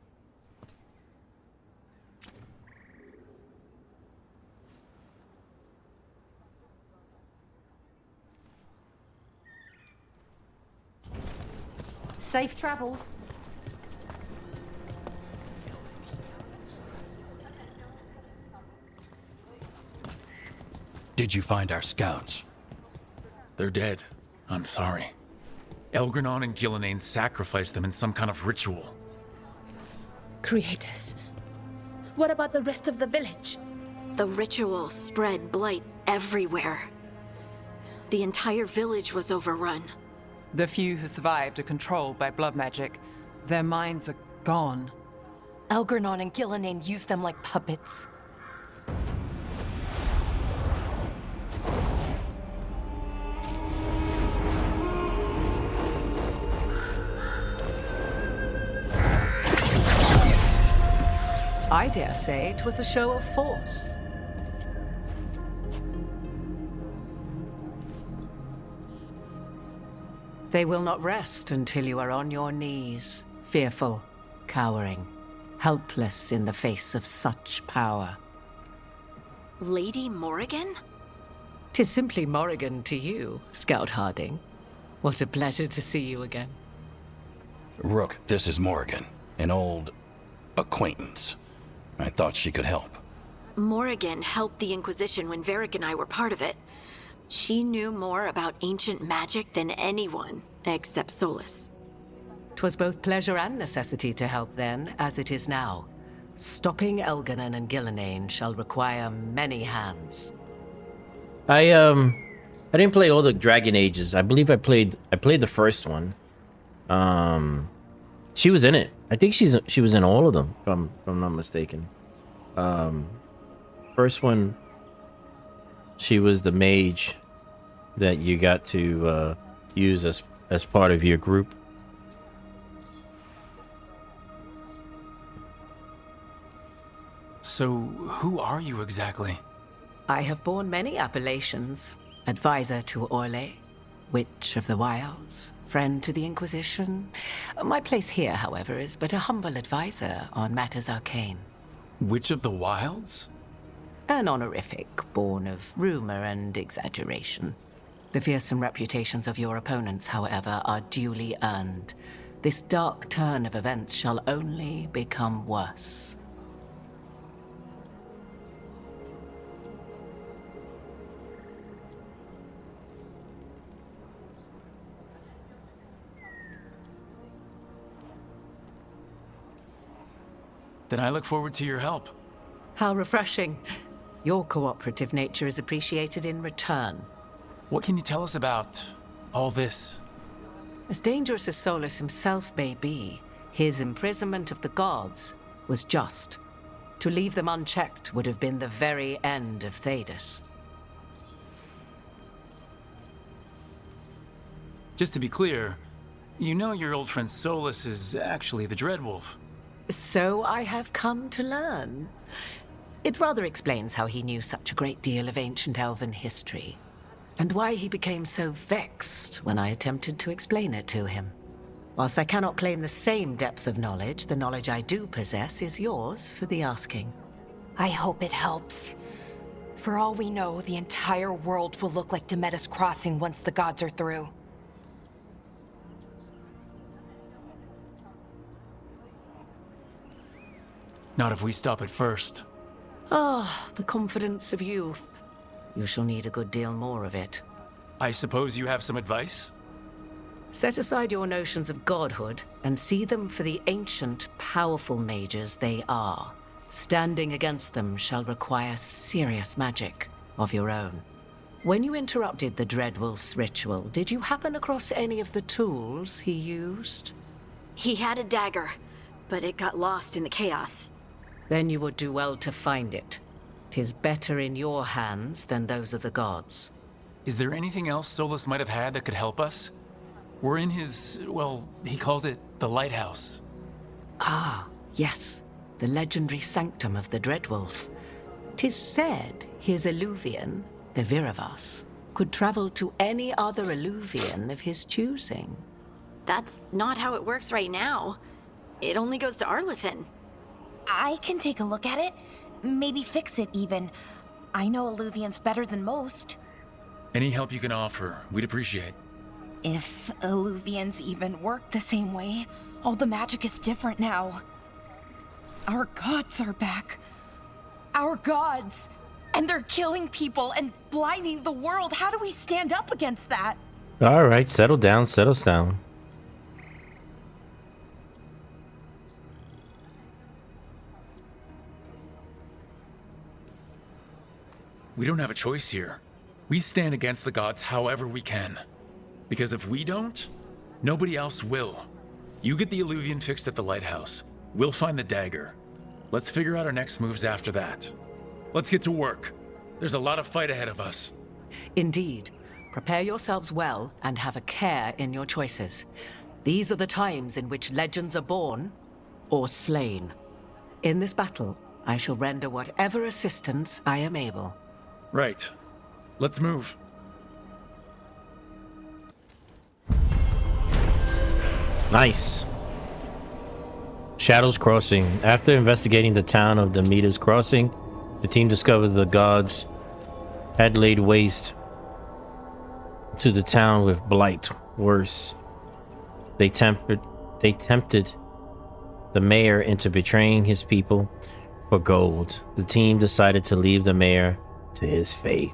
Safe travels. Did you find our scouts? They're dead. I'm sorry. Elgranon and Gillenane sacrificed them in some kind of ritual. Creators. What about the rest of the village? The ritual spread blight everywhere. The entire village was overrun. The few who survived are controlled by blood magic. Their minds are gone. Elgranon and Gillenane used them like puppets. I dare say it was a show of force. They will not rest until you are on your knees, fearful, cowering, helpless in the face of such power. Lady Morrigan? 'Tis simply Morrigan to you, Scout Harding. What a pleasure to see you again. Rook, this is Morrigan, an old acquaintance. I thought she could help. Morrigan helped the Inquisition when Varric and I were part of it. She knew more about ancient magic than anyone, except Solas. 'Twas both pleasure and necessity to help then, as it is now. Stopping Elganon and Gillenane shall require many hands. I didn't play all the Dragon Ages. I believe I played the first one. She was in it. I think she was in all of them, if I'm not mistaken. First one, she was the mage that you got to use as part of your group. So, who are you exactly? I have borne many appellations. Advisor to Orlais, Witch of the Wilds, friend to the Inquisition. My place here, however, is but a humble advisor on matters arcane. Witch of the Wilds? An honorific born of rumor and exaggeration. The fearsome reputations of your opponents, however, are duly earned. this dark turn of events shall only become worse. Then I look forward to your help. How refreshing. Your cooperative nature is appreciated in return. What can you tell us about all this? As dangerous as Solus himself may be, his imprisonment of the gods was just. To leave them unchecked would have been the very end of Thedas. Just to be clear, you know your old friend Solus is actually the Dreadwolf. So I have come to learn. It rather explains how he knew such a great deal of ancient elven history, and why he became so vexed when I attempted to explain it to him. Whilst I cannot claim the same depth of knowledge, the knowledge I do possess is yours for the asking. I hope it helps. For all we know, the entire world will look like Demetus Crossing once the gods are through. Not if we stop it first. Ah, the confidence of youth. You shall need a good deal more of it. I suppose you have some advice? Set aside your notions of godhood and see them for the ancient, powerful mages they are. Standing against them shall require serious magic of your own. When you interrupted the Dreadwolf's ritual, did you happen across any of the tools he used? He had a dagger, but it got lost in the chaos. Then you would do well to find it. 'Tis better in your hands than those of the gods. Is there anything else Solus might have had that could help us? We're in his, well, he calls it the lighthouse. Ah, yes. The legendary sanctum of the Dreadwolf. 'Tis said his Eluvian, the Viravas, could travel to any other Eluvian of his choosing. That's not how it works right now. It only goes to Arlethan. I can take a look at it. Maybe fix it, even. I know Eluvians better than most. Any help you can offer, we'd appreciate. If Eluvians even work the same way, all the magic is different now. Our gods are back. Our gods! And they're killing people and blinding the world. How do we stand up against that? All right, settle down, settle down. We don't have a choice here. We stand against the gods however we can. Because if we don't, nobody else will. You get the Eluvian fixed at the lighthouse. We'll find the dagger. Let's figure out our next moves after that. Let's get to work. There's a lot of fight ahead of us. Indeed. Prepare yourselves well and have a care in your choices. These are the times in which legends are born or slain. In this battle, I shall render whatever assistance I am able. Right. Let's move. Nice. Shadows Crossing. After investigating the town of Demetus Crossing, the team discovered the gods had laid waste to the town with blight. Worse, they tempted the mayor into betraying his people for gold. The team decided to leave the mayor to his fate.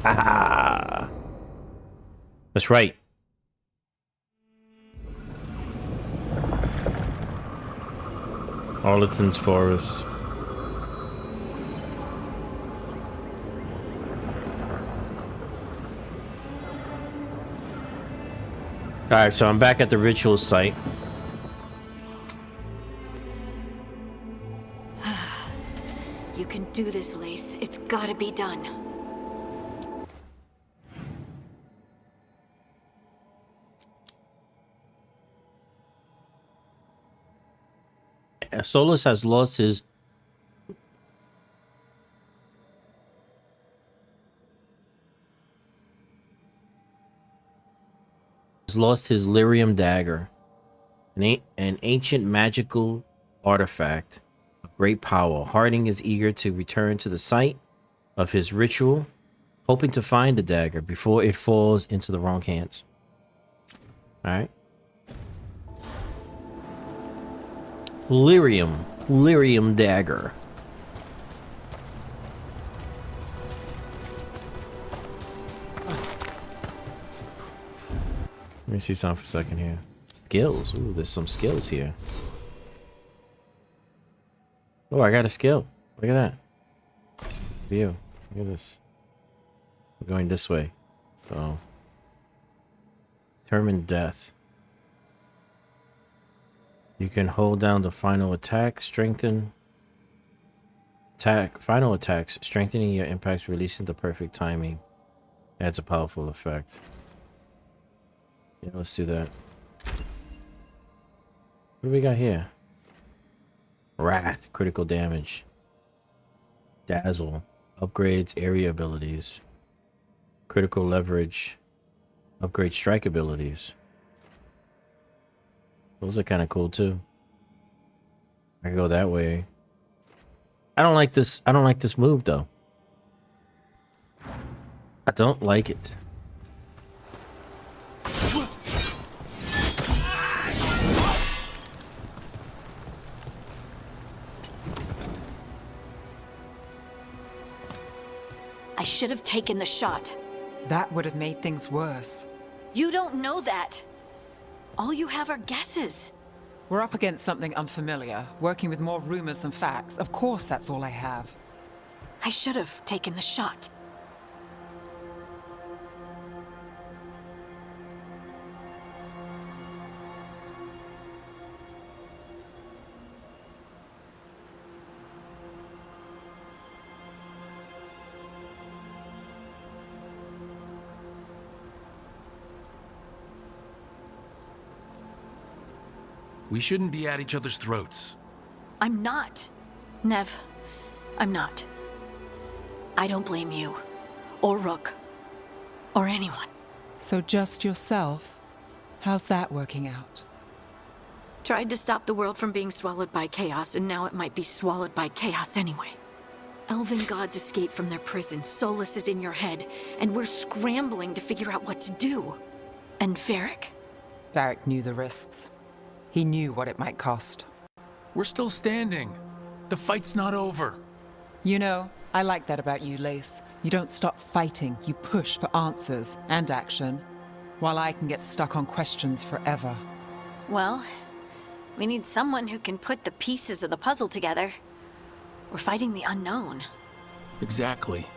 That's right. Arleton's Forest. Alright, so I'm back at the ritual site. You can do this, Lace. It's gotta be done. Solus has lost his Lyrium dagger, an ancient magical artifact of great power. Harding is eager to return to the site of his ritual, hoping to find the dagger before it falls into the wrong hands. All right. Lyrium dagger. Let me see something for a second here. Skills. Ooh, there's some skills here. Oh, I got a skill. Look at that. View. Look at this. We're going this way. Oh. Determine death. You can hold down the final attack, strengthen attack, final attacks, strengthening your impacts, releasing the perfect timing. Adds a powerful effect. Yeah, let's do that. What do we got here? Wrath, critical damage. Dazzle, upgrades area abilities. Critical leverage, upgrade strike abilities. Those are kind of cool too. I can go that way. I don't like this move though. I don't like it. I should have taken the shot. That would have made things worse. You don't know that. All you have are guesses. We're up against something unfamiliar, working with more rumors than facts. Of course, that's all I have. I should have taken the shot. We shouldn't be at each other's throats. I'm not. Nev, I'm not. I don't blame you, or Rook, or anyone. So just yourself? How's that working out? Tried to stop the world from being swallowed by chaos, and now it might be swallowed by chaos anyway. Elven gods escaped from their prison, Solus is in your head, and we're scrambling to figure out what to do. And Varric? Varric knew the risks. He knew what it might cost. We're still standing. The fight's not over. You know, I like that about you, Lace. You don't stop fighting. You push for answers and action, while I can get stuck on questions forever. Well, we need someone who can put the pieces of the puzzle together. We're fighting the unknown. Exactly.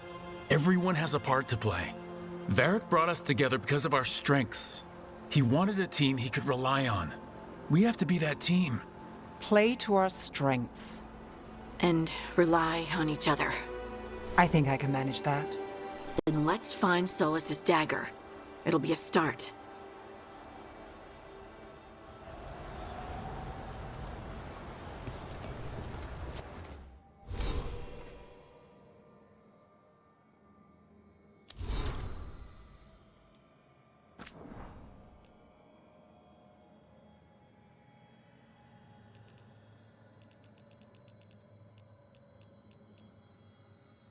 Everyone has a part to play. Varric brought us together because of our strengths. He wanted a team he could rely on. We have to be that team. Play to our strengths. And rely on each other. I think I can manage that. Then let's find Solus's dagger. It'll be a start.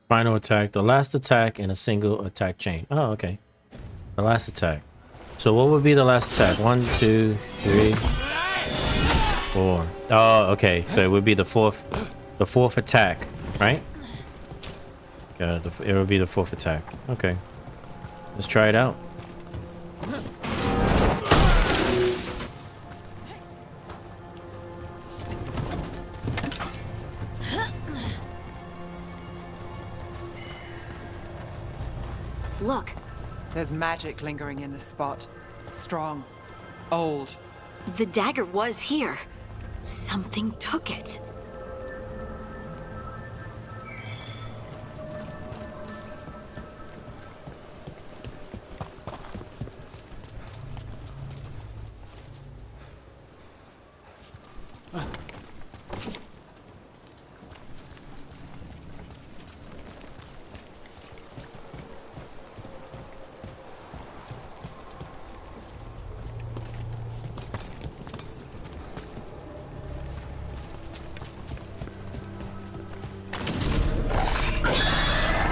Final attack. The last attack in a single attack chain. Oh, okay. The last attack. So what would be the last attack? 1, 2, 3, 4. Oh, okay. So it would be the fourth attack, right? Yeah, it would be the fourth attack. Okay. Let's try it out. Look. There's magic lingering in this spot. Strong. Old. The dagger was here. Something took it.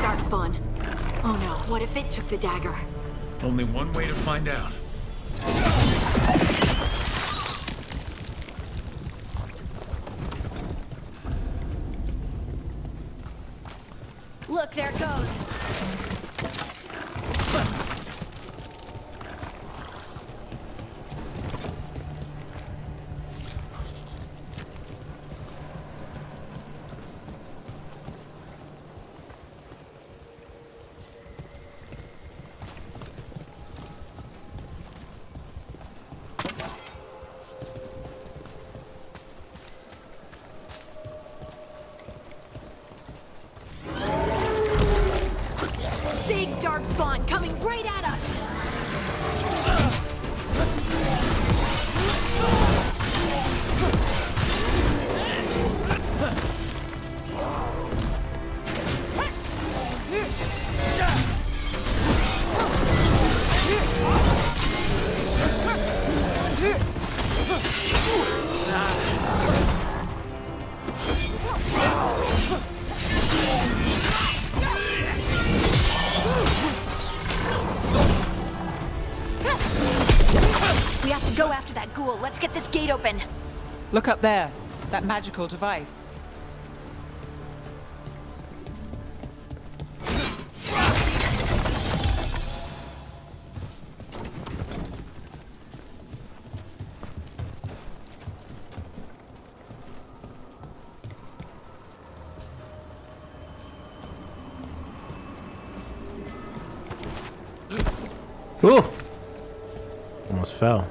Darkspawn. Oh no, what if it took the dagger? Only one way to find out. Look, there it goes. Big darkspawn coming right at us. We have to go after that ghoul. Let's get this gate open. Look up there. That magical device. Ooh! Almost fell.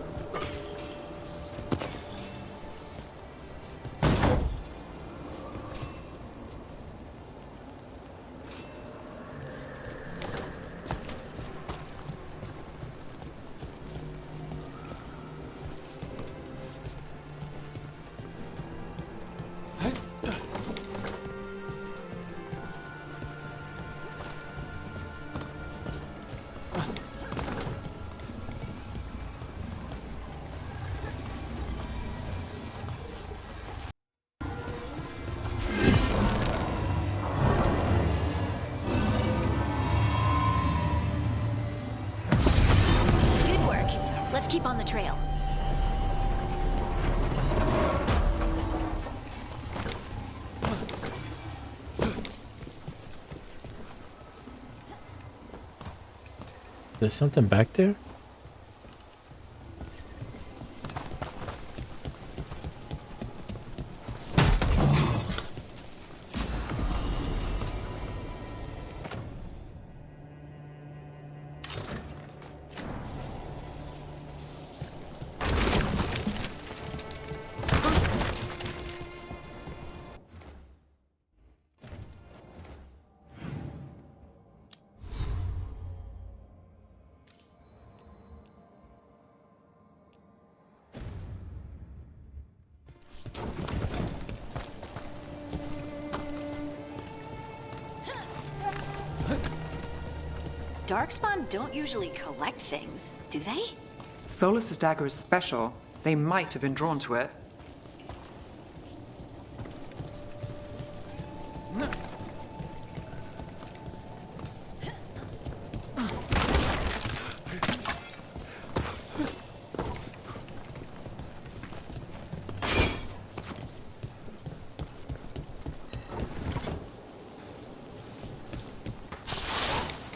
Good work. Let's keep on the trail. There's something back there? Darkspawn don't usually collect things, do they? Solus's dagger is special. They might have been drawn to it.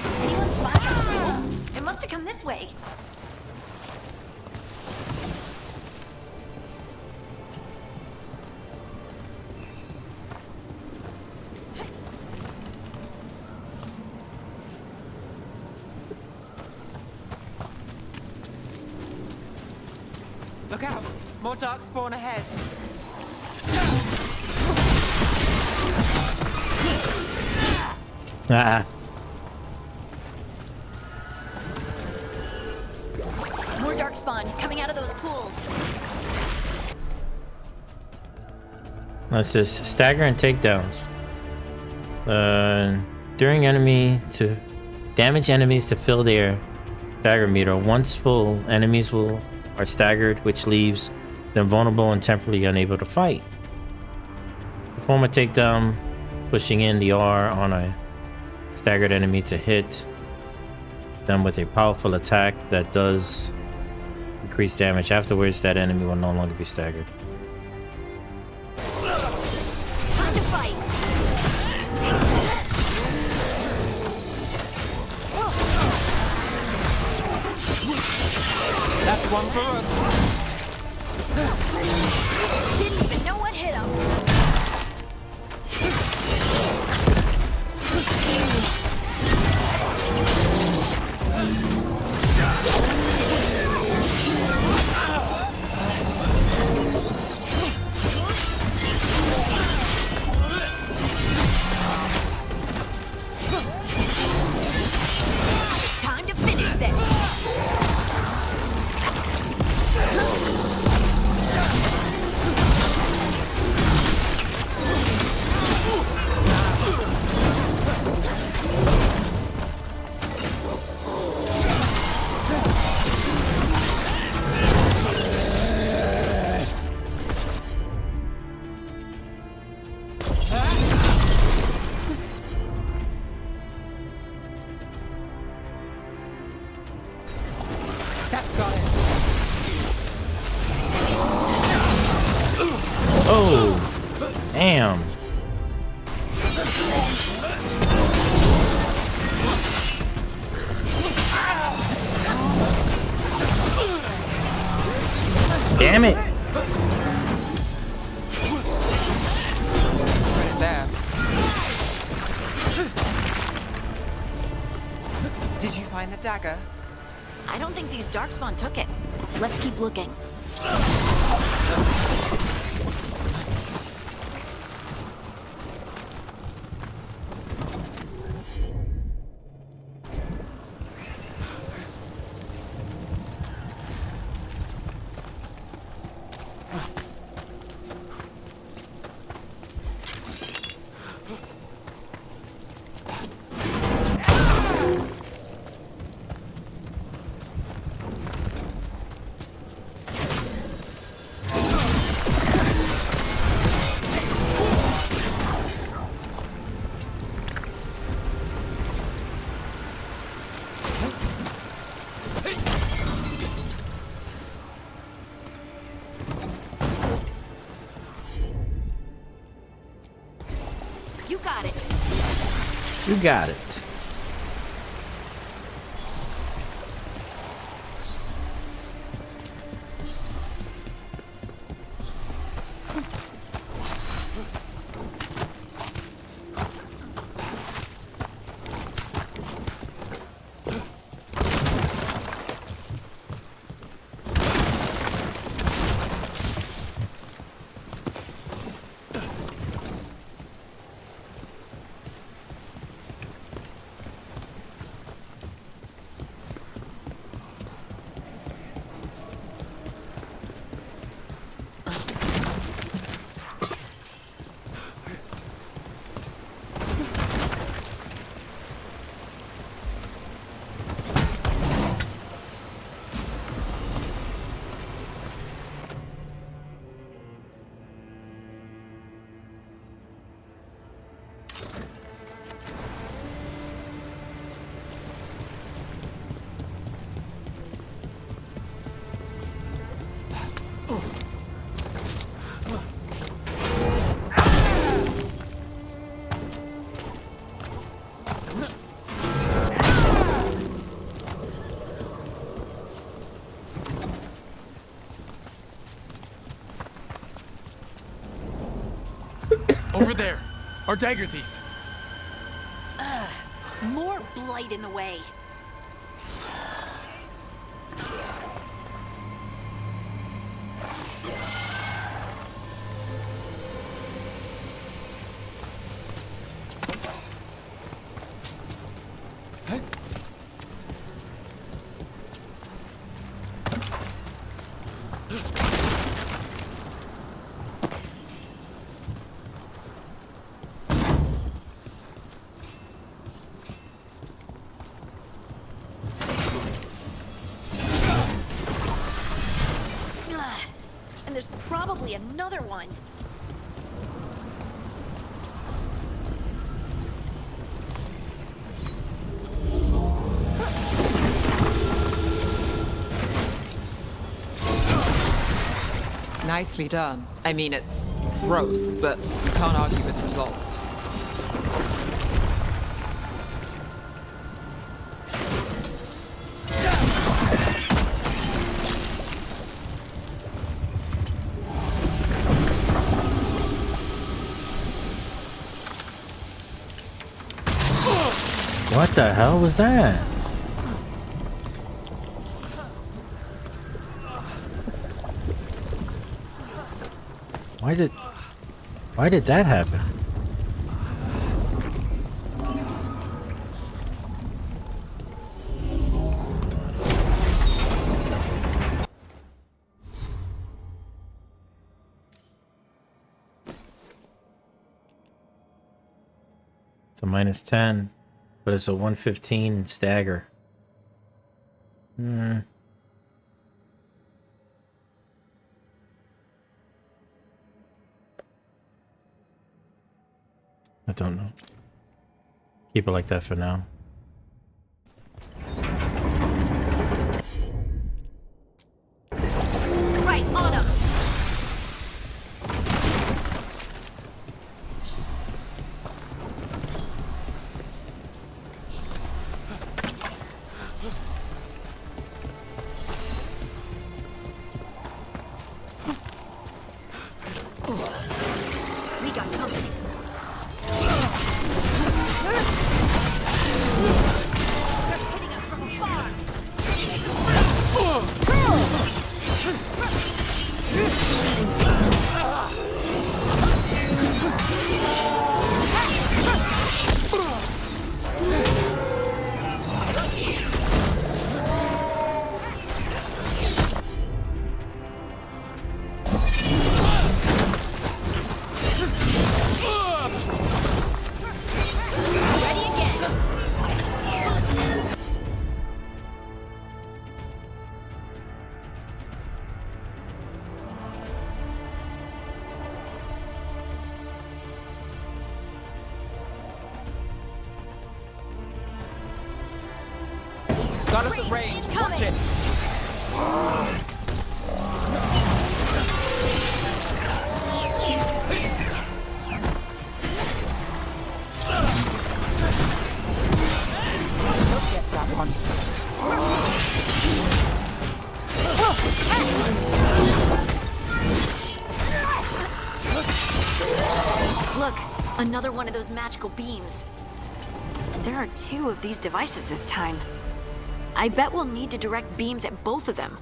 Anyone spot this ghoul? It must have come this way. Look out! More darkspawn ahead. Ah. More darkspawn coming out of those pools. That's this stagger and takedowns. During enemy to damage enemies to fill their stagger meter. Once full, enemies are staggered, which leaves them vulnerable and temporarily unable to fight. Perform a takedown, pushing in the R on a staggered enemy to hit them with a powerful attack that does increase damage. Afterwards, that enemy will no longer be staggered. Time to fight. for us. Didn't even know what hit him. Time to finish this. That's got it. Oh, damn. Damn it. Right there. Did you find the dagger? I don't think these Darkspawn took it. Let's keep looking. You got it. You got it. Over there, our dagger thief. More blight in the way. And there's probably another one. Nicely done. I mean, it's gross, but you can't argue with the results. What the hell was that? Why did that happen? It's a -10, but it's a 115 in stagger. I don't know. Keep it like that for now. Right, on him. We got company. Hitting us from afar. Got us at range. Watch it. Gets that one. Look, another one of those magical beams. There are 2 of these devices this time. I bet we'll need to direct beams at both of them.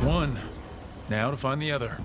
One. Now to find the other.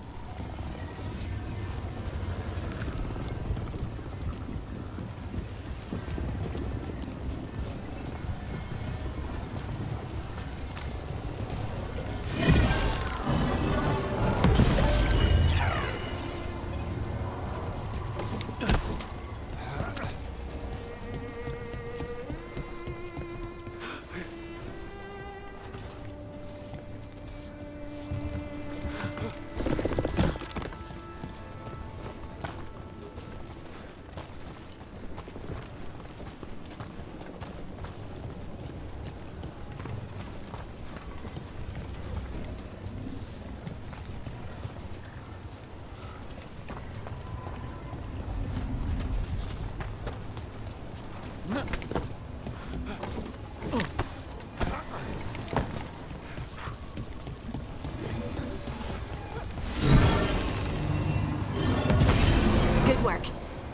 Good work.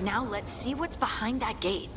Now let's see what's behind that gate.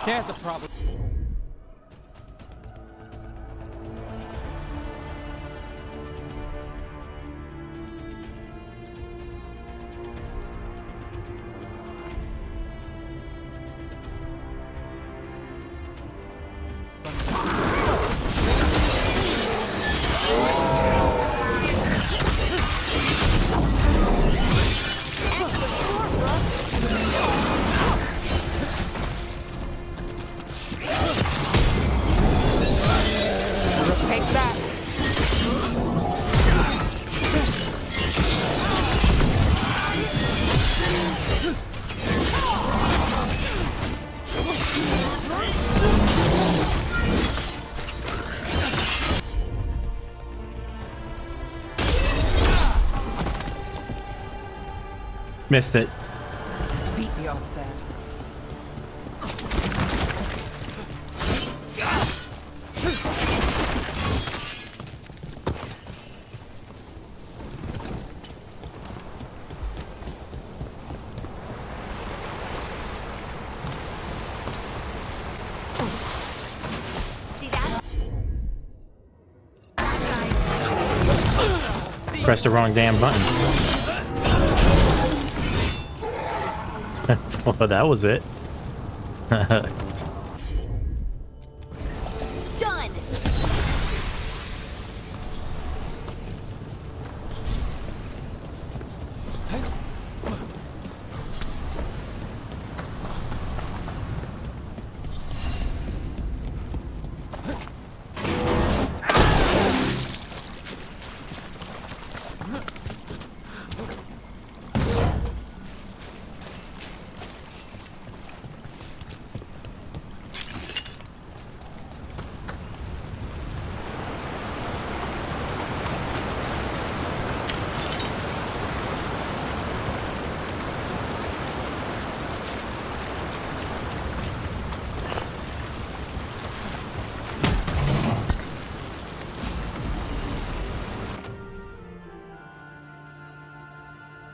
There's a problem. Missed it. Beat the odds there. See that? Pressed the wrong damn button. Well, that was it. Done.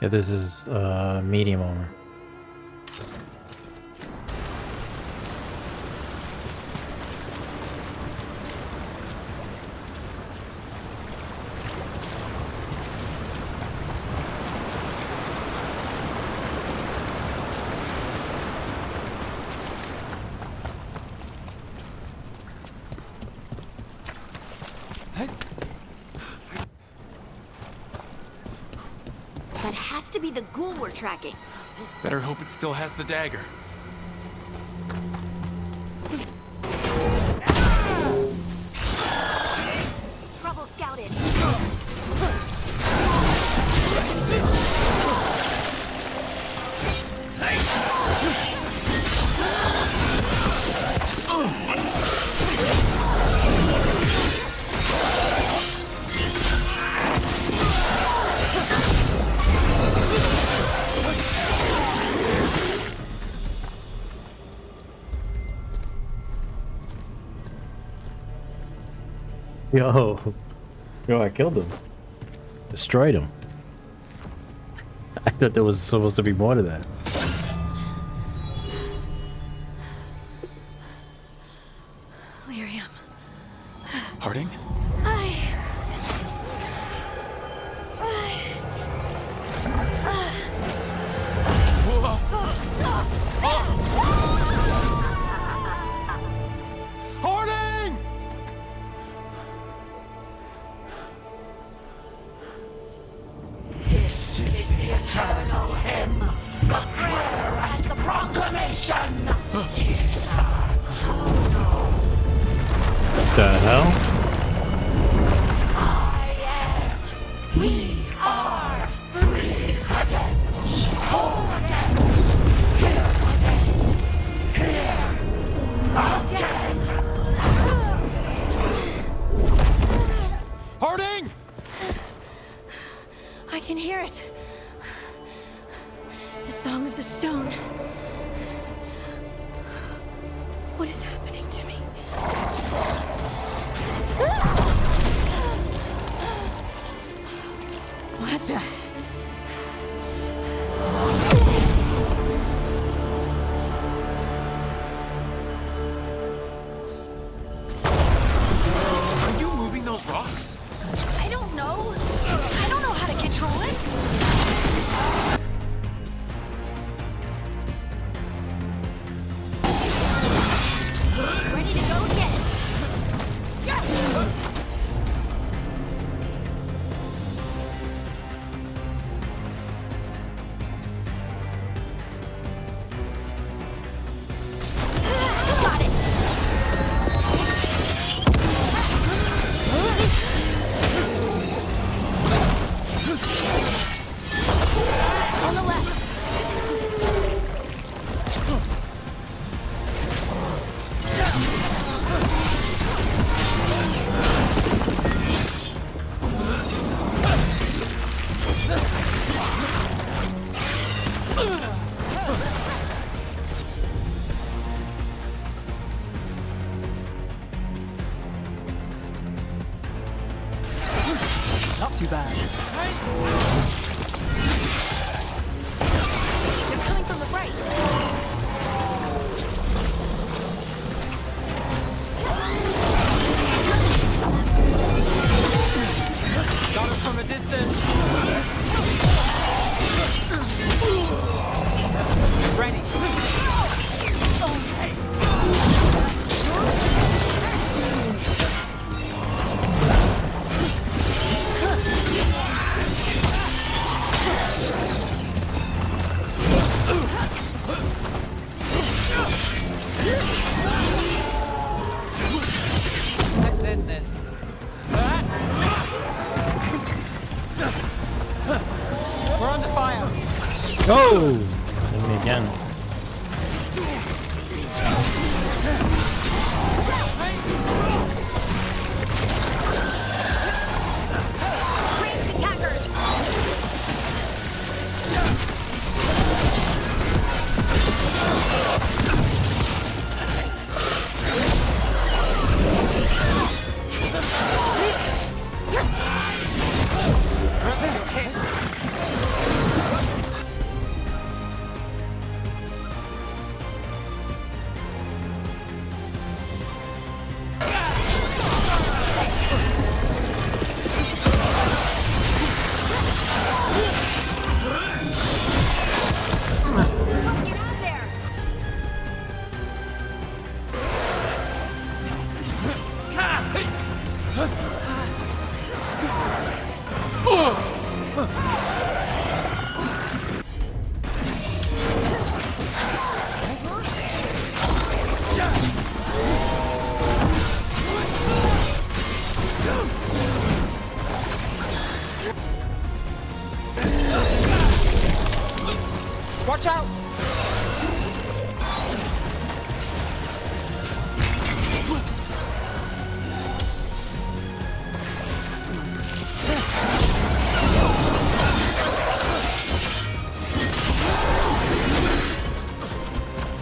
Yeah, this is medium armor. That has to be the ghoul we're tracking. Better hope it still has the dagger. Trouble scouted. Yo, I killed him. Destroyed him. I thought there was supposed to be more to that. Lyrium. Harding? Harding! This is the eternal hymn, the prayer and the proclamation. The hell? We are free again, whole again, here again. Harding! I can hear it. The song of works? I don't know. I don't know how to control it. Ready to go again. Got it. On the left. Not too bad. They're coming from the right. Got it from a distance. Ready. Let's end this. We're under fire. Oh! Hit me again. Ranged attackers. Get out there. Watch out!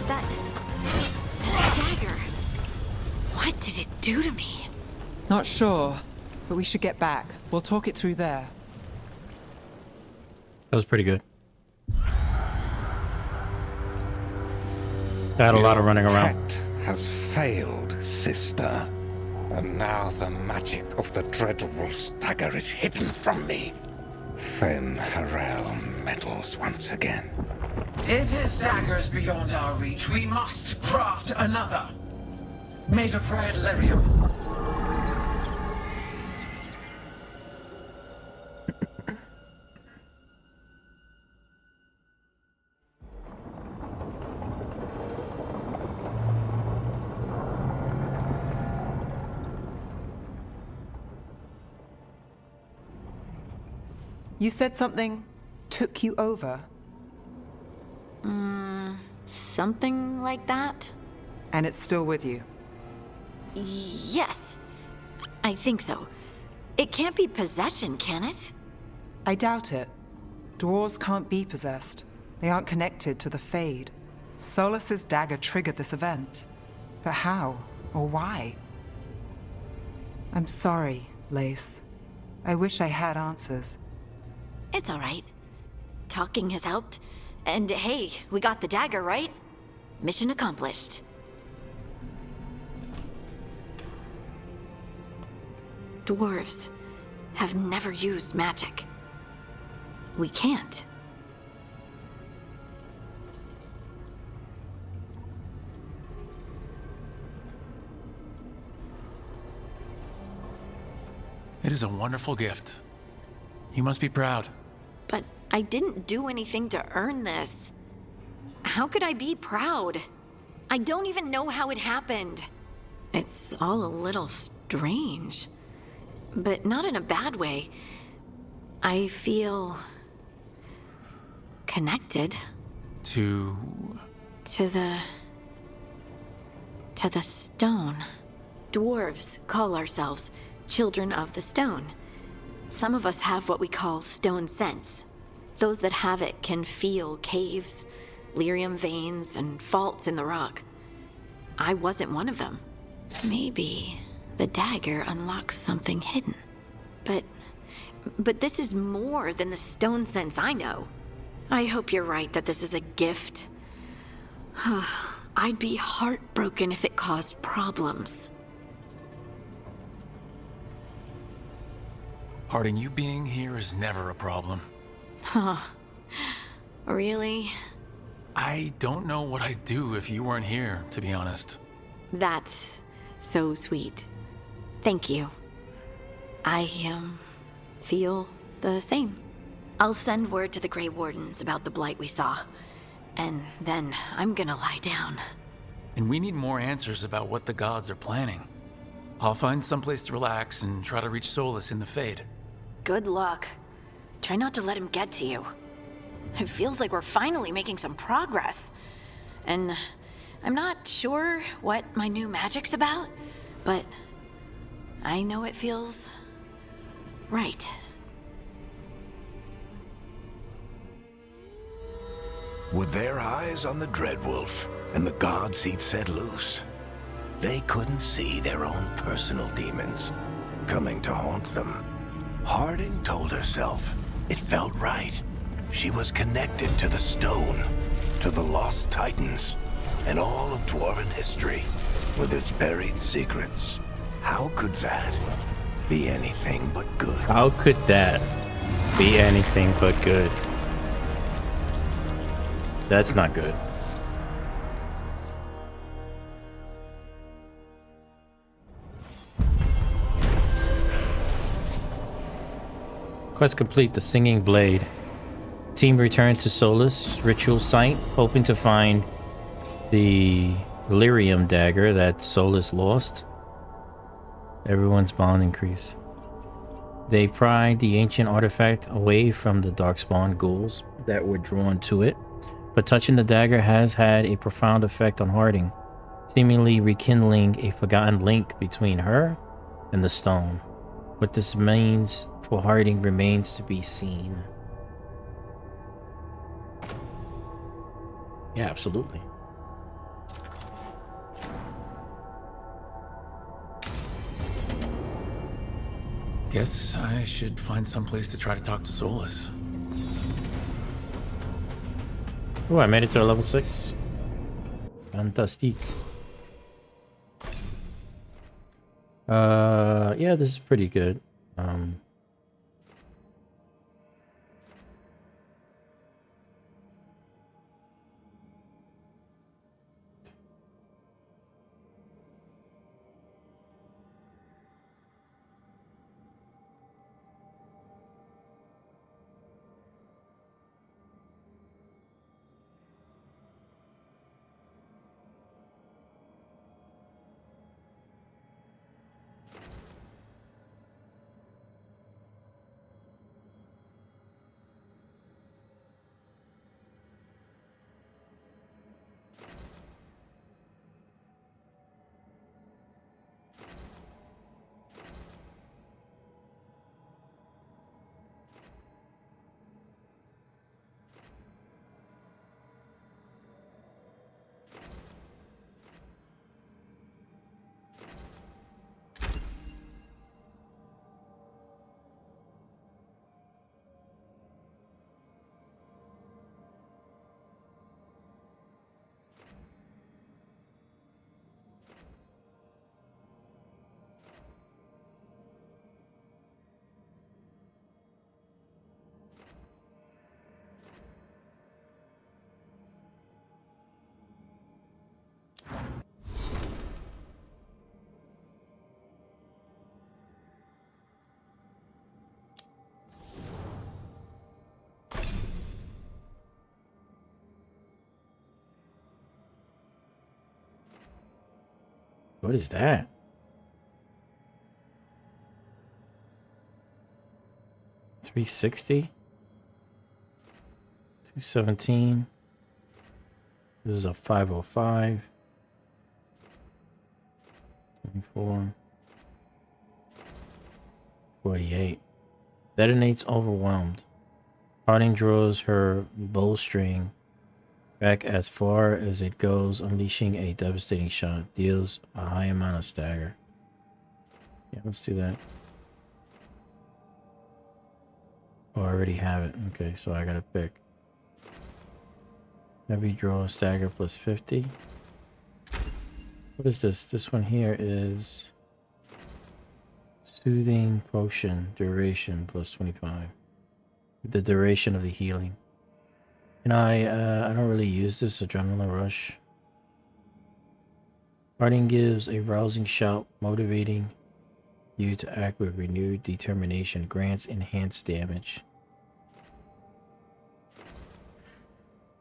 That dagger. What did it do to me? Not sure, but we should get back. We'll talk it through there. That was pretty good. I had a lot of running around. Pact has failed, sister. And now the magic of the Dreadwolf's dagger is hidden from me. Fen Harel meddles once again. If his dagger's beyond our reach, we must craft another. Made of red lyrium. You said something took you over. Something like that? And it's still with you. Yes. I think so. It can't be possession, can it? I doubt it. Dwarves can't be possessed. They aren't connected to the Fade. Solus's dagger triggered this event. But how? Or why? I'm sorry, Lace. I wish I had answers. It's all right. Talking has helped. And hey, we got the dagger, right? Mission accomplished. Dwarves have never used magic. We can't. It is a wonderful gift. You must be proud. But I didn't do anything to earn this. How could I be proud? I don't even know how it happened. It's all a little strange. But not in a bad way. I feel connected. To the stone. Dwarves call ourselves Children of the Stone. Some of us have what we call stone sense. Those that have it can feel caves, lyrium veins, and faults in the rock. I wasn't one of them. Maybe the dagger unlocks something hidden. But this is more than the stone sense I know. I hope you're right that this is a gift. I'd be heartbroken if it caused problems. Harding, you being here is never a problem. Huh. Really? I don't know what I'd do if you weren't here, to be honest. That's so sweet. Thank you. I, feel the same. I'll send word to the Grey Wardens about the blight we saw. And then I'm gonna lie down. And we need more answers about what the gods are planning. I'll find someplace to relax and try to reach Solus in the Fade. Good luck. Try not to let him get to you. It feels like we're finally making some progress. And I'm not sure what my new magic's about, but I know it feels right. With their eyes on the Dreadwolf and the gods he'd set loose, they couldn't see their own personal demons coming to haunt them. Harding told herself it felt right. She was connected to the stone, to the lost titans, and all of Dwarven history, with its buried secrets. How could that be anything but good? How could that be anything but good? That's not good. Quest complete, the Singing Blade. Team returned to Solus ritual site, hoping to find the lyrium dagger that Solus lost. Everyone's bond increase. They pried the ancient artifact away from the darkspawn ghouls that were drawn to it, but touching the dagger has had a profound effect on Harding, seemingly rekindling a forgotten link between her and the stone. What this means for Harding remains to be seen. Yeah, absolutely. Guess I should find someplace to try to talk to Solus. Oh, I made it to a level 6. Fantastic. Yeah, this is pretty good. What is that? $360? $217. This is a 505. 24. 48. Detonates overwhelmed. Harding draws her bowstring back as far as it goes, unleashing a devastating shot. Deals a high amount of stagger. Yeah, let's do that. Oh, I already have it. Okay, so I gotta pick. Heavy draw, stagger plus 50. What is this? This one here is soothing potion, duration plus 25. The duration of the healing. You know, I don't really use this adrenaline rush. Harding gives a rousing shout, motivating you to act with renewed determination. Grants enhanced damage.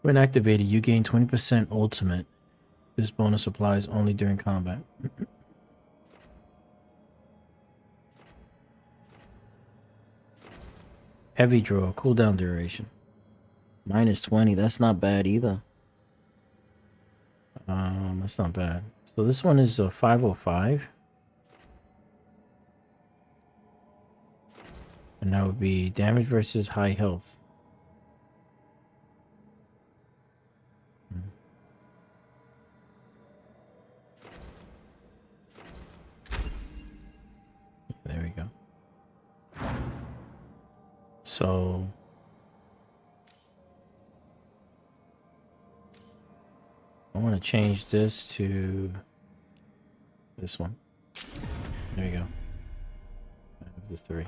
When activated, you gain 20% ultimate. This bonus applies only during combat. Heavy draw, cooldown duration. -20, that's not bad either. That's not bad. So this one is a 505. And that would be damage versus high health. There we go. So I want to change this to this one. There you go. I have the 3.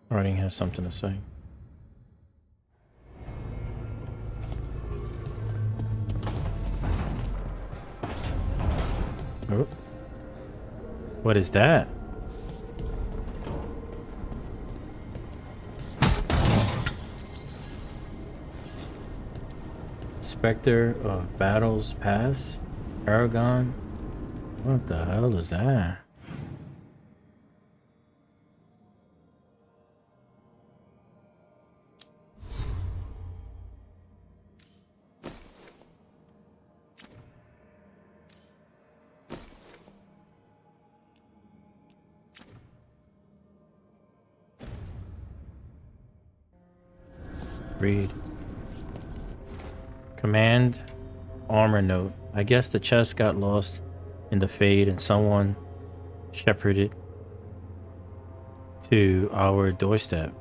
Harding has something to say. Oh. What is that? Spectre of Battles Past? Aragon? What the hell is that? Read. Command armor note. I guess the chest got lost in the fade and someone shepherded to our doorstep.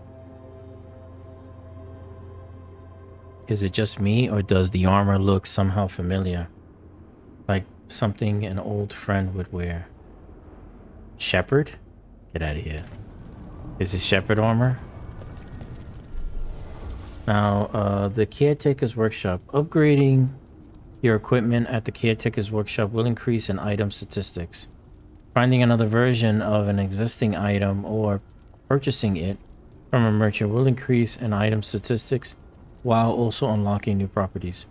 Is it just me, or does the armor look somehow familiar? Like something an old friend would wear. Shepherd? Get out of here. Is it shepherd armor? Now, the Caretaker's Workshop. Upgrading your equipment at the Caretaker's Workshop will increase in item statistics. Finding another version of an existing item or purchasing it from a merchant will increase in item statistics while also unlocking new properties.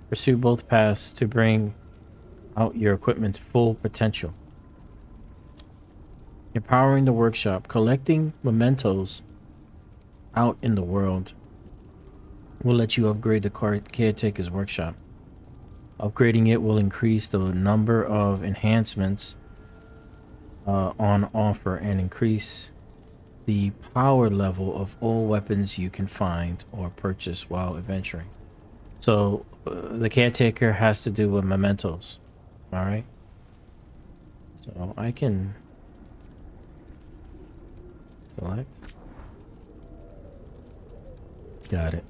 Pursue both paths to bring out your equipment's full potential. Empowering the workshop. Collecting mementos out in the world will let you upgrade the Caretaker's Workshop. Upgrading it will increase the number of enhancements on offer and increase the power level of all weapons you can find or purchase while adventuring. So the Caretaker has to do with mementos. Alright? So I can select. Got it.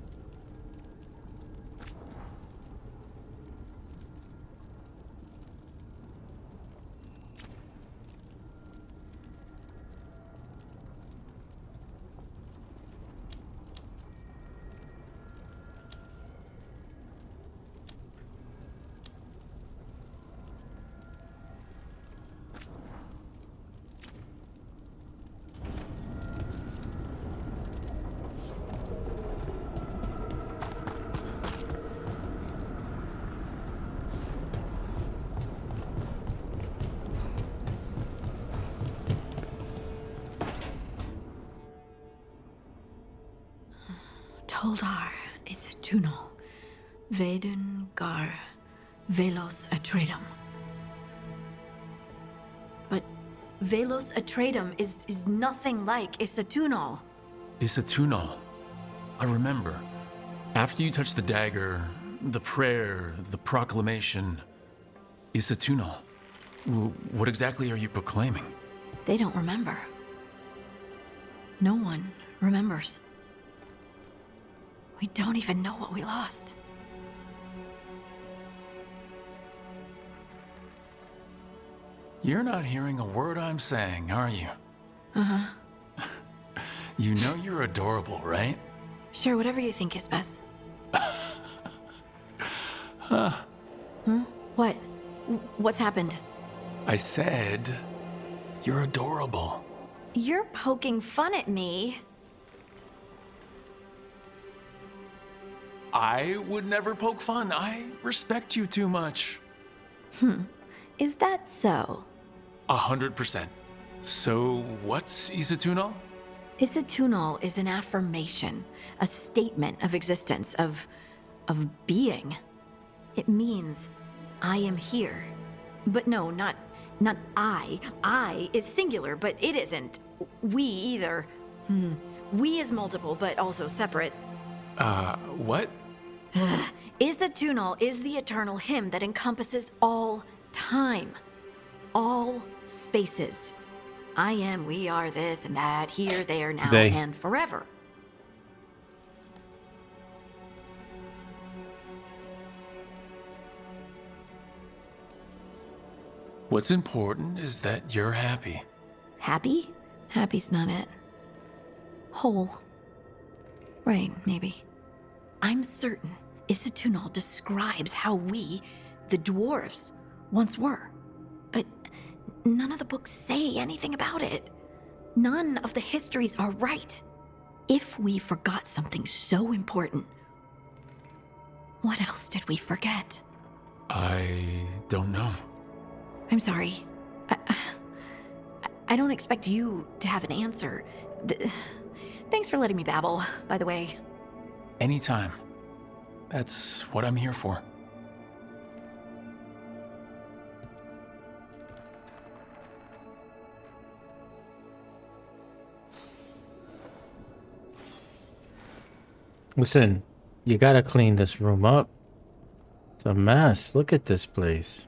Holdar, it's a Tunal. Vedun Gar Velos Atredum. But Velos Atredum is nothing like Isatunal. Isatunal. I remember. After you touched the dagger, the prayer, the proclamation, Isatunal. What exactly are you proclaiming? They don't remember. No one remembers. We don't even know what we lost. You're not hearing a word I'm saying, are you? Uh-huh. You know you're adorable, right? Sure, whatever you think is best. Huh. What? What's happened? I said, you're adorable. You're poking fun at me. I would never poke fun. I respect you too much. Is that so? 100%. So, what's Isatunal? Isatunal is an affirmation, a statement of existence, of being. It means, I am here. But no, not I. I is singular, but it isn't. We either. We is multiple, but also separate. What? Isatunal is the eternal hymn that encompasses all time. All spaces. I am, we are, this and that, here, there, now, and forever. What's important is that you're happy. Happy? Happy's not it. Whole. Right, maybe. I'm certain Isatunal describes how we, the dwarves, once were. But none of the books say anything about it. None of the histories are right. If we forgot something so important, what else did we forget? I don't know. I'm sorry. I don't expect you to have an answer. Thanks for letting me babble, by the way. Anytime. That's what I'm here for. Listen, you gotta clean this room up. It's a mess. Look at this place.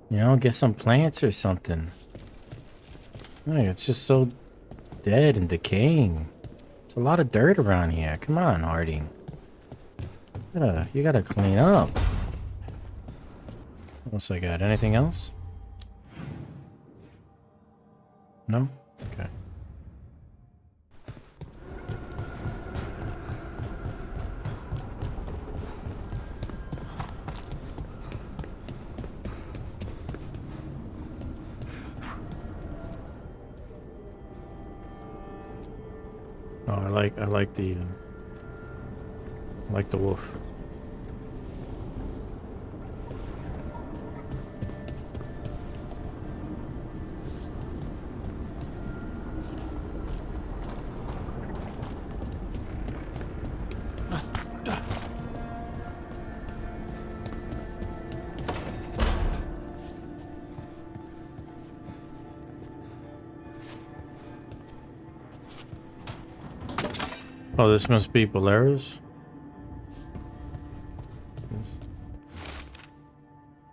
You know, get some plants or something. Hey, it's just so dead and decaying. There's a lot of dirt around here. Come on, Harding. You gotta clean up. What else I got? Anything else? No? Okay. Oh, I like the wolf. Oh, this must be Baleros.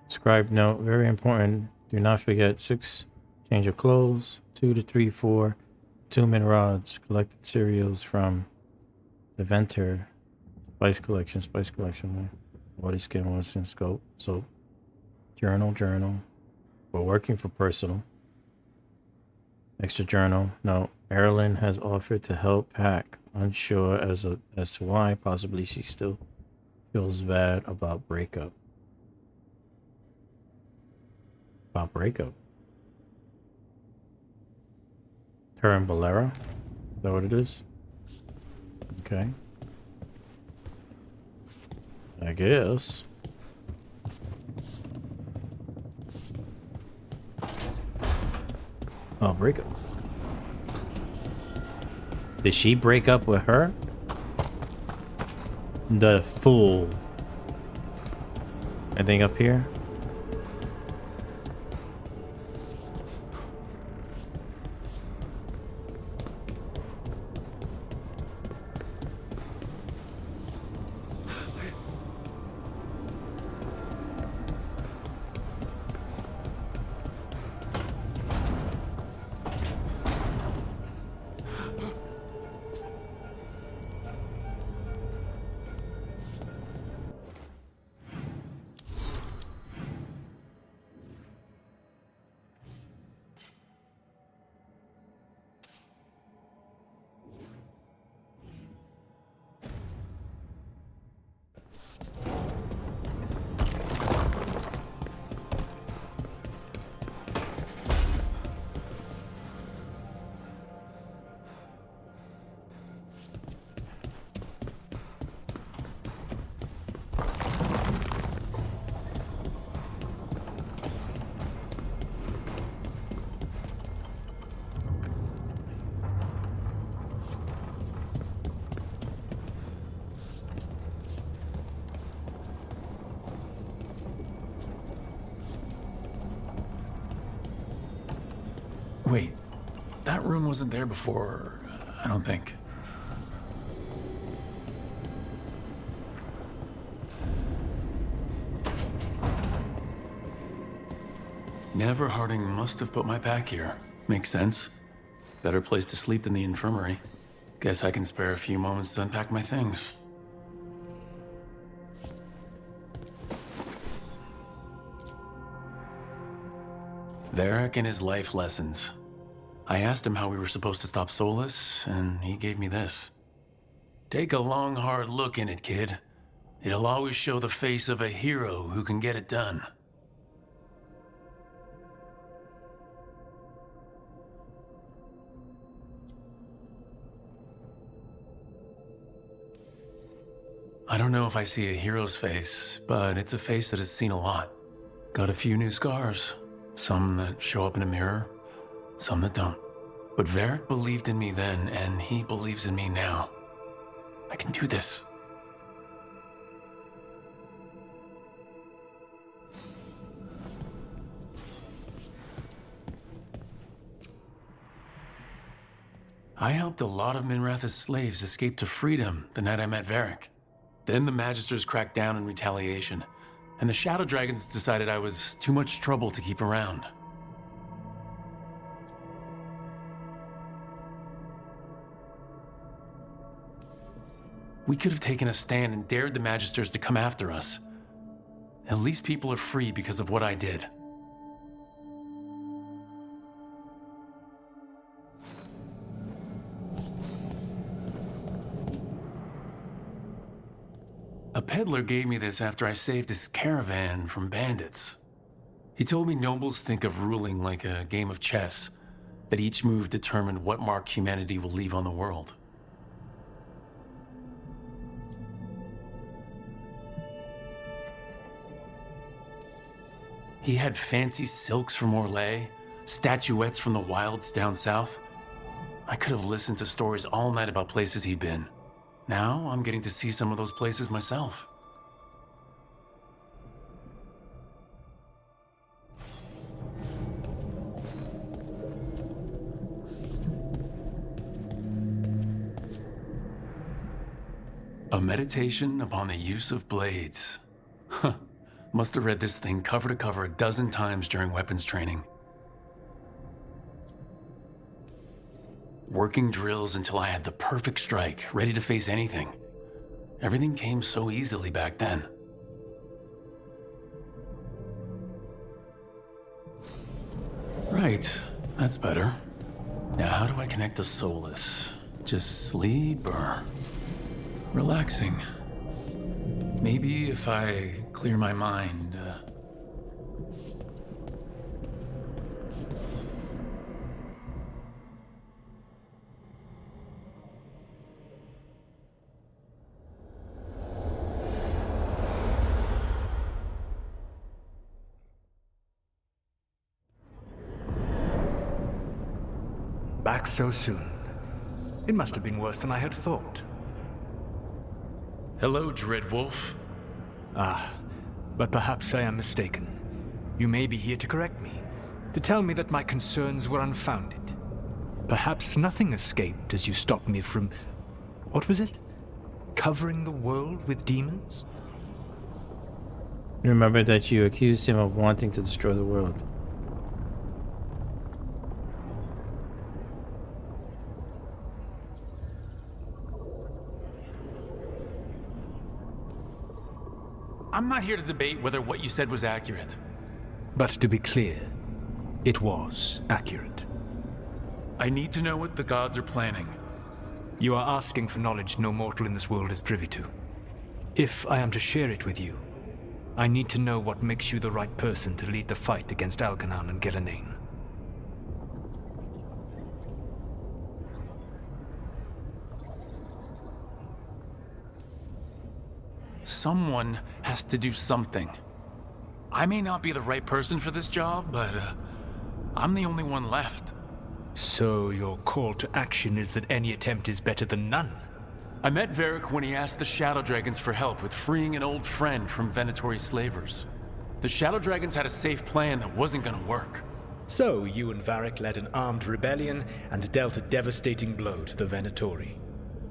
Scribe note, very important. Do not forget 6, change of clothes. 2 to 3, 4, 2-minute rods. Collected cereals from the Venter. Spice collection. Water skin, was in scope. So, journal. We're working for personal. Extra journal. No, Erilyn has offered to help pack. Unsure as to why. Possibly she still feels bad about breakup. Her and Bolero? Is that what it is? Okay. I guess. Oh, breakup. Did she break up with her? the fool. I think up here. Wait, that room wasn't there before, I don't think. Never Harding must have put my pack here. Makes sense. Better place to sleep than the infirmary. Guess I can spare a few moments to unpack my things. Varric and his life lessons. I asked him how we were supposed to stop Solus, and he gave me this. Take a long, hard look in it, kid. It'll always show the face of a hero who can get it done. I don't know if I see a hero's face, but it's a face that has seen a lot. Got a few new scars. Some that show up in a mirror, some that don't. But Varric believed in me then, and he believes in me now. I can do this. I helped a lot of Minrath's slaves escape to freedom the night I met Varric. Then the Magisters cracked down in retaliation, and the Shadow Dragons decided I was too much trouble to keep around. We could have taken a stand and dared the Magisters to come after us. At least people are free because of what I did. A peddler gave me this after I saved his caravan from bandits. He told me nobles think of ruling like a game of chess, that each move determined what mark humanity will leave on the world. He had fancy silks from Orlais, statuettes from the wilds down south. I could have listened to stories all night about places he'd been. Now I'm getting to see some of those places myself. A meditation upon the use of blades. Huh. Must have read this thing cover to cover a dozen times during weapons training. Working drills until I had the perfect strike, ready to face anything. Everything came so easily back then. Right, that's better. Now how do I connect to Solus? Just sleep or relaxing? Maybe if I clear my mind. Back so soon. It must have been worse than I had thought. Hello, Dreadwolf. Ah, but perhaps I am mistaken. You may be here to correct me, to tell me that my concerns were unfounded. Perhaps nothing escaped as you stopped me from... what was it? Covering the world with demons? Remember that you accused him of wanting to destroy the world. I'm not here to debate whether what you said was accurate. But to be clear, it was accurate. I need to know what the gods are planning. You are asking for knowledge no mortal in this world is privy to. If I am to share it with you, I need to know what makes you the right person to lead the fight against Algernon and Gillenane. Someone has to do something. I may not be the right person for this job, but I'm the only one left. So your call to action is that any attempt is better than none? I met Varric when he asked the Shadow Dragons for help with freeing an old friend from Venatori slavers. The Shadow Dragons had a safe plan that wasn't gonna work. So you and Varric led an armed rebellion and dealt a devastating blow to the Venatori.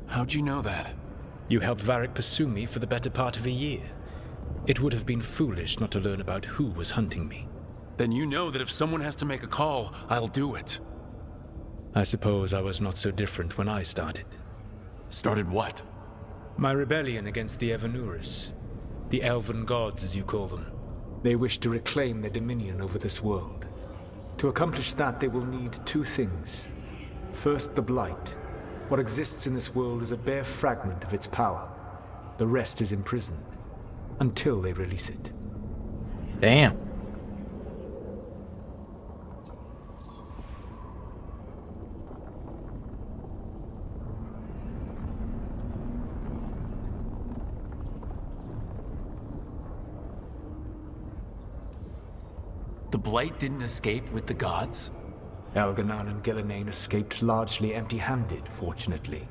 How'd you know that? You helped Varric pursue me for the better part of a year. It would have been foolish not to learn about who was hunting me. Then you know that if someone has to make a call, I'll do it. I suppose I was not so different when I started. Started what? My rebellion against the Evanuris. The Elven Gods, as you call them. They wish to reclaim their dominion over this world. To accomplish that, they will need two things. First, the Blight. What exists in this world is a bare fragment of its power. The rest is imprisoned, until they release it. Damn. The Blight didn't escape with the gods? Algernon and Gillenane escaped largely empty-handed, fortunately.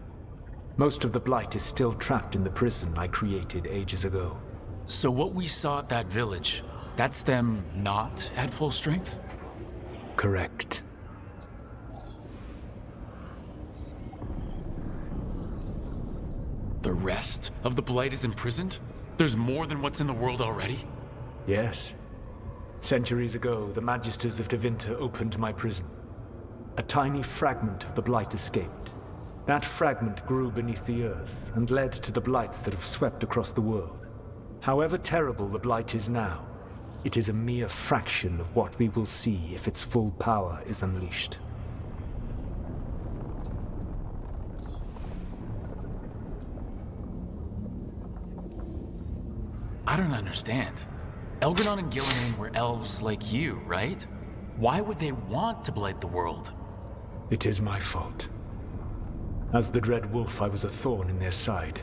Most of the Blight is still trapped in the prison I created ages ago. So what we saw at that village, that's them not at full strength? Correct. The rest of the Blight is imprisoned? There's more than what's in the world already? Yes. Centuries ago, the Magisters of Tevinter opened my prison. A tiny fragment of the Blight escaped. That fragment grew beneath the earth and led to the Blights that have swept across the world. However terrible the Blight is now, it is a mere fraction of what we will see if its full power is unleashed. I don't understand. Algernon and Gillenane were elves like you, right? Why would they want to blight the world? It is my fault. As the Dread Wolf, I was a thorn in their side.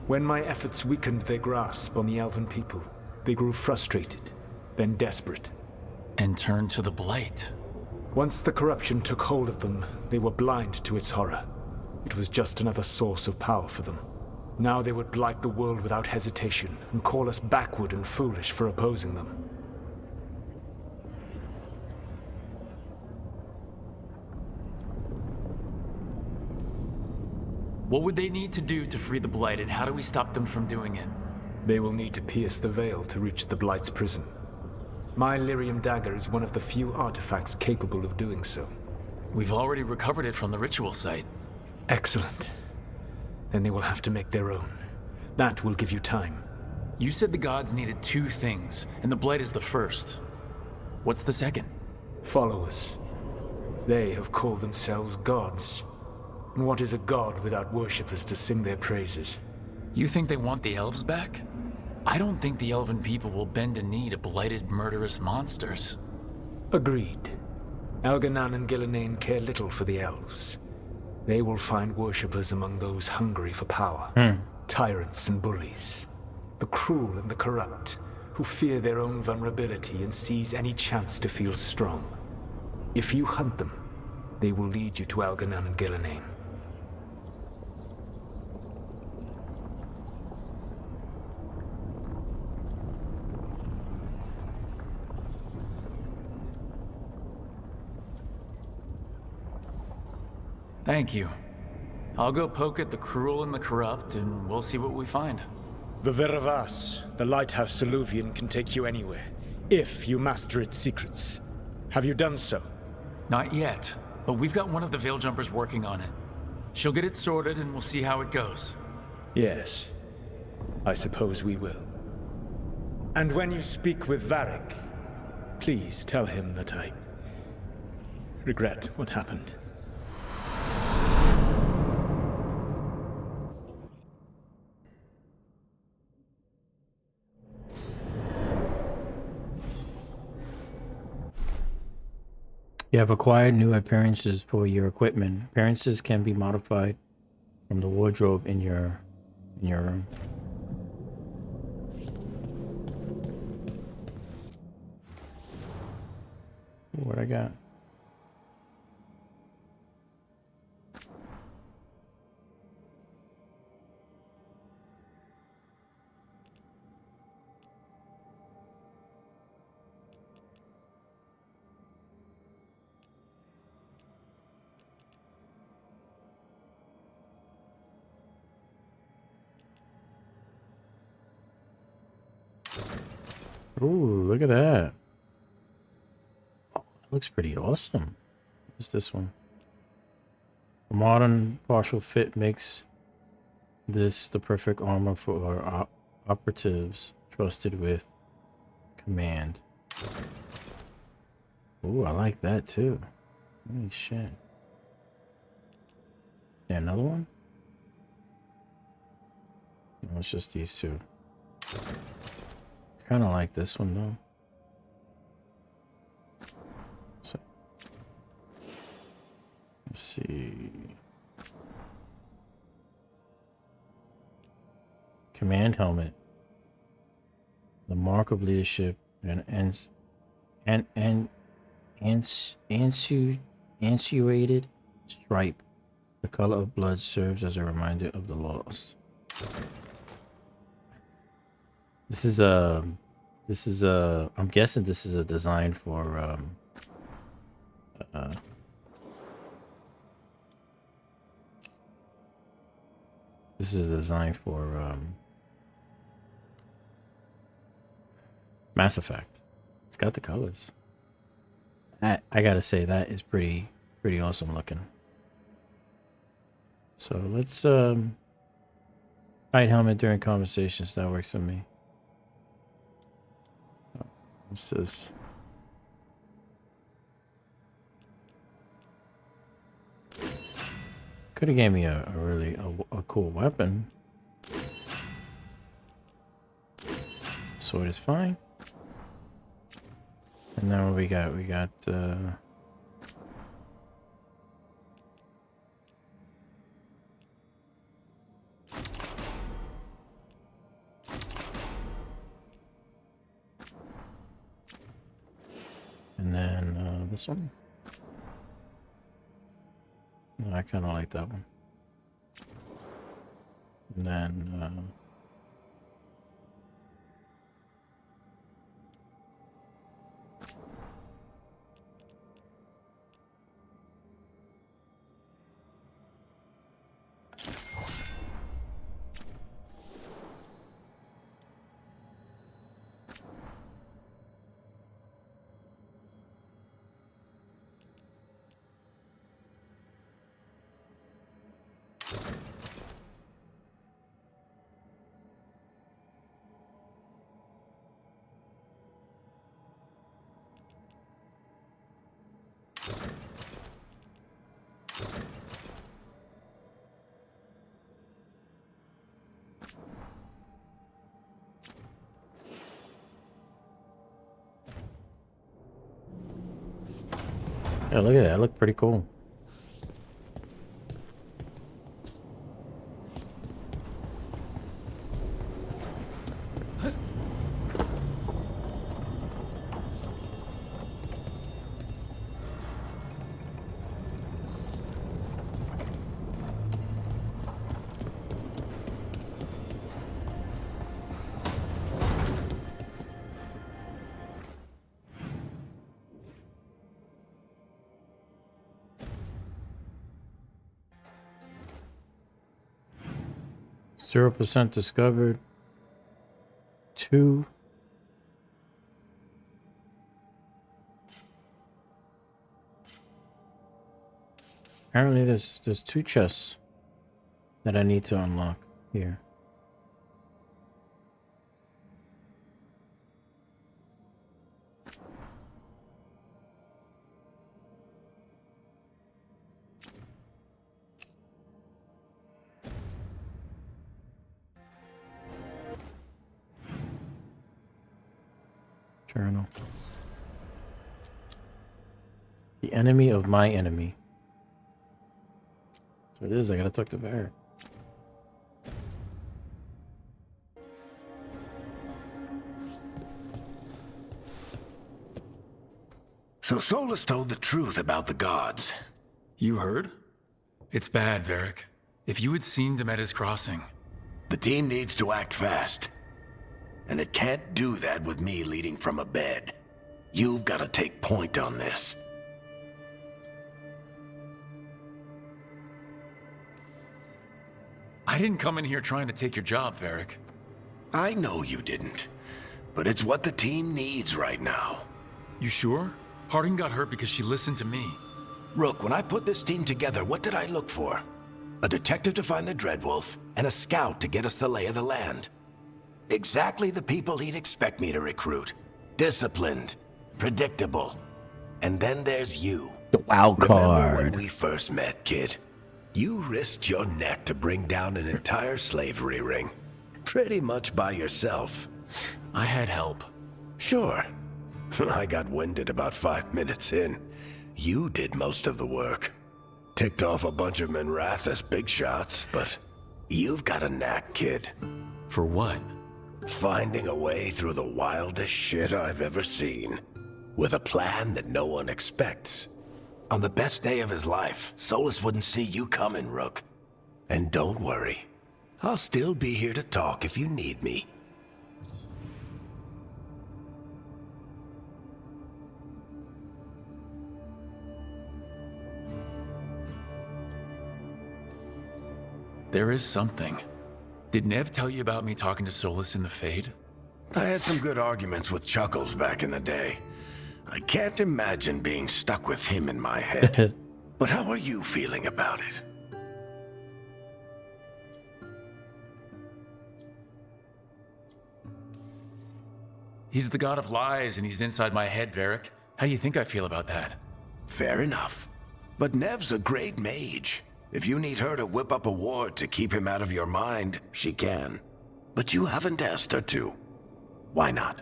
When my efforts weakened their grasp on the Elven people, they grew frustrated, then desperate. And turned to the Blight. Once the corruption took hold of them, they were blind to its horror. It was just another source of power for them. Now they would blight the world without hesitation, and call us backward and foolish for opposing them. What would they need to do to free the Blight, and how do we stop them from doing it? They will need to pierce the veil to reach the Blight's prison. My Lyrium dagger is one of the few artifacts capable of doing so. We've already recovered it from the ritual site. Excellent. Then they will have to make their own. That will give you time. You said the gods needed two things, and the Blight is the first. What's the second? Followers. They have called themselves gods. And what is a god without worshippers to sing their praises? You think they want the elves back? I don't think the elven people will bend a knee to blighted, murderous monsters. Agreed. Algernon and Gillenane care little for the elves. They will find worshippers among those hungry for power. Tyrants and bullies. The cruel and the corrupt, who fear their own vulnerability and seize any chance to feel strong. If you hunt them, they will lead you to Algernon and Gillenane. Thank you. I'll go poke at the cruel and the corrupt, and we'll see what we find. The Veravas, the lighthouse Soluvian, can take you anywhere, if you master its secrets. Have you done so? Not yet, but we've got one of the Veil Jumpers working on it. She'll get it sorted, and we'll see how it goes. Yes. I suppose we will. And when you speak with Varric, please tell him that I regret what happened. You have acquired new appearances for your equipment. Appearances can be modified from the wardrobe in your room. What I got? Ooh, look at that. Oh, that looks pretty awesome. What's this one? A modern partial fit makes this the perfect armor for operatives trusted with command. Ooh, I like that too. Holy shit. Is there another one? No, it's just these two. Kind of like this one though. So, let's see. Command helmet. The mark of leadership and ansuated stripe. The color of blood serves as a reminder of the lost. This is I'm guessing this is a design for this is a design for Mass Effect. It's got the colors. I gotta say that is pretty awesome looking. So let's hide helmet during conversations. That works for me. What's this? Could have gave me a really cool weapon. Sword is fine. And then what we got? We got and then this one. No, I kind of like that one. And then yeah, look at that. That looked pretty cool. 0% discovered. 2. Apparently there's 2 chests that I need to unlock here. Journal. The enemy of my enemy. So it is, I gotta talk to Varric. So Solus told the truth about the gods. You heard? It's bad, Varric. If you had seen Demeter's crossing... The team needs to act fast. And it can't do that with me leading from a bed. You've got to take point on this. I didn't come in here trying to take your job, Varric. I know you didn't. But it's what the team needs right now. You sure? Harding got hurt because she listened to me. Rook, when I put this team together, what did I look for? A detective to find the Dreadwolf, and a scout to get us the lay of the land. Exactly the people he'd expect me to recruit. Disciplined, predictable. And then there's you. The wild Remember card. when we first met, kid? You risked your neck to bring down an entire slavery ring. Pretty much by yourself. I had help. Sure. I got winded about 5 minutes in. You did most of the work. Ticked off a bunch of Minrathous big shots, but you've got a knack, kid. For what? Finding a way through the wildest shit I've ever seen. With a plan that no one expects. On the best day of his life, Solus wouldn't see you coming, Rook. And don't worry. I'll still be here to talk if you need me. There is something. Did Nev tell you about me talking to Solus in the Fade? I had some good arguments with Chuckles back in the day. I can't imagine being stuck with him in my head. But how are you feeling about it? He's the god of lies and he's inside my head, Varric. How do you think I feel about that? Fair enough. But Nev's a great mage. If you need her to whip up a ward to keep him out of your mind, she can. But you haven't asked her to. Why not?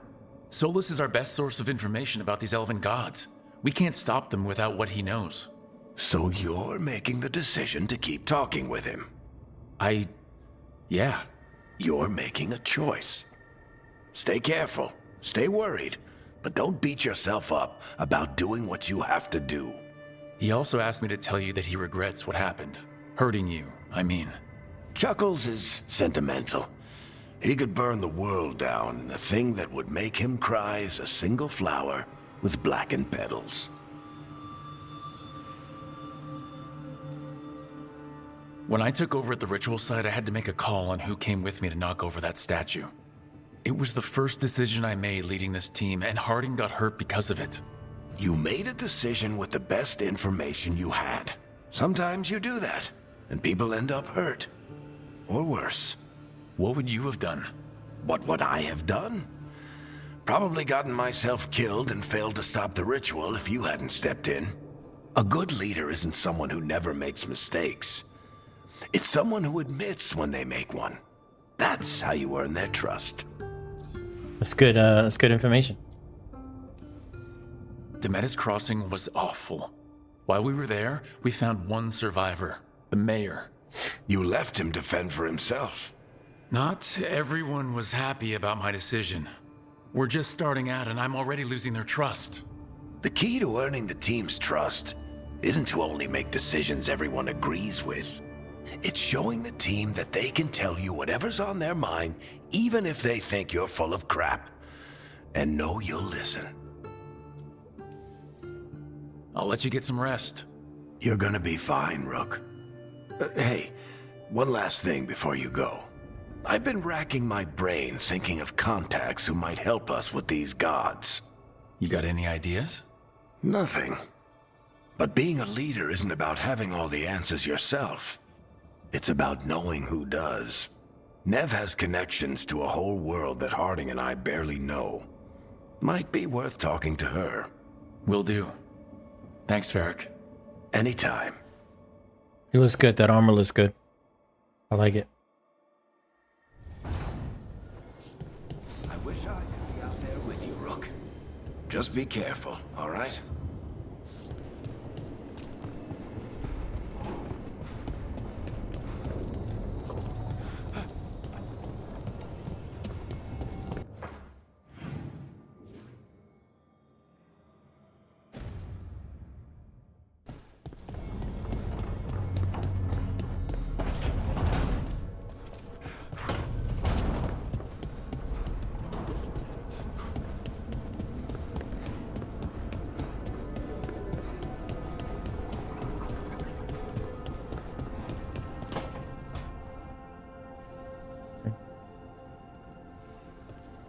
Solus is our best source of information about these elven gods. We can't stop them without what he knows. So you're making the decision to keep talking with him? Yeah. You're making a choice. Stay careful, stay worried, but don't beat yourself up about doing what you have to do. He also asked me to tell you that he regrets what happened. Hurting you, I mean. Chuckles is sentimental. He could burn the world down, and the thing that would make him cry is a single flower with blackened petals. When I took over at the ritual site, I had to make a call on who came with me to knock over that statue. It was the first decision I made leading this team, and Harding got hurt because of it. You made a decision with the best information you had. Sometimes you do that, and people end up hurt. Or worse. What would you have done? What would I have done? Probably gotten myself killed and failed to stop the ritual if you hadn't stepped in. A good leader isn't someone who never makes mistakes. It's someone who admits when they make one. That's how you earn their trust. That's good. That's good information. Demeter's Crossing was awful. While we were there, we found one survivor, the mayor. You left him to fend for himself. Not everyone was happy about my decision. We're just starting out and I'm already losing their trust. The key to earning the team's trust isn't to only make decisions everyone agrees with. It's showing the team that they can tell you whatever's on their mind, even if they think you're full of crap. And know you'll listen. I'll let you get some rest. You're gonna be fine, Rook. Hey, one last thing before you go. I've been racking my brain thinking of contacts who might help us with these gods. You got any ideas? Nothing. But being a leader isn't about having all the answers yourself. It's about knowing who does. Nev has connections to a whole world that Harding and I barely know. Might be worth talking to her. Will do. Thanks, Varric. Anytime. He looks good. That armor looks good. I like it. I wish I could be out there with you, Rook. Just be careful, all right?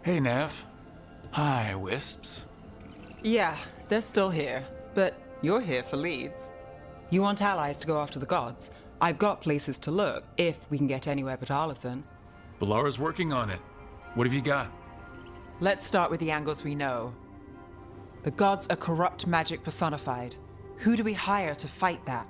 Hey, Nev. Hi, Wisps. Yeah, they're still here, but you're here for leads. You want allies to go after the gods? I've got places to look, if we can get anywhere but Arlathan. Balara's working on it. What have you got? Let's start with the angles we know. The gods are corrupt magic personified. Who do we hire to fight that?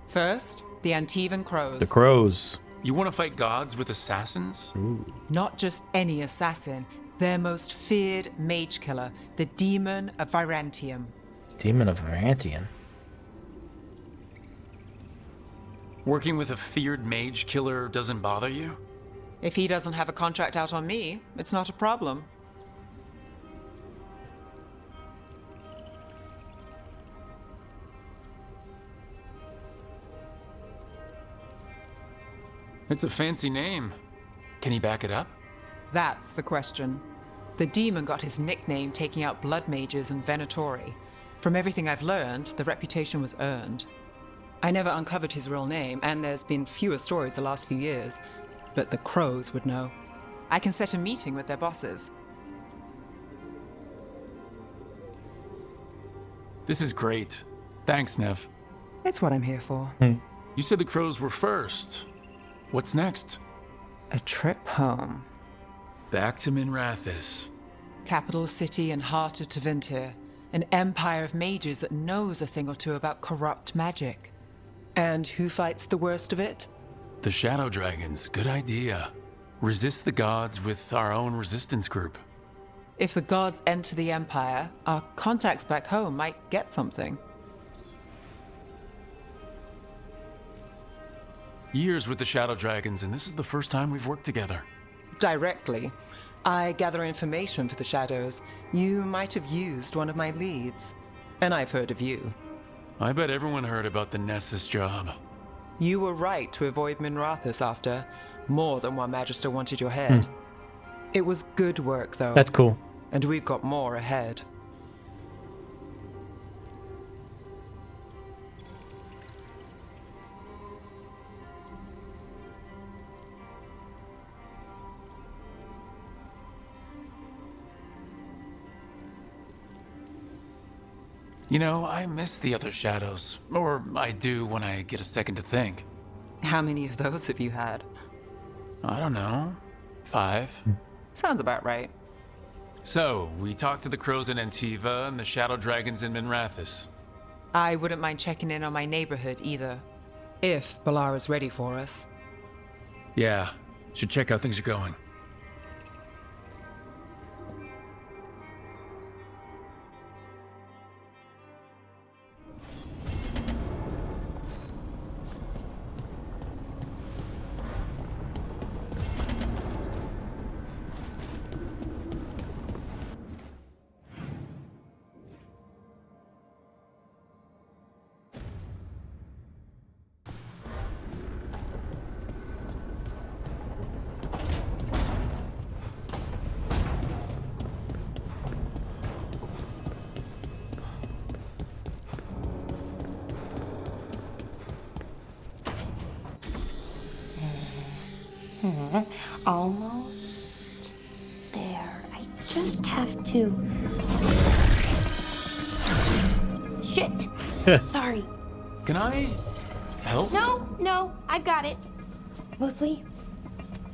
First, the Antivan Crows. The Crows. You want to fight gods with assassins? Ooh. Not just any assassin, their most feared mage killer, the Demon of Virantium. Demon of Virantium? Working with a feared mage killer doesn't bother you? If he doesn't have a contract out on me, it's not a problem. It's a fancy name. Can he back it up? That's the question. The demon got his nickname taking out blood mages and Venatori. From everything I've learned, the reputation was earned. I never uncovered his real name, and there's been fewer stories the last few years, but the Crows would know. I can set a meeting with their bosses. This is great. Thanks, Nev. It's what I'm here for. You said the Crows were first. What's next? A trip home. Back to Minrathous. Capital city and heart of Tevinter. An empire of mages that knows a thing or two about corrupt magic. And who fights the worst of it? The Shadow Dragons. Good idea. Resist the gods with our own resistance group. If the gods enter the empire, our contacts back home might get something. Years with the Shadow Dragons, and this is the first time we've worked together. Directly. I gather information for the Shadows. You might have used one of my leads. And I've heard of you. I bet everyone heard about the Nessus job. You were right to avoid Minrathous after. More than one Magister wanted your head. It was good work, though. That's cool. And we've got more ahead. You know, I miss the other Shadows. Or I do when I get a second to think. How many of those have you had? I don't know. 5. Sounds about right. So, we talked to the Crows in Antiva and the Shadow Dragons in Minrathous. I wouldn't mind checking in on my neighborhood either. If Balara's ready for us. Yeah, should check how things are going. Almost there. I just have to... Shit! Sorry. Can I help? No, I got it. Mostly,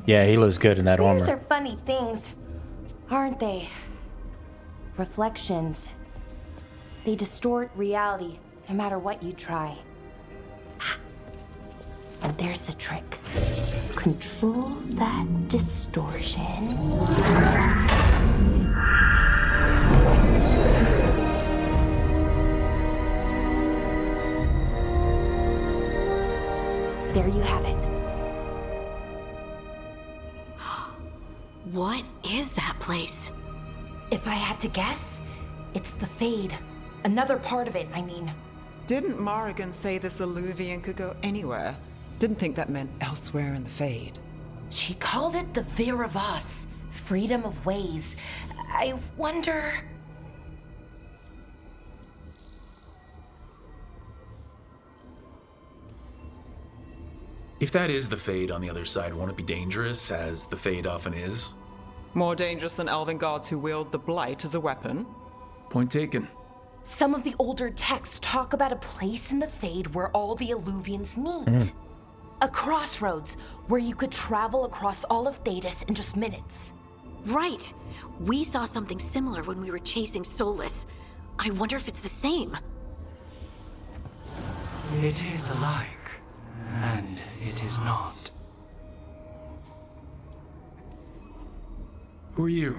Yeah, he looks good in that mirrors armor. are funny things, aren't they? Reflections. They distort reality, no matter what you try. And there's the trick. Control that distortion. There you have it. What is that place? If I had to guess, it's the Fade. Another part of it, I mean. Didn't Morrigan say this Illuvian could go anywhere? Didn't think that meant elsewhere in the Fade. She called it the Vir of Us, freedom of ways. I wonder... If that is the Fade on the other side, won't it be dangerous, as the Fade often is? More dangerous than elven gods who wield the Blight as a weapon? Point taken. Some of the older texts talk about a place in the Fade where all the Illuvians meet. A crossroads where you could travel across all of Thedas in just minutes. Right. We saw something similar when we were chasing Solus. I wonder if it's the same. It is alike, and it is not. Who are you?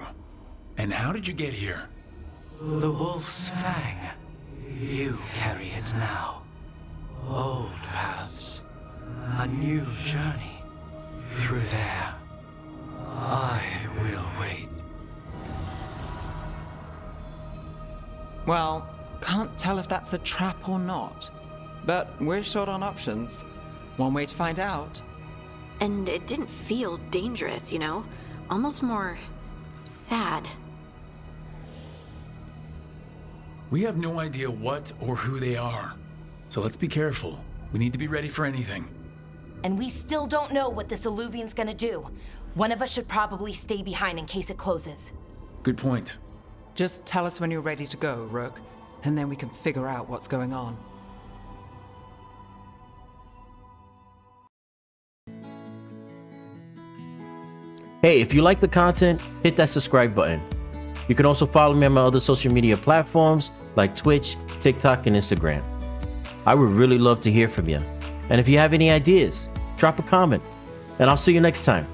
And how did you get here? The Wolf's Fang. You carry it now. Old paths. A new journey. Through there. I will wait. Well, can't tell if that's a trap or not. But we're short on options. One way to find out. And it didn't feel dangerous, you know? Almost more... sad. We have no idea what or who they are. So let's be careful. We need to be ready for anything. And we still don't know what this Illuvian's gonna do. One of us should probably stay behind in case it closes. Good point. Just tell us when you're ready to go, Rook, and then we can figure out what's going on. Hey, if you like the content, hit that subscribe button. You can also follow me on my other social media platforms like Twitch, TikTok, and Instagram. I would really love to hear from you. And if you have any ideas, drop a comment, and I'll see you next time.